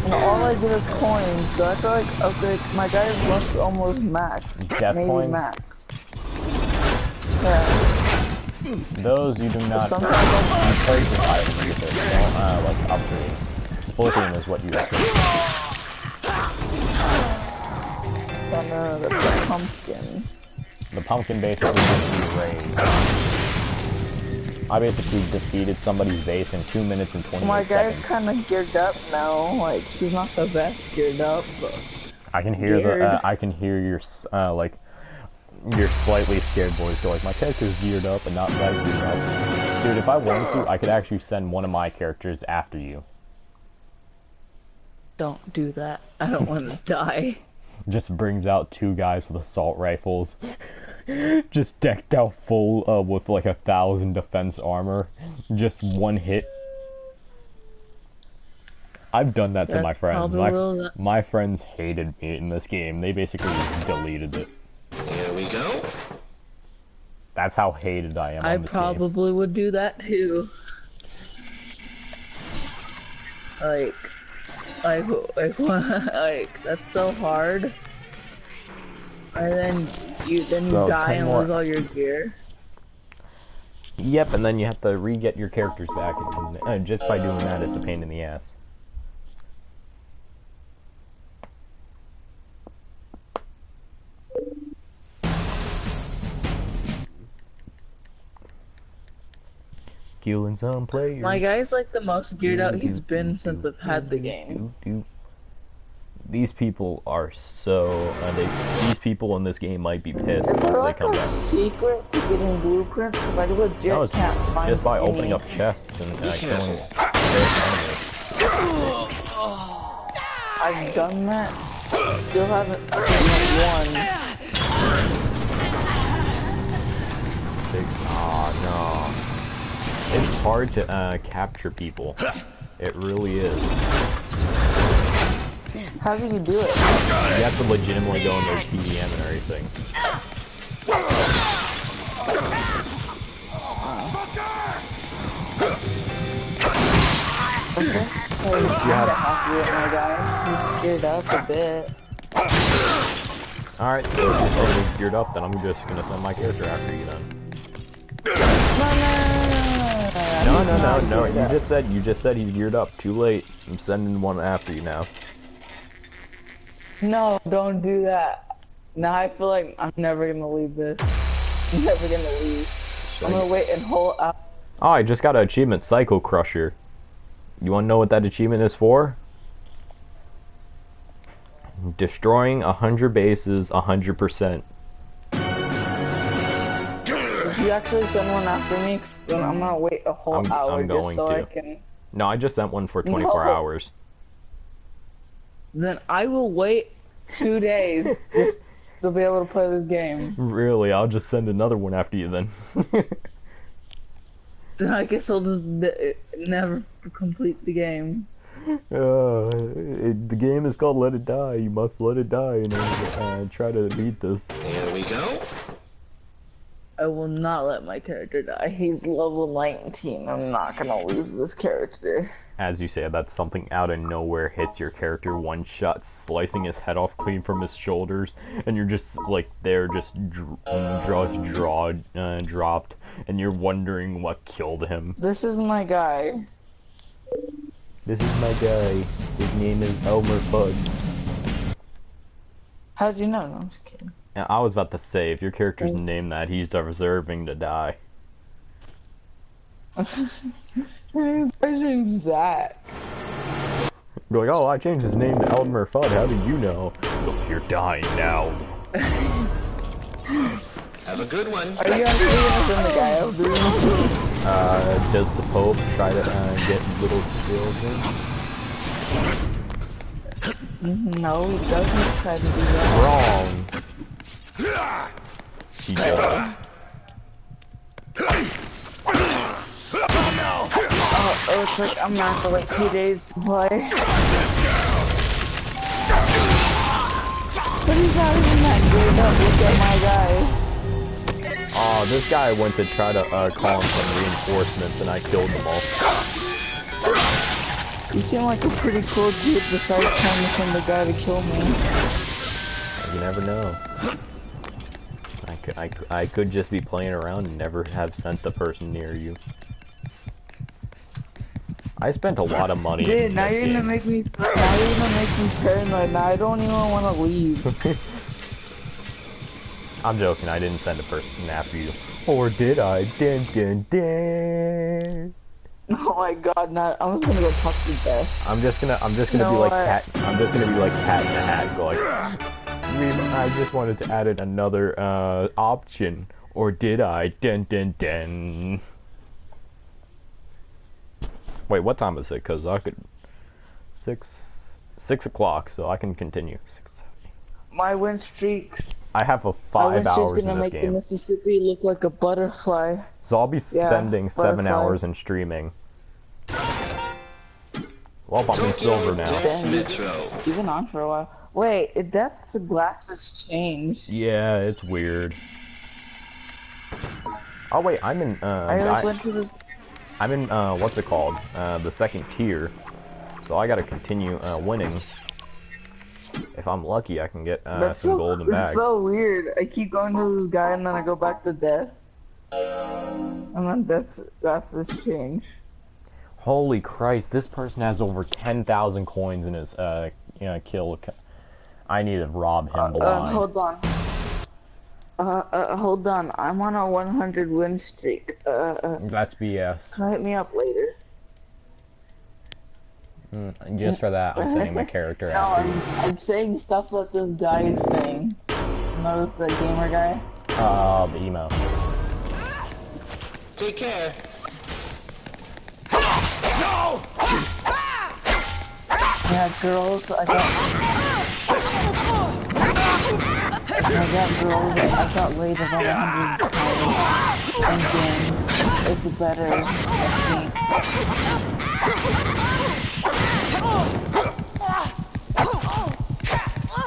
And all I get is coins, so I feel like, okay, my guy's luck's almost max. Death Maybe coins? max. Yeah. Those you do not Sometimes purchase items with it. Don't, like, upgrade. Splitting is what you upgrade. the pumpkin. The pumpkin basically gives you raised. I basically defeated somebody's base in 2 minutes and 28 My guy's seconds. kind of geared up now. Like, he's not the best geared up, but I can hear geared. I can hear your, like, your slightly scared voice go like, my character's geared up and not that geared up. Dude, if I wanted to, I could actually send one of my characters after you. Don't do that. I don't want to die. Just brings out 2 guys with assault rifles. Just decked out full with like 1,000 defense armor. Just one hit. I've done that to my friends. My friends hated me in this game. They basically deleted it. Here we go. That's how hated I am I on this probably would do that too. Like, that's so hard. And then you So, die 10 and more. lose all your gear. Yep, and then you have to re-get your characters back, and just by doing that, it's a pain in the ass. Killing some players. My guy's like the most geared out he's been since I've had the game. These people are so... these people in this game might be pissed Is if there they like come a back. secret to getting blueprints? Because I legit No, it's can't find just by any. opening up chests and killing I've done that. Still haven't seen one. No. It's hard to capture people. It really is. How do you do it? You have to legitimately go in their TDM and everything. Okay. So I'm gonna have to do it, my guy. He's geared up a bit. Alright, so if you're totally geared up, then I'm just gonna send my character after you then. No, you just said he's geared up. Too late. I'm sending one after you now. No, don't do that. Now I feel like I'm never gonna leave this. I'm never gonna leave. I'm gonna wait and hold out. Oh, I just got an achievement, Psycho Crusher. You wanna know what that achievement is for? Destroying 100 bases 100%. If you actually send one after me, 'cause then I'm gonna wait a whole hour I'm just going so to. I can. No, I just sent one for 24 No. hours. Then I will wait 2 days just to be able to play this game. Really, I'll just send another one after you then. Then I guess I'll just never complete the game. The game is called Let It Die. You must let it die and try to beat this. Here we go. I will not let my character die. He's level 19. I'm not gonna lose this character. As you said, that's something out of nowhere hits your character one shot, slicing his head off clean from his shoulders, and you're just like there, just dropped, and you're wondering what killed him. This is my guy. This is my guy. His name is Elmer Fudd. How'd you know? No, I'm just kidding. Now, I was about to say, if your character's named that, he's deserving to die. His name's Zach. Be like, oh, I changed his name to Elmer Fudd. How did you know? Look, you're dying now. Have a good one. Are you actually gonna send the guy out doing Does the Pope try to get little children? No, he doesn't try to do that. Wrong. He does. Oh, it's like I'm gonna have to wait 2 days to play. But he's not even that good. Don't look at my guy. Oh, this guy went to try to call in some reinforcements and I killed them all. You seem like a pretty cool dude besides trying to send the guy to kill me. You never know. I could just be playing around and never have sent the person near you. I spent a lot of money. Dude, now you're gonna make me paranoid. Now I don't even want to leave. I'm joking. I didn't send a person after you. Or did I? Dun, dun, dun. Oh my god! Now I'm just gonna go talk to Beth. I'm just gonna be like Cat. I'm just gonna be like Cat in the Hat, going. I just wanted to add another option. Or did I? Dun dun dun. Wait, what time is it? Cause I could 6 o'clock, so I can continue. My win streaks. I have a 5 hours in gonna this make game. the Mississippi look like a butterfly. So I'll be spending 7 butterfly. hours in streaming. Well, I'm in silver now. Dang, Metro. you've been on for a while. Wait, Death's glasses changed. Yeah, it's weird. Oh wait, I'm in went to this. I'm in what's it called? The second tier. So I gotta continue winning. If I'm lucky, I can get some golden bags. It's so weird. I keep going to this guy and then I go back to Death. And then Death's glasses change. Holy Christ, this person has over 10,000 coins in his kill. I need to rob him blind. Hold on. Hold on. I'm on a 100 win streak. That's BS. Hit me up later. Just for that, I'm sending my character No, after you. I'm saying stuff that this guy is saying. Notice the gamer guy? The emo. Take care. Yeah, girls, I got girls, I got laid about 100 times in games. It's better, I think.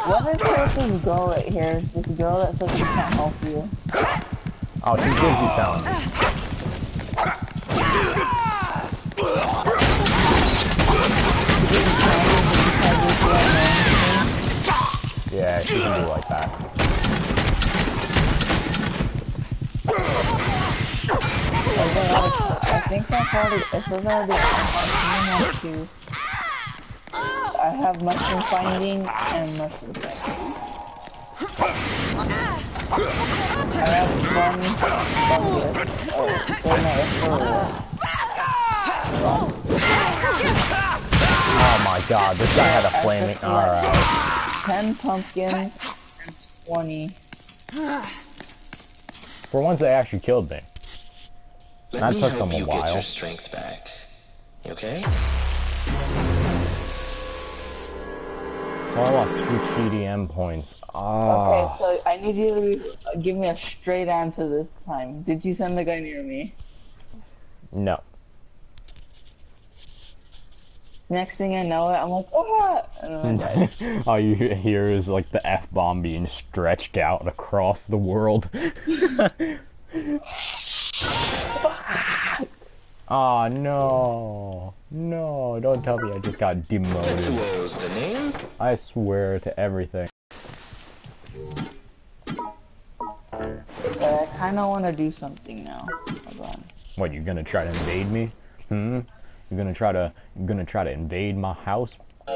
What is with this girl right here? This girl that says she can't help you. Oh, she's busy selling. Yeah, she can do like that. I think that's already, it says already I have mushroom finding and mushroom finding. I have one Oh my god, this guy had a flaming. Alright. 10 pumpkins and 20. For once, they actually killed me. Let That me took help them a you while. get your strength back. You okay? So I lost 2 TDM points. Okay, so I need you to give me a straight answer this time. Did you send the guy near me? No. Next thing I know, I'm like, oh! And then I died. All you hear is like the F-bomb being stretched out across the world. Oh no. No, don't tell me I just got demoted. Tetsuo's the name? I swear to everything. I kinda wanna do something now. Hold on. What, you gonna try to invade me? Hmm? You're gonna try to invade my house? You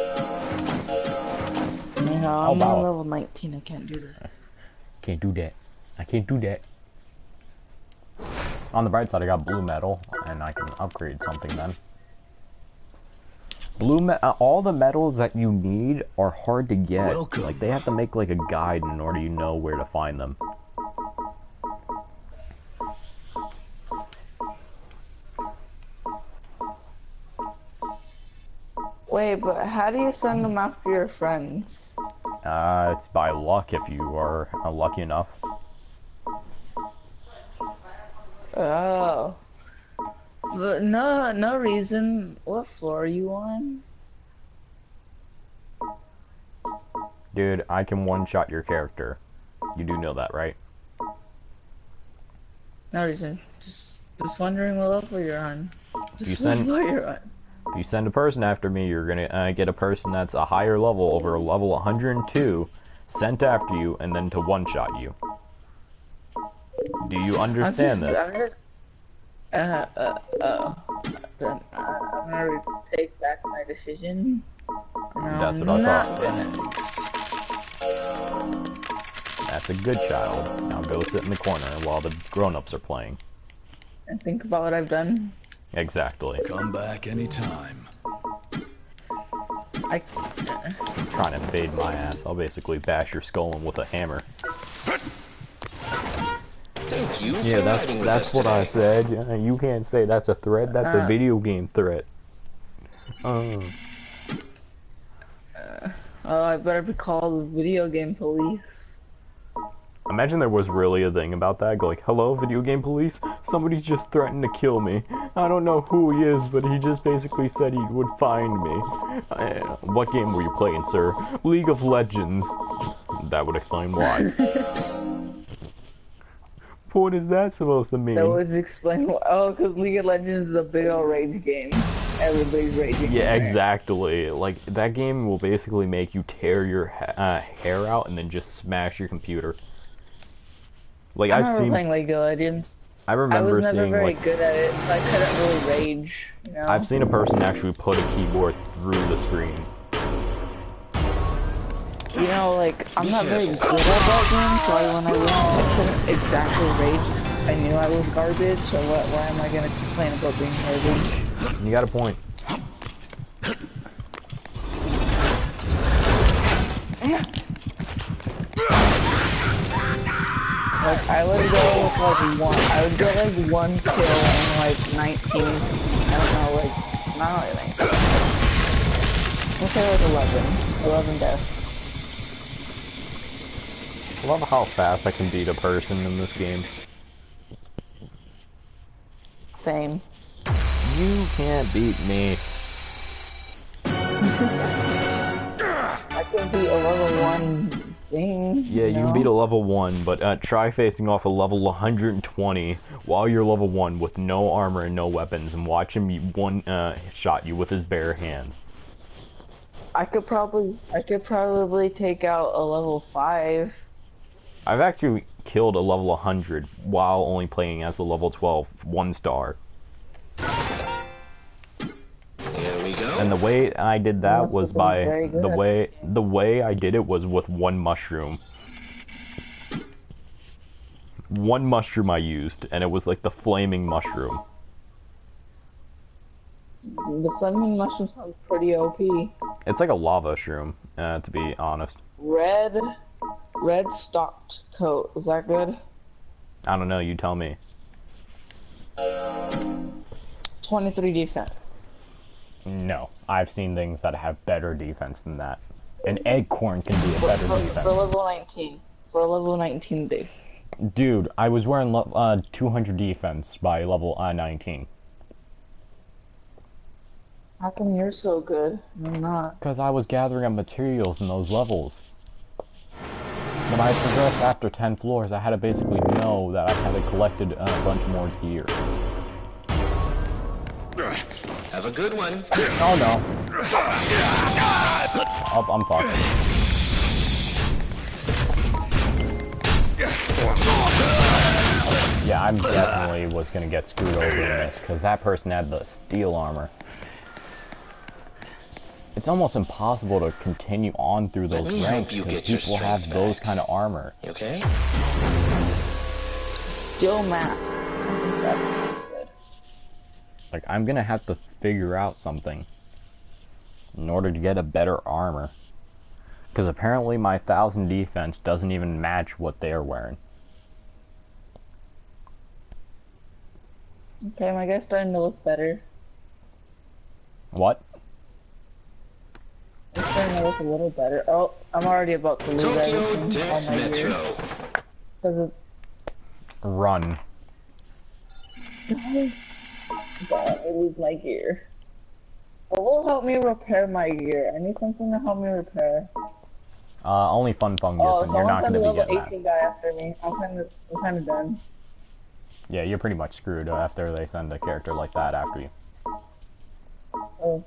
know, I'm on level 19, I can't do that. Can't do that. I can't do that. On the bright side, I got blue metal, and I can upgrade something then. All the metals that you need are hard to get. Welcome. Like, they have to make, like, a guide in order you know where to find them. Wait, but how do you send them after your friends? It's by luck if you are lucky enough. Oh. But no reason. What floor are you on? Dude, I can one-shot your character. You do know that, right? No reason. Just wondering what level you're on. You Just send- what level you're on. If you send a person after me, you're gonna get a person that's a higher level, over level 102, sent after you, and then to one-shot you. Do you understand this? I'm just, then I'm gonna take back my decision. That's what I thought. That's a good child. Now go sit in the corner while the grown-ups are playing. And think about what I've done. Exactly. Come back anytime. Trying to invade my ass. I'll basically bash your skull in with a hammer. Thank you Yeah, for riding with that's us what I today. said. Yeah, you can't say that's a threat. That's a video game threat. Oh, I better be called the video game police. Imagine there was really a thing about that. Go like, hello, video game police? Somebody just threatened to kill me. I don't know who he is, but he just basically said he would find me. What game were you playing, sir? League of Legends. That would explain why. What is that supposed to mean? That would explain why. Oh, because League of Legends is a big old rage game. Everybody's raging. Yeah, exactly. Like, that game will basically make you tear your hair out and then just smash your computer. Like, I I've remember seen... playing League of Legends. I remember I was never seeing, very like... good at it, so I couldn't really rage, you know? I've seen a person actually put a keyboard through the screen. You know, like, I'm not very good at that game, so when I went, I couldn't exactly rage. 'Cause I knew I was garbage, so why am I gonna complain about being garbage? You got a point. Like, I would go with, like, I would get, like, 1 kill and, like, 19, I don't know, like, not really. Let's say, like, 11 deaths. I love how fast I can beat a person in this game. Same. You can't beat me. I can beat a level 1 thing. Yeah, you can beat a level 1, but try facing off a level 120 while you're level 1 with no armor and no weapons, and watch him shot you with his bare hands. I could probably take out a level 5. I've actually killed a level 100 while only playing as a level 12 1-star. Here we go. And the way I did that was by very good. the way I did it was with 1 mushroom. 1 mushroom I used, and it was like the flaming mushroom. The flaming mushroom sounds pretty OP. It's like a lava shroom, to be honest. Red stocked coat. Is that good? I don't know, you tell me. 23 defense. No, I've seen things that have better defense than that. An acorn can be a better defense. For level 19. For level 19, dude. Dude, I was wearing 200 defense by level 19. How come you're so good? I'm not. Because I was gathering up materials in those levels. When I progressed after 10 floors, I had to basically know that I had collected a bunch more gear. Have a good one. Oh no. Oh, I'm fucked. Yeah, I definitely was gonna get screwed over in this, because that person had the steel armor. It's almost impossible to continue on through those ranks because people have those kind of armor. You okay? Steel mask. Like, I'm gonna have to figure out something in order to get a better armor. Because apparently my 1000 defense doesn't even match what they're wearing. Okay, my guy's starting to look better. What? It's starting to look a little better. Oh, I'm already about to lose Tokyo everything on Deck my gear. Metro. Because of... Run. God, I lose my gear. What will help me repair my gear? I need something to help me repair. Only Fun Fungus, Oh, and you're not someone gonna sent be a level getting 18 guy after me. I'm kind of done. that. Yeah, you're pretty much screwed after they send a character like that after you. Oh.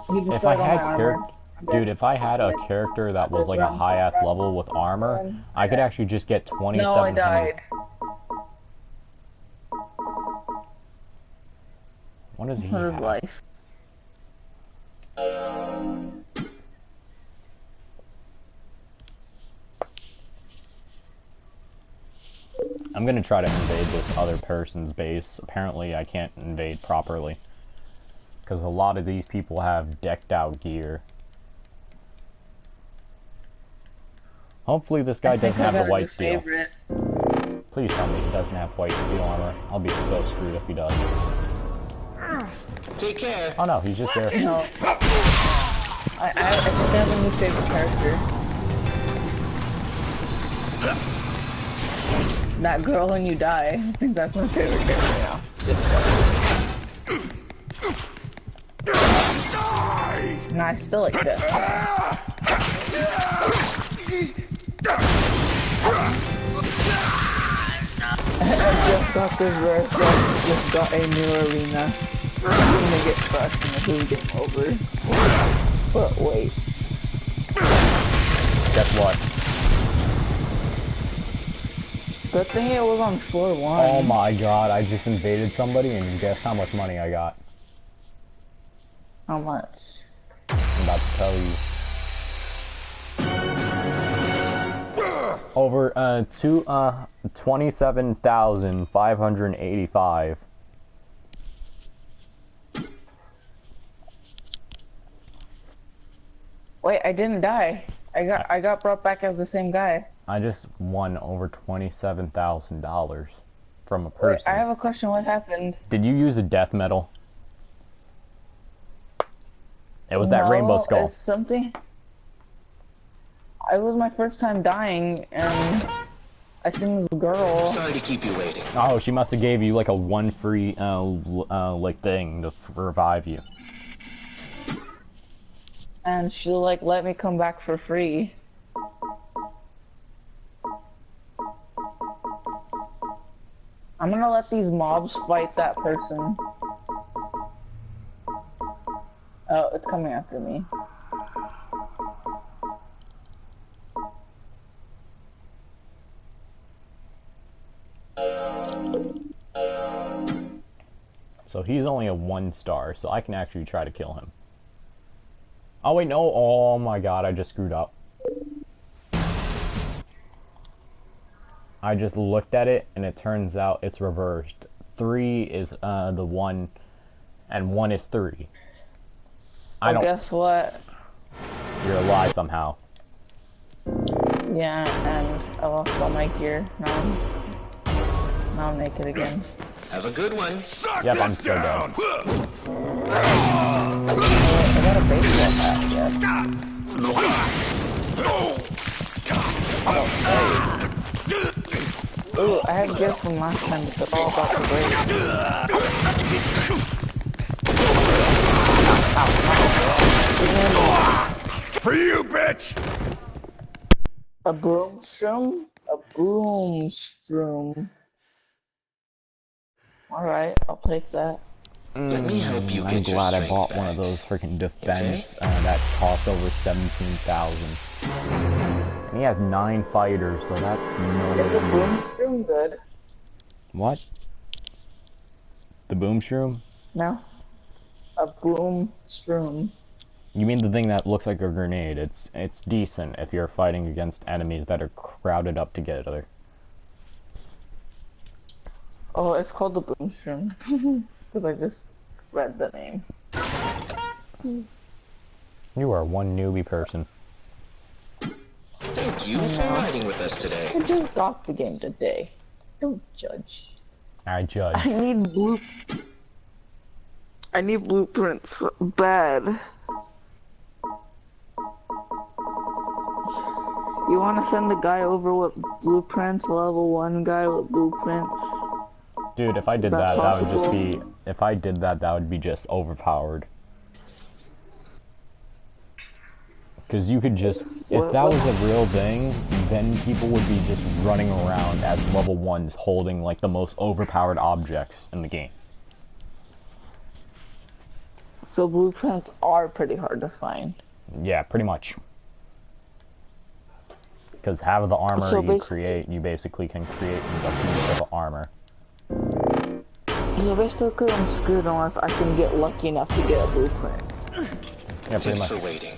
He If I destroyed all my had armor. Dude, if I had a character that was like a high-ass level with armor, I could actually just get 2700. No, I died. What is he What is have? life? I'm gonna try to invade this other person's base. Apparently I can't invade properly. Because a lot of these people have decked out gear. Hopefully this guy doesn't have the white steel. Please tell me he doesn't have white steel armor. I'll be so screwed if he does. Take care. Oh no, he's just there. No. I think I have a new favorite character. That girl when you die. I think that's my favorite character now. No, I still like this. I just got this verse, just got a new arena. I'm gonna get crushed and this is game over. But wait. Guess what? Good thing it was on floor 1. Oh my god, I just invaded somebody and guess how much money I got? How much? I'm about to tell you. Over, 27,585. Wait, I didn't die. I got brought back as the same guy. I just won over $27,000 from a Wait, person. I have a question. What happened? Did you use a death metal? It was that rainbow skull. It's something. It was my first time dying, and I seen this girl. Sorry to keep you waiting. Oh, she must have gave you like a one free like thing to revive you. And she like let me come back for free. I'm gonna let these mobs fight that person. Oh, it's coming after me. So he's only a 1 star, so I can actually try to kill him. Oh wait, no, oh my god, I just screwed up. I just looked at it, and it turns out it's reversed. 3 is the 1, and 1 is 3. I don't. Guess what? You're alive somehow. Yeah, and I lost all my gear. Now I'm naked again. Have a good one. Yep, I'm still dead. I got a baseball hat, yes. Ooh, I have gear from last time, but they're all about to break. For you, bitch! A broomstone? A broomstone. Alright, I'll take that. Let me help you I'm get your glad I strength bought one back. of those freaking defense that costs over 17,000. And he has 9 fighters, so that's no. Is a broomstone good? What? The boom shroom? No. A broomstone. You mean the thing that looks like a grenade? It's decent if you're fighting against enemies that are crowded up together. Oh, it's called the broomstone. Because I just read the name. You are one newbie person. Thank you for riding with us today. I just got the game today. Don't judge. I judge. I need blueprints bad. You want to send the guy over with blueprints, level 1 guy with blueprints? Dude, if I did that that would just possible? be... If I did that, that would be just overpowered. Because you could just... If that was a real thing, then people would be just running around as level 1s holding, like, the most overpowered objects in the game. So blueprints are pretty hard to find. Yeah, pretty much. Because half of the armor So you create, you basically can create a piece of armor. So basically I'm screwed unless I can get lucky enough to get a blueprint. Yeah, pretty Thanks much. for waiting.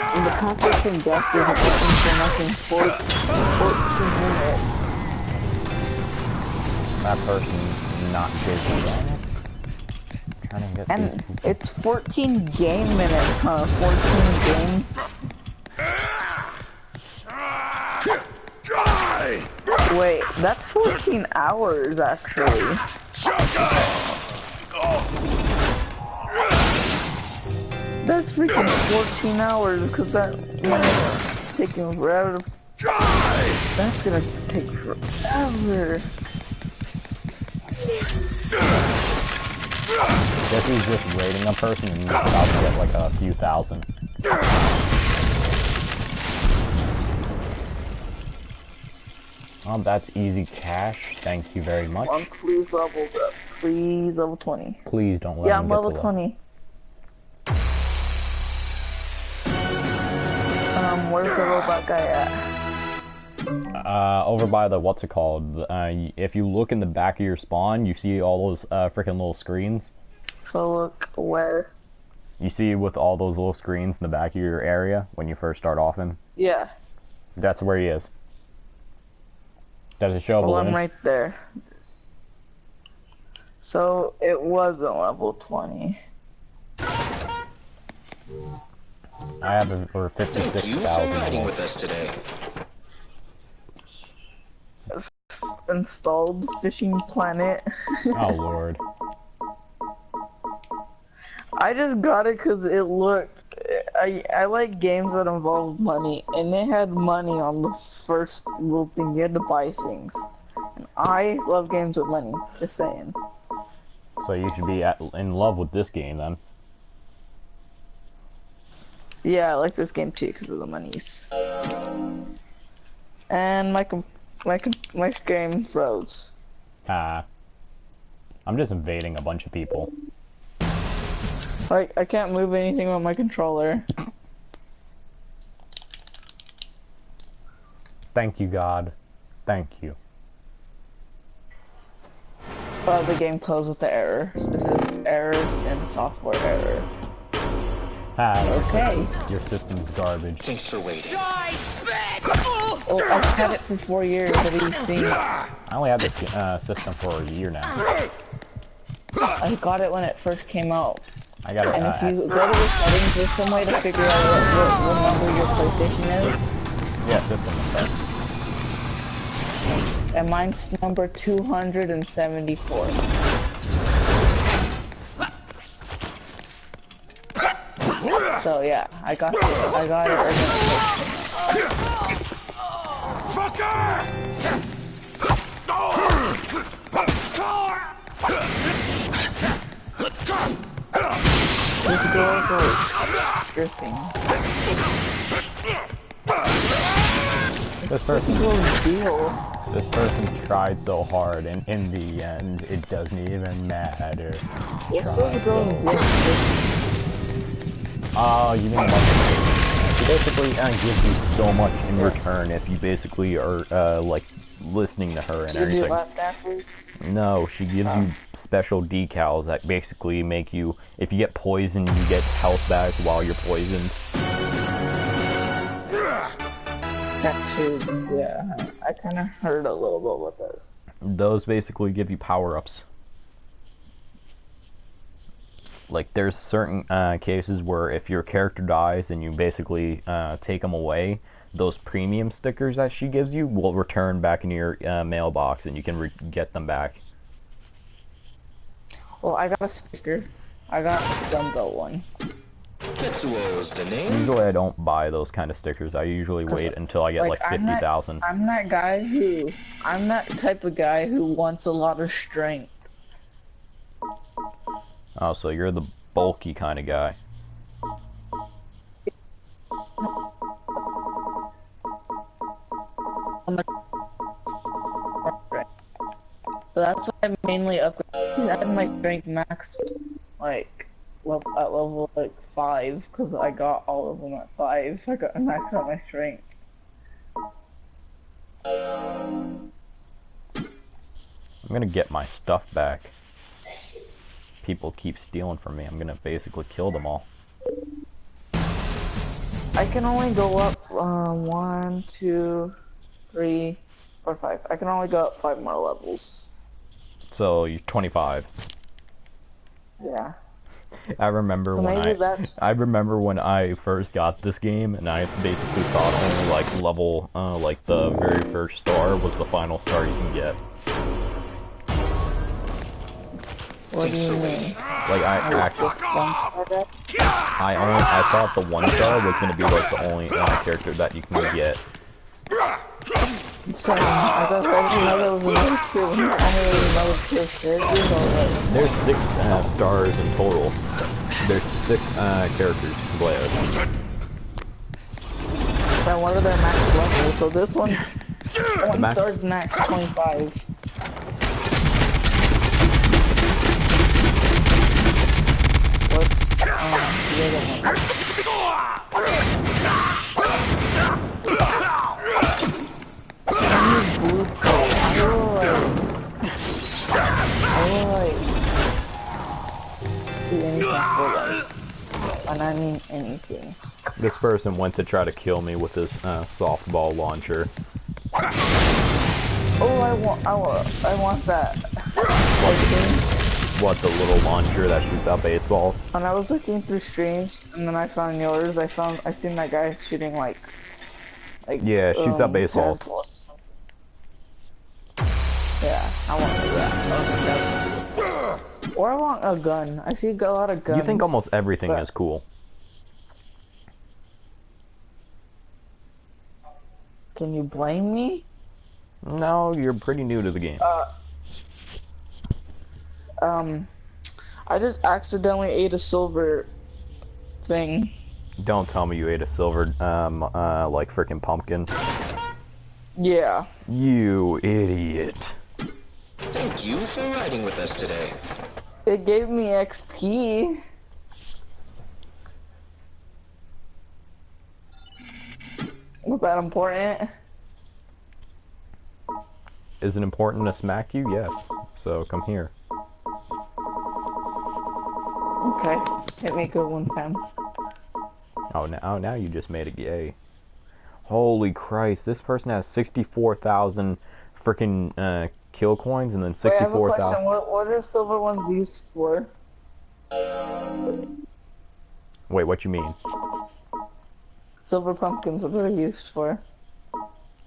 And the pathway from death is working for nothing 14 minutes. That person not busy. Damn it. Trying to get And these- it's 14 game minutes, huh? 14 game? Wait, that's 14 hours actually. That's freaking 14 hours because that one's taking forever. That's gonna take forever. Guess he's just raiding a person and he's about to get like a few thousand. That's easy cash. Thank you very much. Please level up. Please level 20. Please don't let Yeah, him I'm get level to 20. Where's the robot guy at? Over by the, what's it called? If you look in the back of your spawn, you see all those freaking little screens. So look where? You see with all those little screens in the back of your area when you first start off in? Yeah. That's where he is. Does it show a Well, I'm balloon? right there. So it wasn't level 20. I have it for Thank you for 56,000. riding with us today. Installed Fishing Planet. Oh lord. I just got it because it looked. I like games that involve money, and it had money on the first little thing. You had to buy things. And I love games with money. Just saying. So you should be in love with this game then. Yeah, I like this game too because of the monies. And my game froze. I'm just invading a bunch of people. Like, I can't move anything with my controller. Thank you, God. Thank you. The game closed with the error. This is error and software error. Okay. Your system's garbage. Thanks for waiting. Oh, I've had it for 4 years. What do you think? I only had this system for a year now. I got it when it first came out. I got it. And if you go to the settings, there's some way to figure out what number your PlayStation is. Yeah, system and stuff. And mine's number 274. So yeah, I got it originally. These girls are drifting. This This girl's deal. person tried so hard, and in the end, it doesn't even matter. What's those girls drifting? Oh, you mean the money? She basically gives you so much in return if you basically are like listening to her and Did you everything. lap dancers? No, she gives you special decals that basically make you, if you get poisoned, you get health back while you're poisoned. Tattoos, yeah. I kind of heard a little bit about those. Those basically give you power-ups. Like, there's certain cases where if your character dies and you basically take them away, those premium stickers that she gives you will return back in your mailbox and you can get them back. Well, I got a sticker. I got a dumbbell one. Tetsuo is the name. Usually I don't buy those kind of stickers. I usually wait until I get like 50,000. I'm that type of guy who wants a lot of strength. Oh, so you're the bulky kind of guy. So that's why I mainly upgrade. I had my strength max, like, at level, like, 5, because I got all of them at 5. I got maxed out my strength. I'm gonna get my stuff back. People keep stealing from me. I'm gonna basically kill them all. I can only go up 1, 2, 3, 4, 5. I can only go up 5 more levels. So you're 25. Yeah. I remember So when maybe that's... I remember when I first got this game, and I basically thought only like level like the very first star was the final star you can get. What do you mean? Like I thought the 1 star was gonna be like the only character that you can get. So, I thought I didn't know there was another tier. Only another tier characters already. There's 6 stars in total. There's 6 characters to play as. Then what are their max levels? So this one stars max 25. What's the other one? Blue coat. I will like do anything for like, and I mean anything. This person went to try to kill me with this softball launcher. Oh, I want that. What, the little launcher that shoots out baseballs? When I was looking through streams, and then I found yours, I seen that guy shooting like yeah, shoots out baseballs. Yeah, I want that. Or I want a gun. I see a lot of guns. You think almost everything is cool. Can you blame me? No, you're pretty new to the game. I just accidentally ate a silver thing. Don't tell me you ate a silver, like frickin' pumpkin. Yeah. You idiot. Thank you for riding with us today. It gave me XP. Was that important? Is it important to smack you? Yes. So come here. Okay. Hit me a good one time. Oh, now you just made it gay. Holy Christ! This person has 64,000 frickin' kill coins, and then 64,000. Wait, I have a question. What are silver ones used for? Wait, what you mean? Silver pumpkins, what are they used for?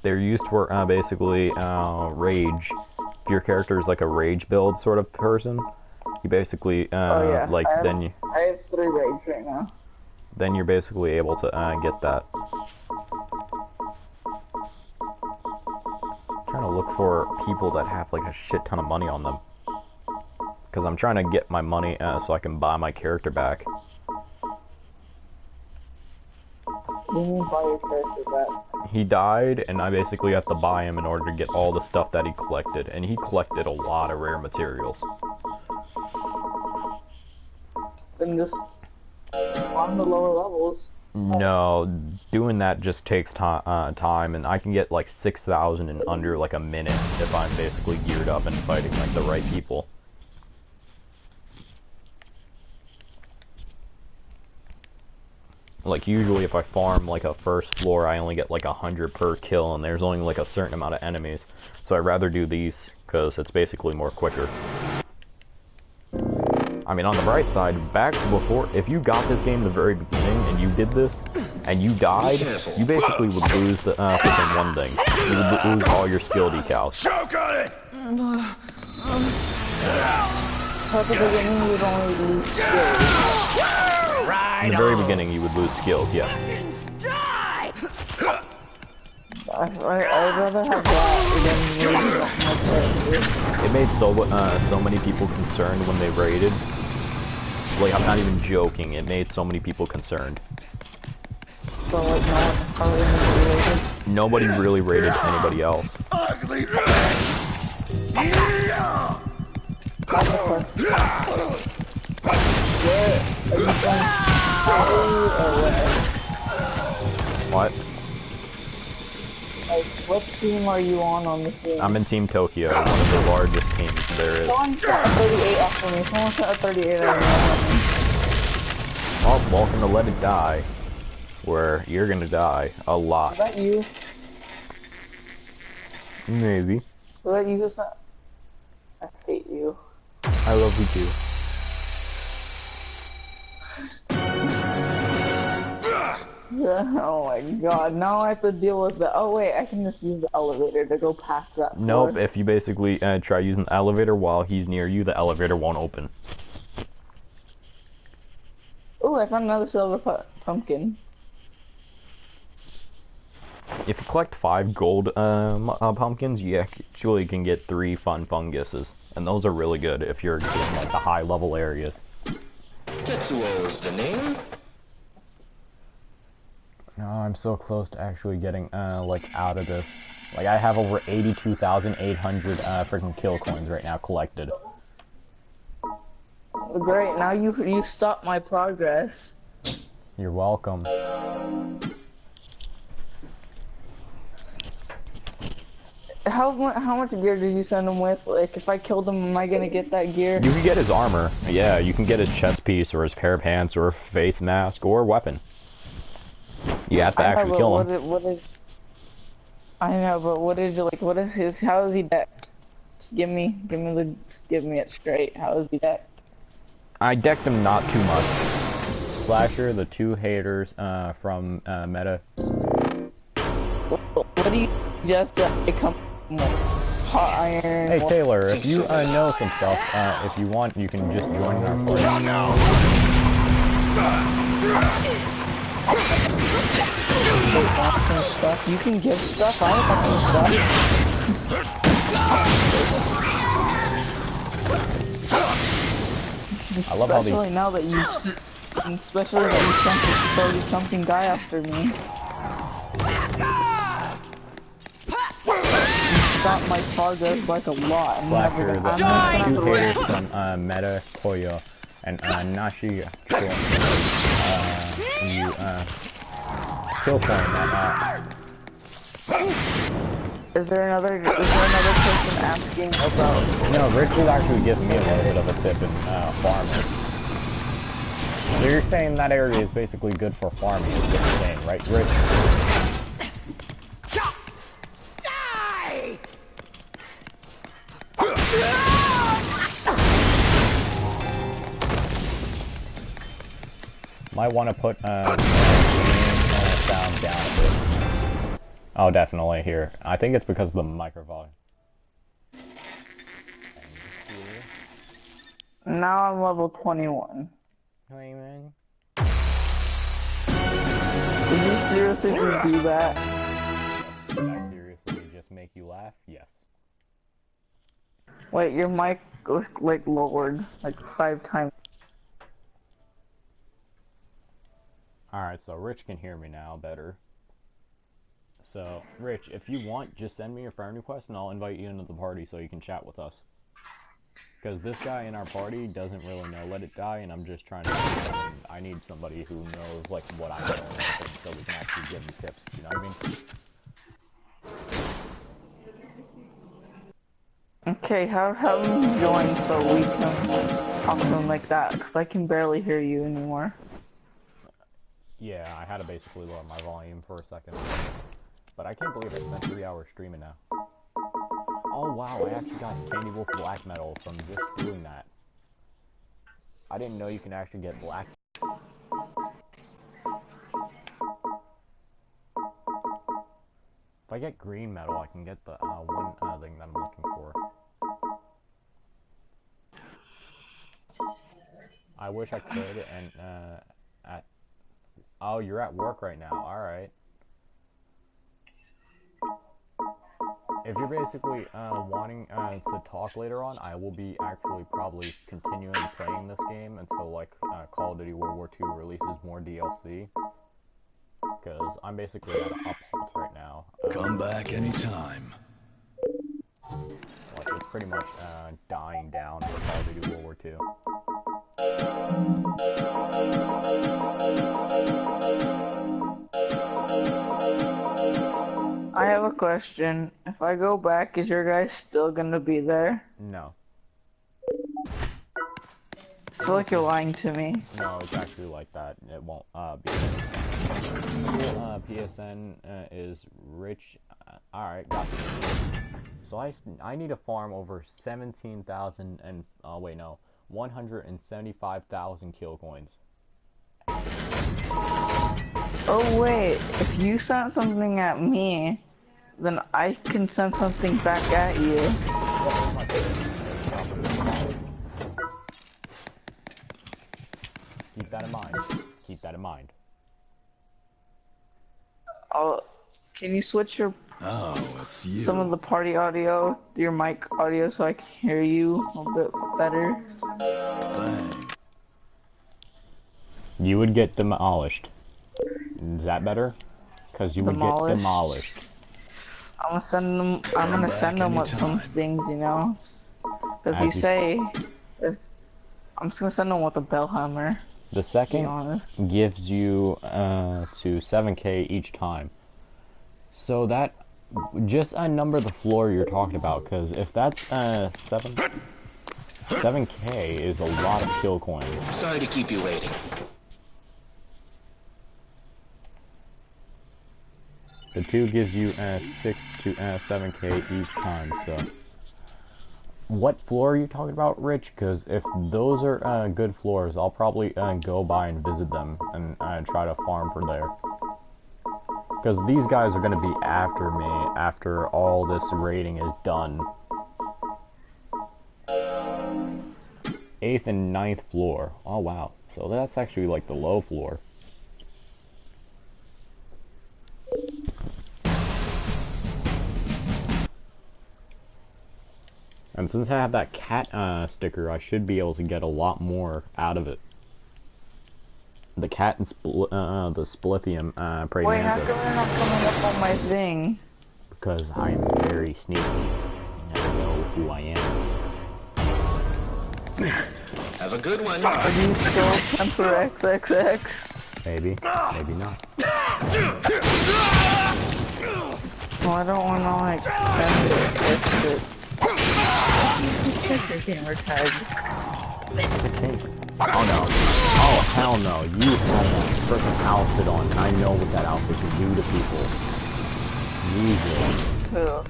They're used for basically rage. If your character is like a rage build sort of person, you basically like I have 3 rage right now. Then you're basically able to get that. Trying to look for people that have like a shit ton of money on them, because I'm trying to get my money so I can buy my character back. What do you mean buy your character back? He died, and I basically have to buy him in order to get all the stuff that he collected, and he collected a lot of rare materials. Then just on the lower levels. No, doing that just takes time, and I can get like 6,000 in under like a minute if I'm basically geared up and fighting like the right people. Like, usually if I farm, like, a first floor, I only get, like, 100 per kill, and there's only, like, a certain amount of enemies. So I'd rather do these, because it's basically more quicker. I mean, on the bright side, back before, if you got this game in the very beginning, and you did this, and you died, you basically would lose the, freaking one thing. You would lose all your skill decals. Choke on it! So at the beginning, you would only lose skills. In the very beginning, you would lose skills, yeah. I'd rather have that than lose my character. It made so many people concerned when they raided. Like, I'm not even joking, it made so many people concerned. So like, Nobody really raided anybody else. Ugly What? Like, what team are you on this game? I'm in Team Tokyo, one of the largest teams there is. Someone shot a 38 after me. Someone shot a 38 after me. Well, welcome to Let It Die, where you're gonna die a lot. Is that you? Maybe. Is that you who sent? I hate you. I love you too. Oh my god, now I have to deal with the— oh wait, I can just use the elevator to go past that floor. Nope, if you basically try using the elevator while he's near you, the elevator won't open. Ooh, I found another silver pumpkin. If you collect 5 gold pumpkins, you actually can get 3 fun funguses. And those are really good if you're getting like the high level areas. Tetsuo's the name? No, I'm so close to actually getting like out of this. Like, I have over 82,800 freaking kill coins right now collected. Great, now you stopped my progress. You're welcome. How much gear did you send him with? Like, if I killed him, am I gonna get that gear? You can get his armor. Yeah, you can get his chest piece, or his pair of pants, or a face mask, or a weapon. You have to actually kill him. I know, but what is his, how is he decked? Just give me it straight. How is he decked? I decked him not too much. Slasher, the 2 haters from Meta. What do you just come hot iron? Hey Taylor, if you know some stuff, if you want, you can just join our party. Some stuff. You can give stuff. I want some stuff. I love how especially now that you, especially that you sent this 30-something guy after me. You stopped my progress like a lot. Slasher, the 2 haters from Meta, Koyo, and Nashi, you kill point that. Is there another person asking about? No, Rich is actually giving me a little bit of a tip in farming. So you're saying that area is basically good for farming, is what you're saying, right, Rich? Die! Might want to put sound down a bit. Oh, definitely here. I think it's because of the microphone. Now I'm level 21. Amen. Did you seriously just do that? Did I seriously just make you laugh? Yes. Wait, your mic was like lowered like 5 times. Alright, so Rich can hear me now better. So, Rich, if you want, just send me your friend request and I'll invite you into the party so you can chat with us. Because this guy in our party doesn't really know Let It Die, and I'm just trying to and I need somebody who knows, like, what I know and everything, so we can actually give him tips, you know what I mean? Okay, have him join so we can talk to him like that, because I can barely hear you anymore. Yeah, I had to basically lower my volume for a second. But I can't believe I spent 3 hours streaming now. Oh wow, I actually got Candy Wolf Black Metal from just doing that. I didn't know you can actually get black. If I get green metal, I can get the one thing that I'm looking for. I wish I could, and oh, you're at work right now. All right. If you're basically wanting to talk later on, I will be actually probably continuing playing this game until like Call of Duty World War II releases more DLC. Because I'm basically at an uphold right now. Come back anytime. Like it's pretty much dying down for Call of Duty World War II. I have a question. If I go back, is your guy still gonna be there? No. I feel like you're lying to me. No, it's actually like that. It won't be. PSN is rich. Alright, got it. So I need to farm over 17,000 and wait no, 175,000 kill coins. Oh wait, if you sent something at me, then I can send something back at you. Keep that in mind. Keep that in mind. Oh, can you switch your it's you. some of the party audio, your mic audio, so I can hear you a little bit better? Bang. You would get demolished. Is that better? Because you would get demolished. I'm gonna send them. I'm gonna send them with some things, you know. Because you say, I'm just gonna send them with a bellhammer. The second gives you to 7K each time. So that just unnumber the floor you're talking about, because if that's 7K is a lot of kill coins. Sorry to keep you waiting. The 2 gives you 6 to 7K each time. So what floor are you talking about, Rich? Because if those are good floors, I'll probably go by and visit them and try to farm for there. Because these guys are going to be after me after all this raiding is done. 8th and 9th floor. Oh wow. So that's actually like the low floor. And since I have that cat sticker, I should be able to get a lot more out of it. The cat and the Splithium Prey Wait, how come they're not coming up on my thing? Because I am very sneaky, and I know who I am. Have a good one. Are you still Temper XXX? Maybe, maybe not. Well, I don't want to like send it. Check your gamer tag. Oh no. Oh hell no. You have that freaking outfit on. I know what that outfit can do to people. Usually. Who?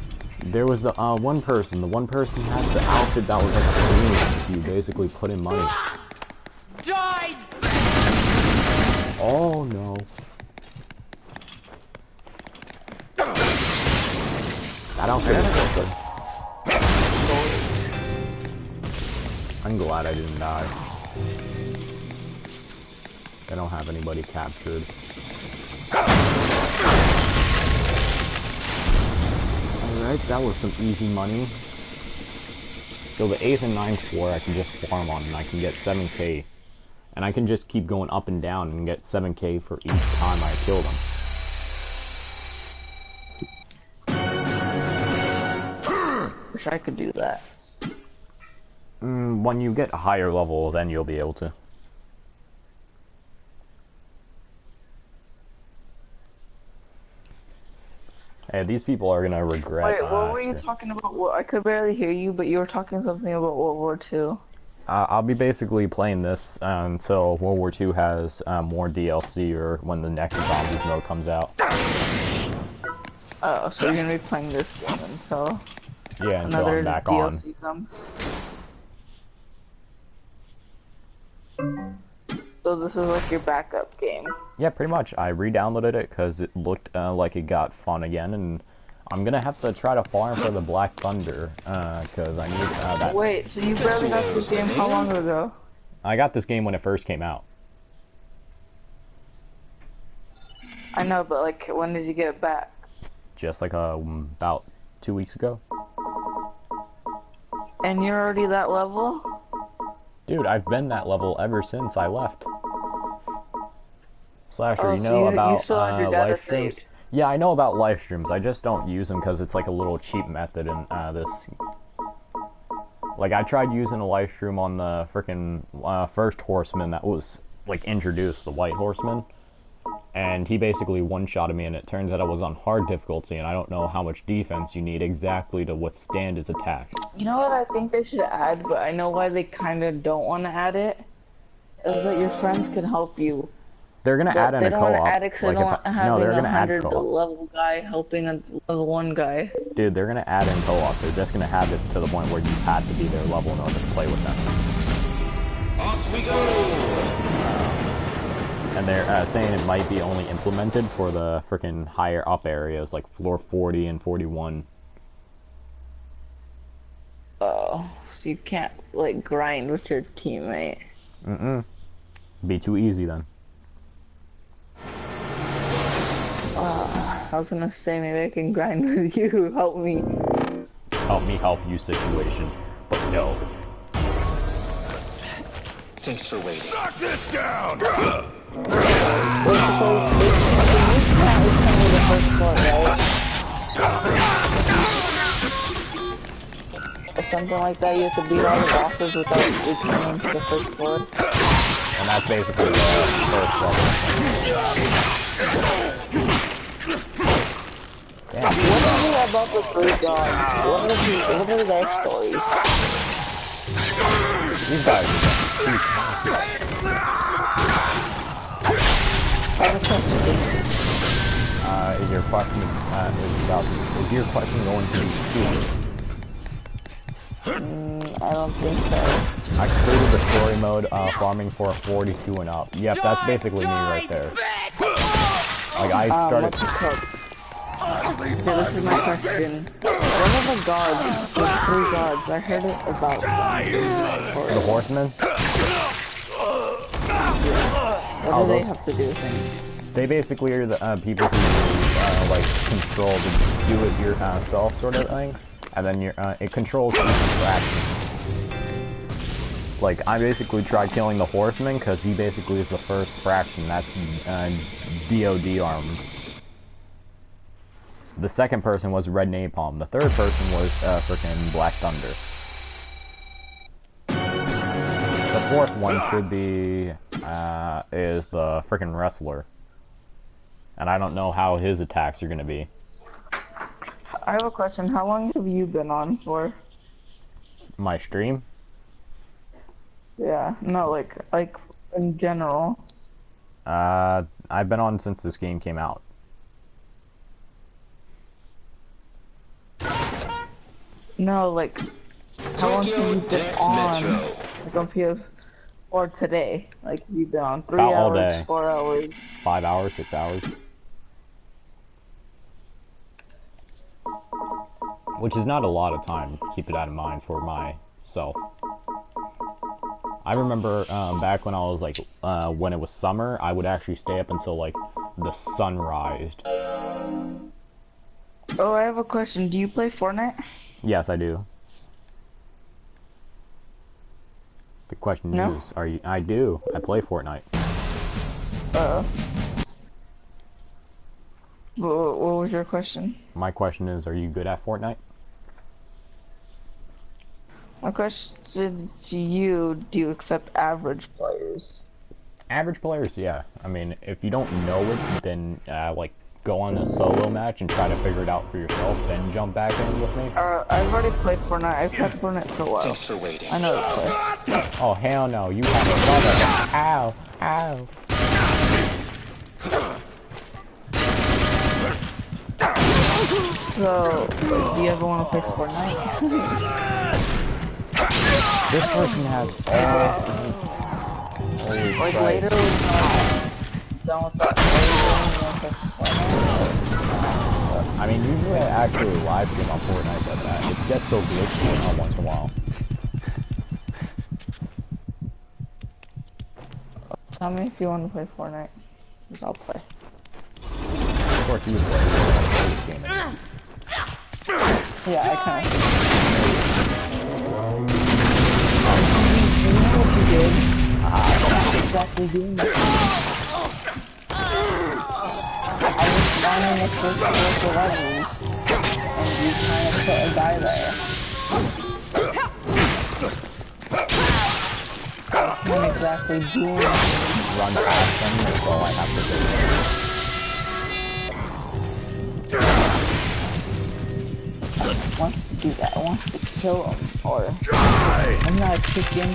There was the one person. The one person had the outfit that was like a premium. You basically put in money. Join! Oh no. That outfit is so good. I'm glad I didn't die. I don't have anybody captured. Alright, that was some easy money. So the 8th and 9th floor I can just farm on and I can get 7K. And I can just keep going up and down and get 7K for each time I kill them. Wish I could do that. When you get a higher level, then you'll be able to. Hey, these people are gonna regret. Wait, what were you talking about? Well, I could barely hear you, but you were talking something about World War II. I'll be basically playing this until World War II has more DLC or when the next Zombies mode comes out. Oh, so you're gonna be playing this game until Yeah, until another I'm back DLC on. comes. So this is like your backup game. Yeah, pretty much. I re-downloaded it because it looked like it got fun again, and I'm gonna have to try to farm for the Black Thunder because I need that. Wait, so you barely got this game how long ago? I got this game when it first came out. I know, but like, when did you get it back? Just like about 2 weeks ago. And you're already that level? Dude, I've been that level ever since I left. Slasher, Oh, you so know you about still have your data live streams? saved? Yeah, I know about live streams. I just don't use them because it's like a little cheap method in this. Like, I tried using a live stream on the freaking first Horseman that was like introduced, the White Horseman. And he basically one-shotted me, and it turns out I was on hard difficulty, and I don't know how much defense you need exactly to withstand his attack. You know what I think they should add, but I know why they kind of don't want to add it? Is that your friends can help you. They're gonna add in a They don't want to co-op. add it 'cause they don't want no, having they're a gonna add 100 co-op. level guy helping a level 1 guy. Dude, they're gonna add in co-op. They're just gonna have it to the point where you had to be their level in order to play with them. Off we go! And they're saying it might be only implemented for the freaking higher up areas, like floor 40 and 41. Oh, so you can't, like, grind with your teammate. Be too easy then. I was gonna say, maybe I can grind with you, help me. Help me help you situation. But no. Thanks for waiting. Knock this down! Wait, so you can't return to the first floor, right? Or something like that, you have to beat all the bosses without returning to the first floor. And that's basically the first level. Damn. What is it about the 3 gods? What are their stories? These guys I have a question. is your question is your question going to be stupid? I don't think so. I completed the story mode, farming for a 42 and up. Yep, that's basically me right there. Like, I started... What's it called? Okay, this is my question. What are the gods? The 3 gods. I heard it about them. The Horsemen? What do they have to do with things? They basically are the people who, like, control the do-it-yourself sort of thing. And then it controls each fraction. Like, I basically tried killing the Horseman because he basically is the first fraction. That's DOD armed. The second person was Red Napalm. The third person was frickin' Black Thunder. The fourth one should be is the frickin' Wrestler. And I don't know how his attacks are gonna be. I have a question. How long have you been on for? My stream? Yeah, no, like in general. I've been on since this game came out. No, like, how long have you been on? Like on PS or today? Like you've been on 3 About hours, all day. 4 hours. 5 hours, 6 hours. Which is not a lot of time, keep it out of mind for myself. I remember back when I was like, when it was summer, I would actually stay up until like the sun rised. Oh, I have a question. Do you play Fortnite? Yes, I do. The question No? is, are you? I do. I play Fortnite. What was your question? My question is, are you good at Fortnite? My question to you, do you accept average players? Average players, yeah. I mean, if you don't know it, then like go on a solo match and try to figure it out for yourself, then jump back in with me? I've already played Fortnite. I've played Fortnite for a while. Thanks for waiting. I know the play. Oh, hell no, you haven't done it. Ow, ow. So, do you ever want to play Fortnite? This person has all... Holy Like Christ. later when I'm done with that play, I mean, usually I actually live stream on Fortnite like that. It gets so glitchy once in a while. tell me if you want to play Fortnite, 'cause I'll play. Of course, you would play gaming. Yeah, I kind of. You know what you did? I'm not exactly doing that. I was finding the first four of the levels, and you kind of put a guy there. That's not exactly doing it. Run past them, that's all I have to do. Wants to do that, wants to kill him, or I'm not a chicken.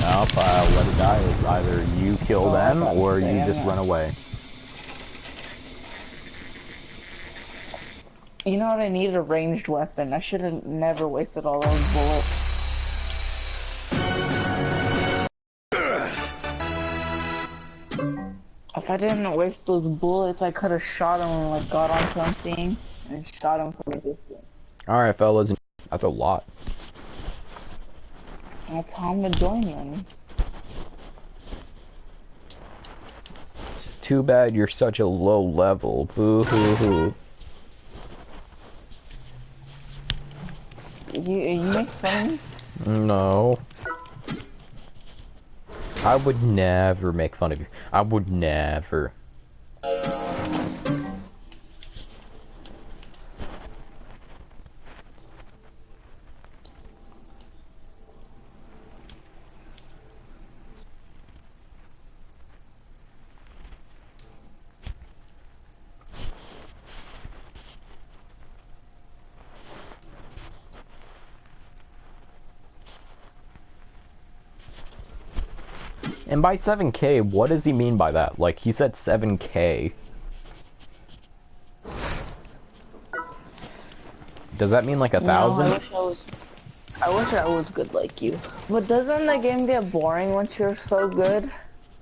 Nope, let it die. It's either you kill them or you just run away. You know what, I need a ranged weapon. I should have never wasted all those bullets. If I didn't waste those bullets, I could have shot him and like got on something and shot him from a distance. Alright, fellas, that's a lot. I'll tell him to join them. It's too bad you're such a low level. Boo hoo hoo. You make fun of me? No. I would never make fun of you. I would never. And by 7K, what does he mean by that? Like, he said 7K. Does that mean like 1,000? No, I wish I was good like you. But doesn't the game get boring once you're so good?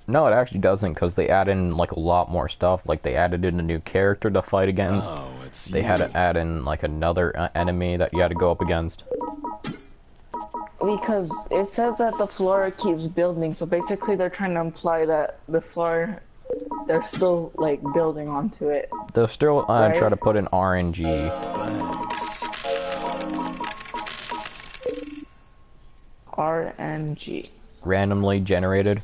No, it actually doesn't, because they add in like a lot more stuff. Like, they added in a new character to fight against. Oh, it's They had to add in like another enemy that you had to go up against. Because it says that the floor keeps building, so basically they're trying to imply that the floor, they're still like building onto it. They'll still Right. try to put in RNG. Thanks. RNG. Randomly generated.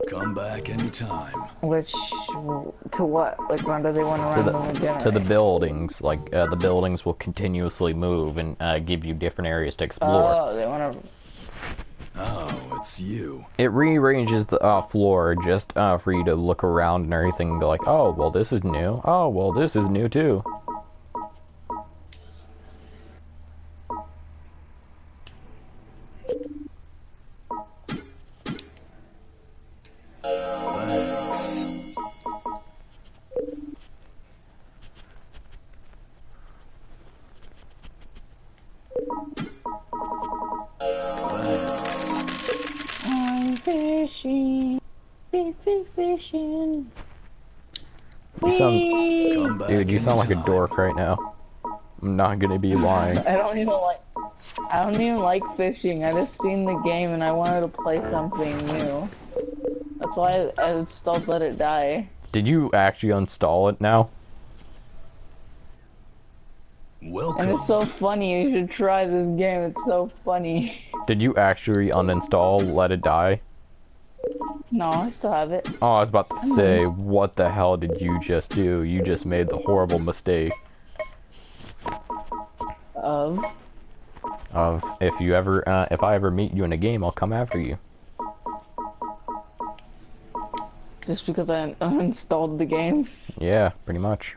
Come back anytime. Which, to what? Like, when do they want to randomly generate? To the buildings. Like, the buildings will continuously move and give you different areas to explore. Oh, they want to... Oh, it's you. It rearranges the floor just for you to look around and everything and go like, oh, well, this is new. Oh, well, this is new too. Thanks. Thanks. I'm fishing. Fishing. You sound, Come back dude, you sound like a anytime. dork right now. I'm not gonna be lying. I don't even like fishing. I just seen the game and I wanted to play something new. That's why I installed Let It Die. Did you actually install it now? Welcome. And it's so funny. You should try this game. It's so funny. Did you actually uninstall Let It Die? No, I still have it. Oh, I was about to say, what the hell did you just do? You just made the horrible mistake Of if you ever, if I ever meet you in a game, I'll come after you. Just because I uninstalled the game. Yeah, pretty much.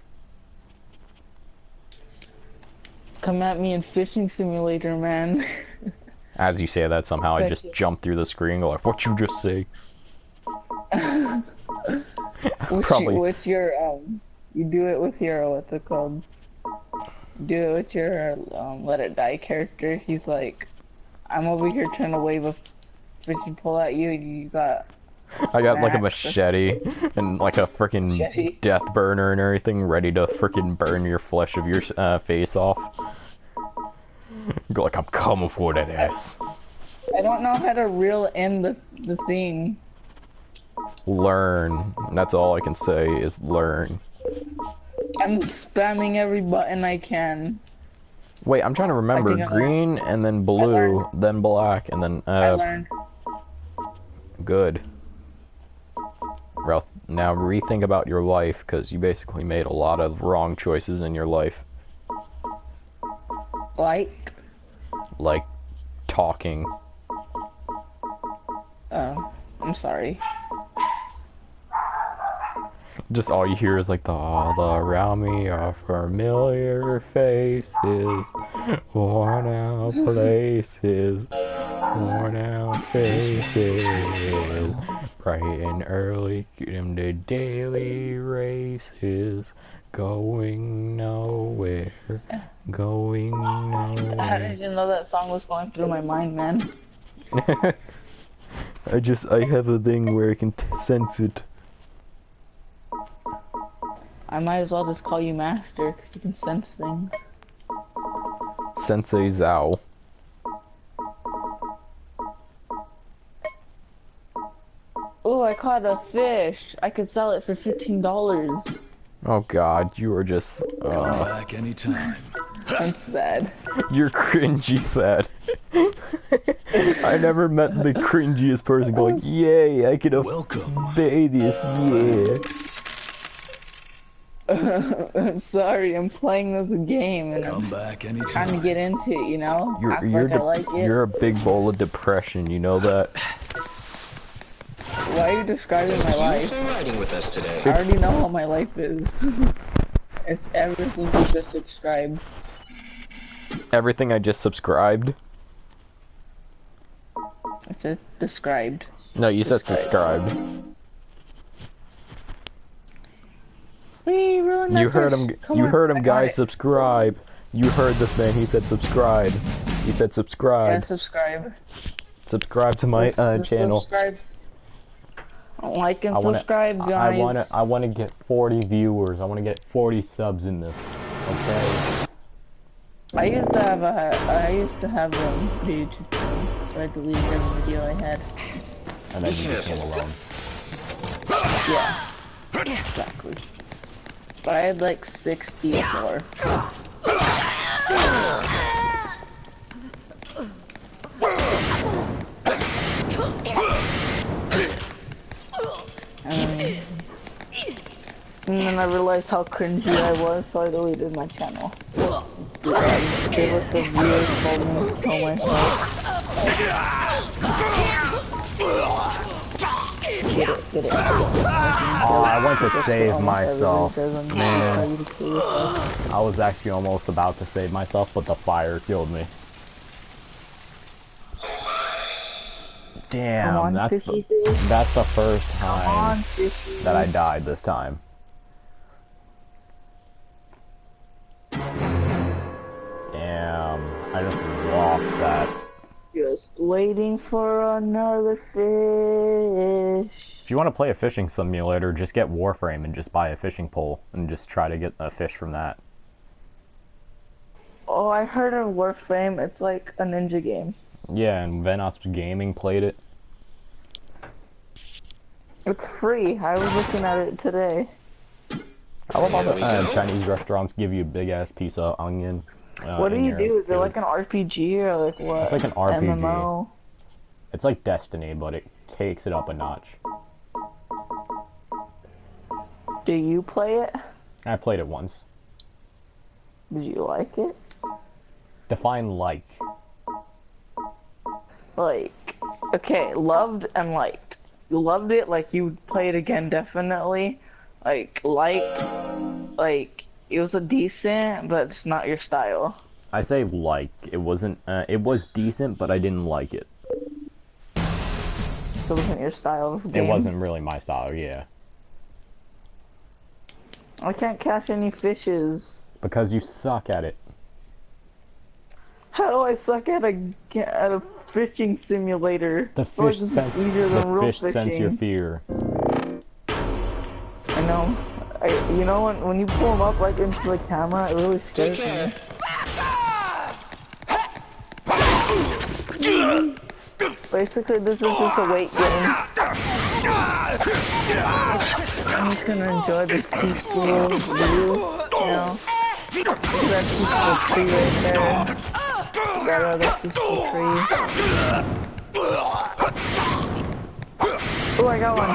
Come at me in Fishing Simulator, man. As you say that, somehow I just jump through the screen and go like, what you just say? What's your, you do it with your, what's it called? Do it with your, Let It Die character. He's like, I'm over here trying to wave a fishing pole at you, and you got... I got like a machete and like a freaking death burner and everything ready to freaking burn your flesh of your face off. Go like, I'm coming for that ass. I don't know how to reel in the thing. Learn. That's all I can say is learn. I'm spamming every button I can. Wait, I'm trying to remember. Green and then blue, then black, and then I learned. Good. Ralph, now rethink about your life, because you basically made a lot of wrong choices in your life. Like talking. Oh, I'm sorry. Just all you hear is like all around me are familiar faces, worn out places, worn out faces, bright and early, in the daily races, going nowhere, going nowhere. How did you know that song was going through my mind, man? I have a thing where I can sense it. I might as well just call you Master, because you can sense things. Sensei Zhao. Ooh, I caught a fish. I could sell it for $15. Oh god, you are just... Come back anytime. I'm sad. You're cringy sad. I never met the cringiest person going, yay, I could obey this, yeah. I'm sorry, I'm playing this game and I'm trying to get into it, you know? You're a big bowl of depression, you know that? Why are you describing my life? I already know how my life is. It's everything you just subscribed. Everything I just subscribed? It says described. No, you said subscribed. You heard him. You heard him, guys. Subscribe. You heard this man. He said subscribe. He said subscribe. Yeah, subscribe. Subscribe to my channel. Subscribe. Like and subscribe, guys. I want to get 40 viewers. I want to get 40 subs in this. Okay. I used to have the YouTube channel, but I deleted every video I had. And then you became alone. Yeah. Exactly. But I had like 60 or more. And then I realized how cringy I was, so I deleted my channel. They let the viewers told me to kill myself. Get it. Oh, I went to save myself. Man, I was actually almost about to save myself, but the fire killed me. Damn, that's the first time that I died this time. Damn, I just lost that. Just waiting for another fish. If you want to play a fishing simulator, just get Warframe and just buy a fishing pole and just try to get a fish from that. Oh, I heard of Warframe. It's like a ninja game. Yeah, and Venos Gaming played it. It's free. I was looking at it today. I love how the Chinese restaurants give you a big ass piece of onion. What do you do? Is it like an RPG or like what? It's like an RPG. MMO? It's like Destiny, but it takes it up a notch. Do you play it? I played it once. Did you like it? Define like. Like, okay, loved and liked. loved it, like you would play it again definitely. Like it was a decent, but it's not your style. I say like, it wasn't, it was decent, but I didn't like it. So it wasn't your style of game? It wasn't really my style, yeah. I can't catch any fishes. Because you suck at it. How do I suck at a fishing simulator? The fish sense, easier than real fishing. sense your fear. I know. You know when you pull them up like into the camera, it really scares me. Basically, this is just a weight game. I'm just gonna enjoy this peaceful view, you know. That peaceful tree right there. That other peaceful tree. Oh, I got one.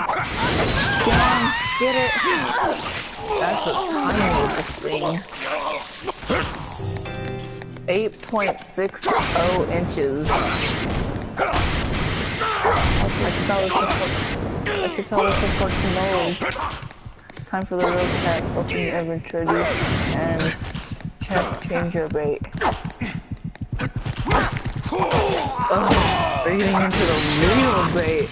Come on, get it. That's a tiny little thing. 8.60 inches. I can tell this is fucking low. Time for the real cat. Open your inventory and change your bait. Oh, we're getting into the real bait.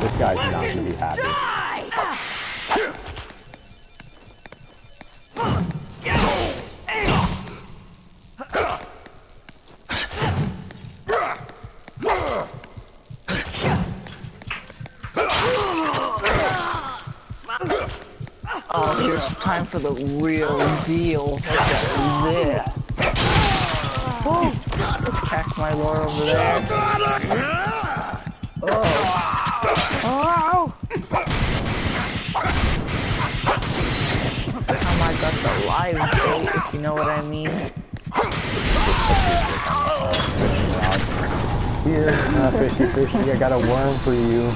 This guy's not gonna be happy. Oh, here's time for the real deal. Look at this. Oh, let's catch my lore over there. Oh. Oh! I got the live bait, if you know what I mean. Here, fishy, I got a worm for you.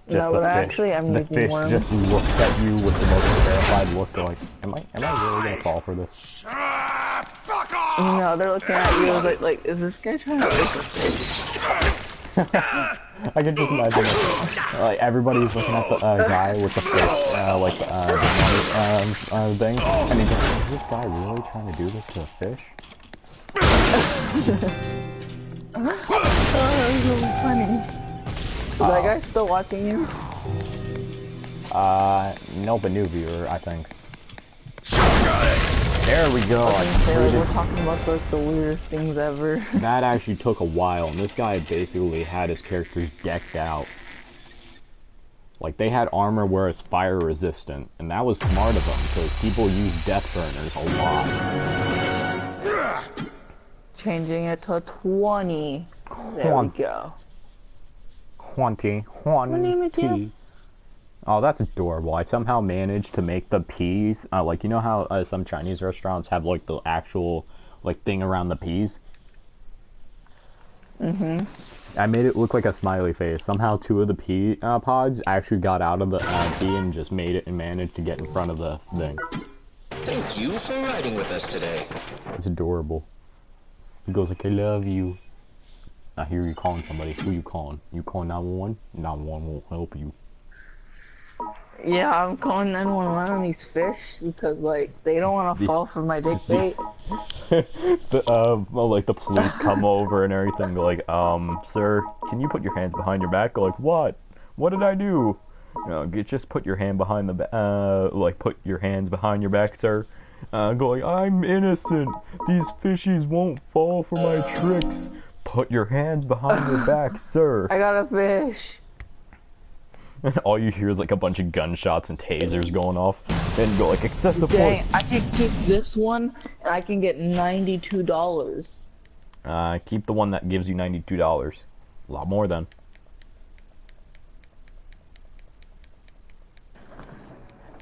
No, but actually I'm using worms. The fish just looks at you with the most terrified look, like, am I really gonna fall for this? No, they're looking at you like, is this guy trying to fish a fish? I can just imagine it. Like, everybody's looking at the guy with the fish, thing, and he's like, is this guy really trying to do this to a fish? Oh, that was really funny. Is that guy still watching you? Nope, a new viewer, I think. There we go. We're talking about like the weirdest things ever. That actually took a while, and this guy basically had his characters decked out. Like, they had armor where it's fire resistant, and that was smart of them, because people use death burners a lot. Changing it to 20. There we go. 20. Oh, that's adorable. I somehow managed to make the peas, like, you know how some Chinese restaurants have, like, the actual, like, thing around the peas? Mm-hmm. I made it look like a smiley face. Somehow 2 of the pea pods actually got out of the pea and just made it and managed to get in front of the thing. Thank you for riding with us today. It's adorable. He goes like, I love you. I hear you calling somebody. Who you calling? You calling 911? 911 won't help you. Yeah, I'm calling 911 on these fish because, like, they don't want to fall for my dick bait. Well, like, the police come over and everything. They're like, sir, can you put your hands behind your back? Like, what? What did I do? You know, just put your hand behind the like, put your hands behind your back, sir. Going, I'm innocent. These fishies won't fall for my tricks. Put your hands behind your back, sir. I got a fish. And all you hear is like a bunch of gunshots and tasers going off. And go like, excessive Dang, force. I can keep this one and I can get $92. Keep the one that gives you $92. A lot more then.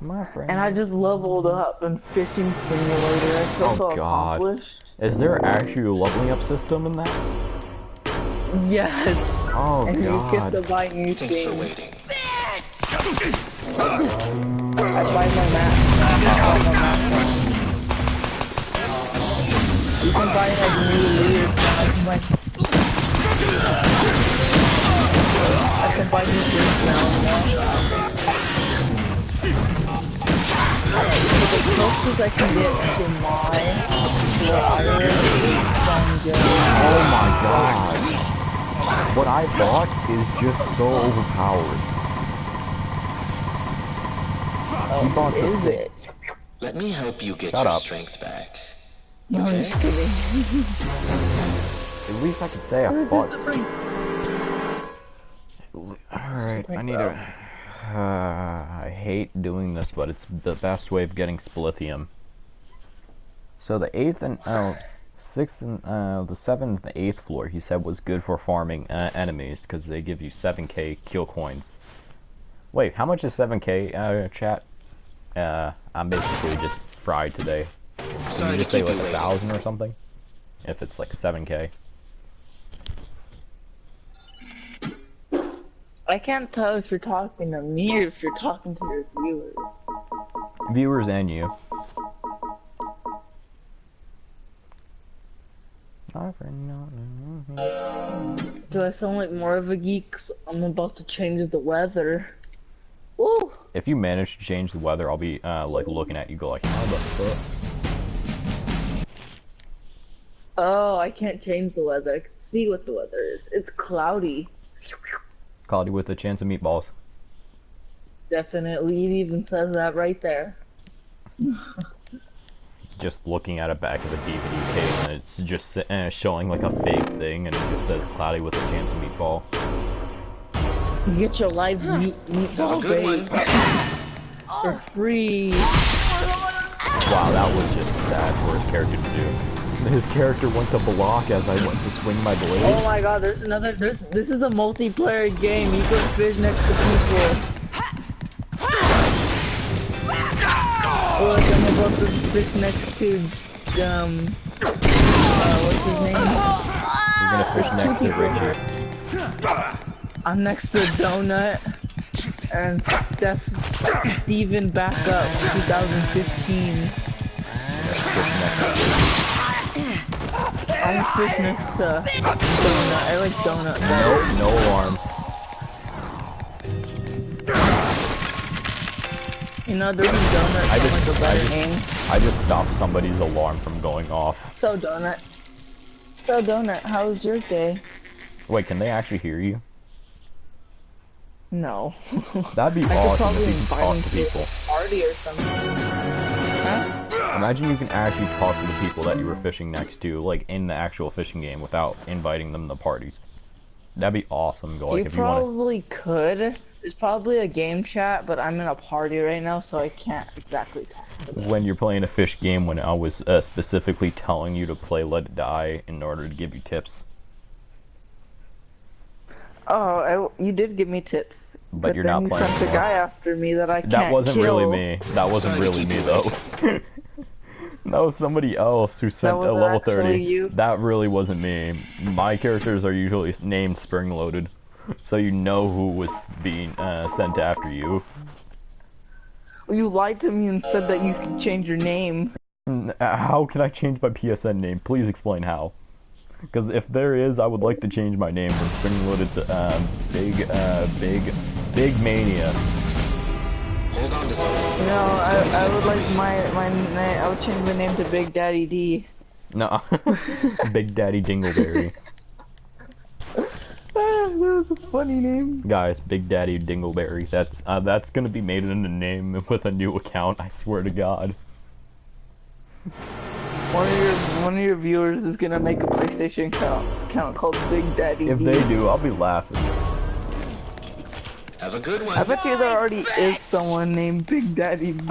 My friend. And I just leveled up in Fishing Simulator. I feel so accomplished. Is there actually a leveling up system in that? Yes. Oh and god. you get to buy new Thanks for things. waiting. I buy my map. You can buy like new leaders. I can buy new things now. The closest I can get to my water is from good. Oh my god. What I bought is just so overpowered. Is it? Let me help you get Shut your up. strength back. No, I'm just kidding. At least I could say I bought. Alright, I need to. I hate doing this, but it's the best way of getting Splithium. So the 8th and 6th and the 7th and 8th floor, he said, was good for farming enemies because they give you 7k kill coins. Wait, how much is 7k, chat? I'm basically just fried today. Can you just say like 1,000 or something? If it's like 7k. I can't tell if you're talking to me or if you're talking to your viewers. Viewers and you. Do I sound like more of a geek? 'Cause I'm about to change the weather. Woo! If you manage to change the weather, I'll be like looking at you go like, how the fuck? Oh, I can't change the weather. I can see what the weather is. It's cloudy. Cloudy with a chance of meatballs. Definitely, it even says that right there. Just looking at a back of the DVD case, and it's just showing like a fake thing, and it just says cloudy with a chance of meatball. You get your live meatball bait for free. Wow, that was just sad for his character to do. His character went to block as I went to swing my blade. Oh my god, there's another, this is a multiplayer game. You can fish next to people. Look, I'm about to fish next to, what's his name? You're gonna fish next to Richie. I'm next to Donut and Steven Backup 2015. I'm fish next to Donut. I like Donut better. Nope, no alarm. You know, doesn't Donut sound like a better name? I just stopped somebody's alarm from going off. So Donut, how was your day? Wait, can they actually hear you? No. That'd be I could awesome probably if you can invite talk him to to people. a party or something. Huh? Imagine you can actually talk to the people that you were fishing next to, like in the actual fishing game, without inviting them to parties. That'd be awesome. Go, like, You if you want probably could. There's probably a game chat, but I'm in a party right now, so I can't exactly talk to them. when you're playing a fish game, when I was specifically telling you to play Let It Die in order to give you tips. Oh, you did give me tips. But you're then not playing you sent a anymore. guy after me that I can't That wasn't kill. really me. That wasn't really me though. That was somebody else who sent was a level actually 30. you? That really wasn't me. My characters are usually named Spring Loaded, so you know who was being sent after you. You lied to me and said that you could change your name. How can I change my PSN name? Please explain how. Because if there is, I would like to change my name from Spring Loaded to Big Mania. Hold on to something. No, I would like my name. I would change my name to Big Daddy D. No, Big Daddy Dingleberry. That was a funny name. Guys, Big Daddy Dingleberry. That's gonna be made in a name with a new account. I swear to God. One of your viewers is gonna make a PlayStation account called Big Daddy If D. they do, I'll be laughing. Have a good one. I bet you there already is someone named Big Daddy D.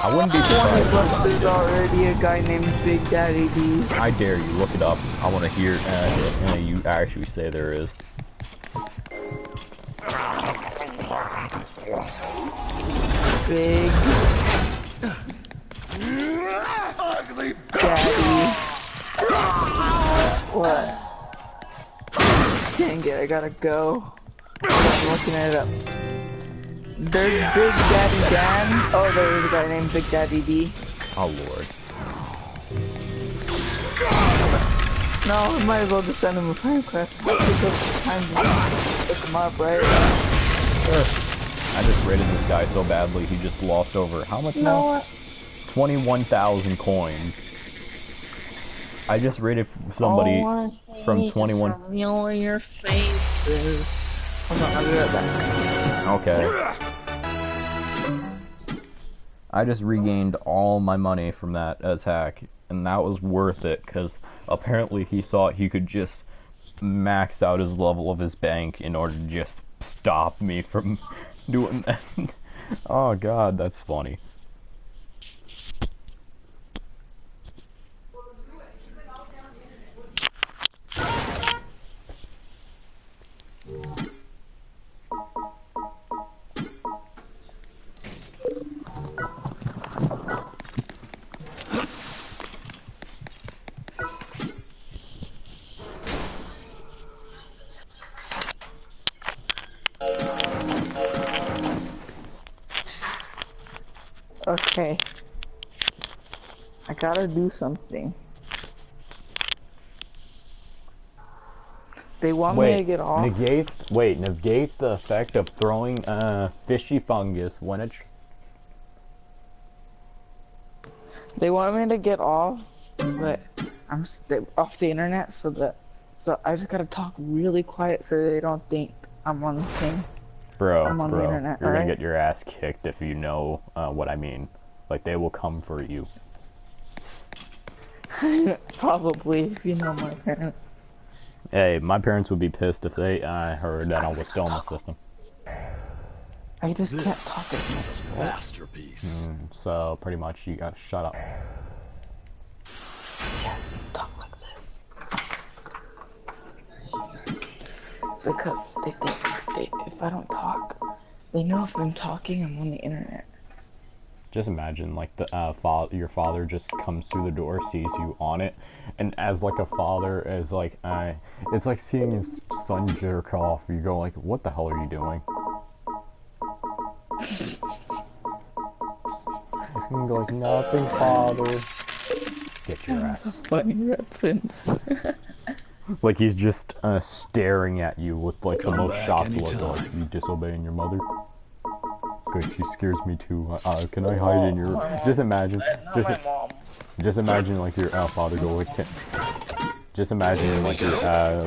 I wouldn't be surprised. There's already a guy named Big Daddy D. I dare you, look it up. I want to hear you actually say there is. Big Ugly. Daddy. What? Dang it, I gotta go. I'm looking it up. There's Big Daddy Dan. Oh, there's a guy named Big Daddy D. Oh lord. No, I might as well just send him a friend request. It takes time to pick him up, right? I just raided this guy so badly, he just lost over, how much now? 21,000 coins. I just raided somebody from 21... From your faces. Hold on, I'll be right back. Okay. I just regained all my money from that attack, and that was worth it, because apparently he thought he could just max out his level of his bank in order to just stop me from doing that. Oh god, that's funny. Okay. I gotta do something. They want me to get off. Negates the effect of throwing fishy fungus when it... They want me to get off, but I'm off the internet, so I just gotta talk really quiet so they don't think I'm on the thing. Bro, I'm on the internet, you're right? gonna get your ass kicked if you know what I mean. Like, they will come for you. Probably, if you know my parents. Hey, my parents would be pissed if they heard that I was still in the system. I just can't This talk as is much, a right? masterpiece. So, pretty much, you gotta shut up. Talk like this. Because they think if I don't talk, they know if I'm talking, I'm on the internet. Just imagine, like, your father just comes through the door, sees you on it, and as, like, a father, is like, it's like seeing his son jerk off. You go, like, what the hell are you doing? You can go, like, nothing, father. Get your ass. Funny reference. Like, he's just, staring at you with, like, the Come most back shocked look, anytime. like, you disobeying your mother? Good, she scares me too. Can I hide in your... Just imagine, just imagine, like, your father go, like, just imagine, like, your,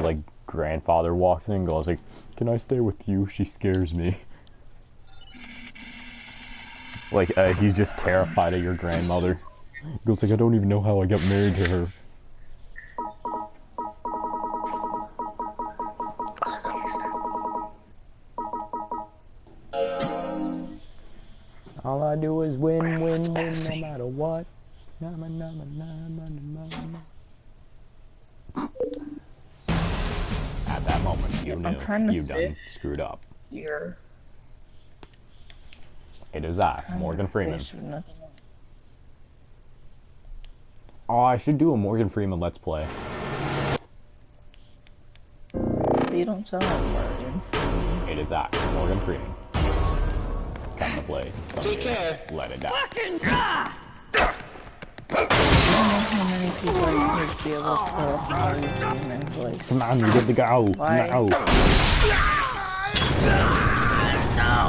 like, grandfather walks in and goes, like, can I stay with you? She scares me. Like, he's just terrified of your grandmother. He goes, like, I don't even know how I got married to her. All I do is win, win, win, no matter what. At that moment, you knew you done screwed up. You're It is I, Morgan Freeman. fish with nothing on. Oh, I should do a Morgan Freeman Let's Play. You don't sound like Morgan. It is I, Morgan Freeman. Time to play. Take care. Let it die. I don't know how many people I could be able to pull off Morgan Freeman voice. Come on, you good to go. Why? No.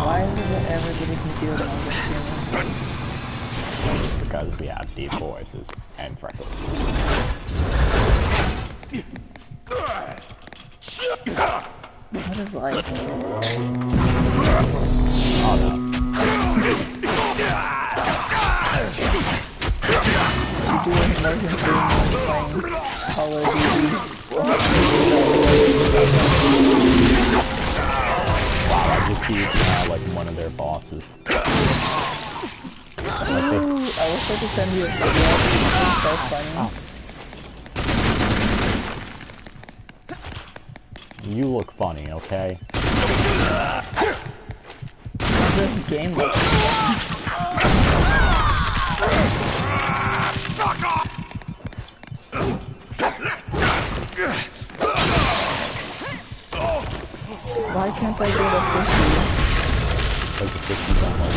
Why is it that everybody can do Morgan Freeman? Because we have deep voices and freckles. What is like? Oh no. You doing Morgan Freeman playing Call of Duty? Wow, I just beat like one of their bosses. I wish I could send you a video. It's so funny. You look funny, okay? This game looks funny. if you don't like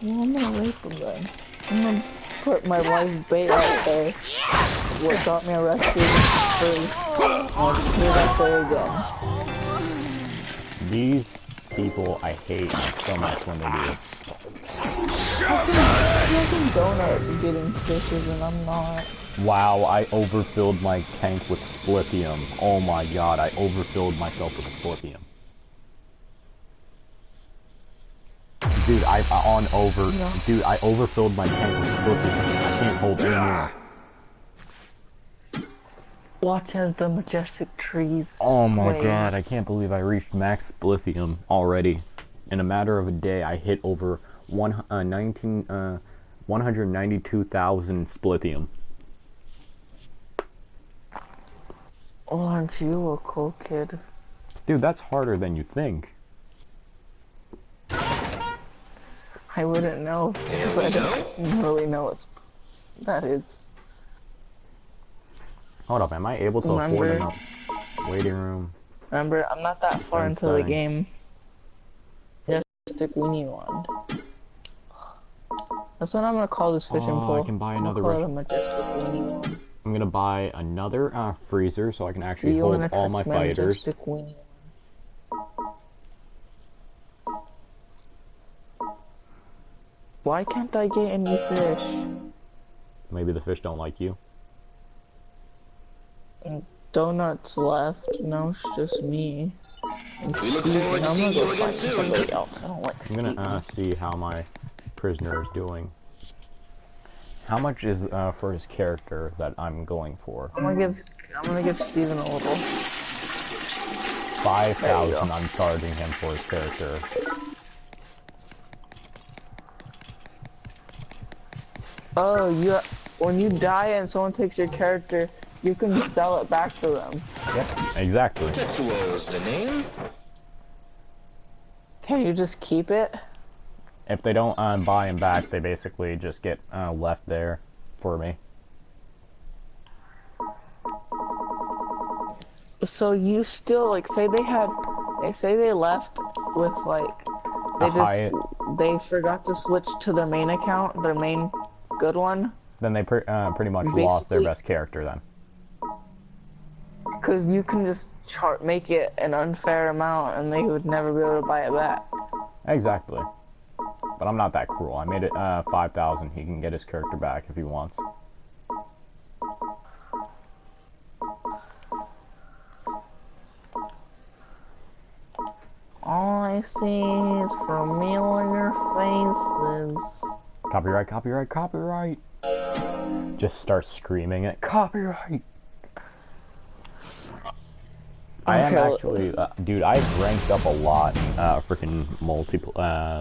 Well, I'm gonna rape him then. I'm gonna put my wife's bait out there. What got me arrested first. I'll put it out there again. these people. I hate so much when they do. Fucking donuts getting fishes and I'm not. Wow, I overfilled my tank with splithium. Oh my god, I overfilled myself with splithium. Dude, Dude, I overfilled my tank with splithium. I can't hold any more. Watch as the majestic trees Oh my sway. god, I can't believe I reached max splithium already. In a matter of a day, I hit over 192,000 splithium. Oh, aren't you a cool kid? Dude, that's harder than you think. I wouldn't know, because I don't really know what that is. Hold up, am I able to afford enough waiting room? Remember, I'm not that far into the Insane. game. Majestic weenie wand. That's what I'm gonna call this fishing pole. I can buy I'm another gonna call it a majestic weenie wand. I'm gonna buy another freezer so I can actually You hold wanna all touch my my fighters. majestic weenie wand? Why can't I get any fish? Maybe the fish don't like you. Donuts left. No, it's just me. And We look Steve, forward and to I'm seeing gonna you go again find soon. somebody else. I don't like I'm Steve. gonna see how my prisoner is doing. How much is for his character that I'm going for? I'm gonna give Steven a little. 5,000 I'm charging him for his character. Oh, when you die and someone takes your character, you can sell it back to them. Yep, exactly. Tetsuo's the name? Can you just keep it? If they don't buy him back, they basically just get left there for me. So you still, like, say they left with, like, they forgot to switch to their main account, their main good one. Then they pretty much lost their Basically- best character then. Because you can just make it an unfair amount and they would never be able to buy it back. Exactly. But I'm not that cruel. I made it 5,000. He can get his character back if he wants. All I see is familiar faces. Copyright, copyright, copyright. Just start screaming it. Copyright. I am Okay. actually, dude, I've ranked up a lot in freaking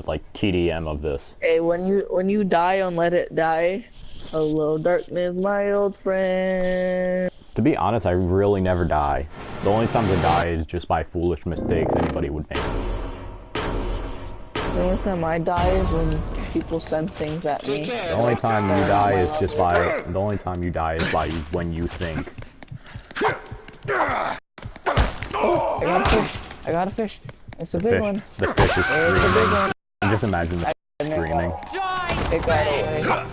like TDM of this. Hey, when you die on Let It Die, hello darkness, my old friend. To be honest, I really never die. The only times I die is just by foolish mistakes anybody would make. The only time I die is when people send things at me. The only time you die is just by, the only time you die is by when you think. I got a fish. I got a fish. It's a big one. The fish is It's a big screaming. one. Just imagine the fish screaming. It got away.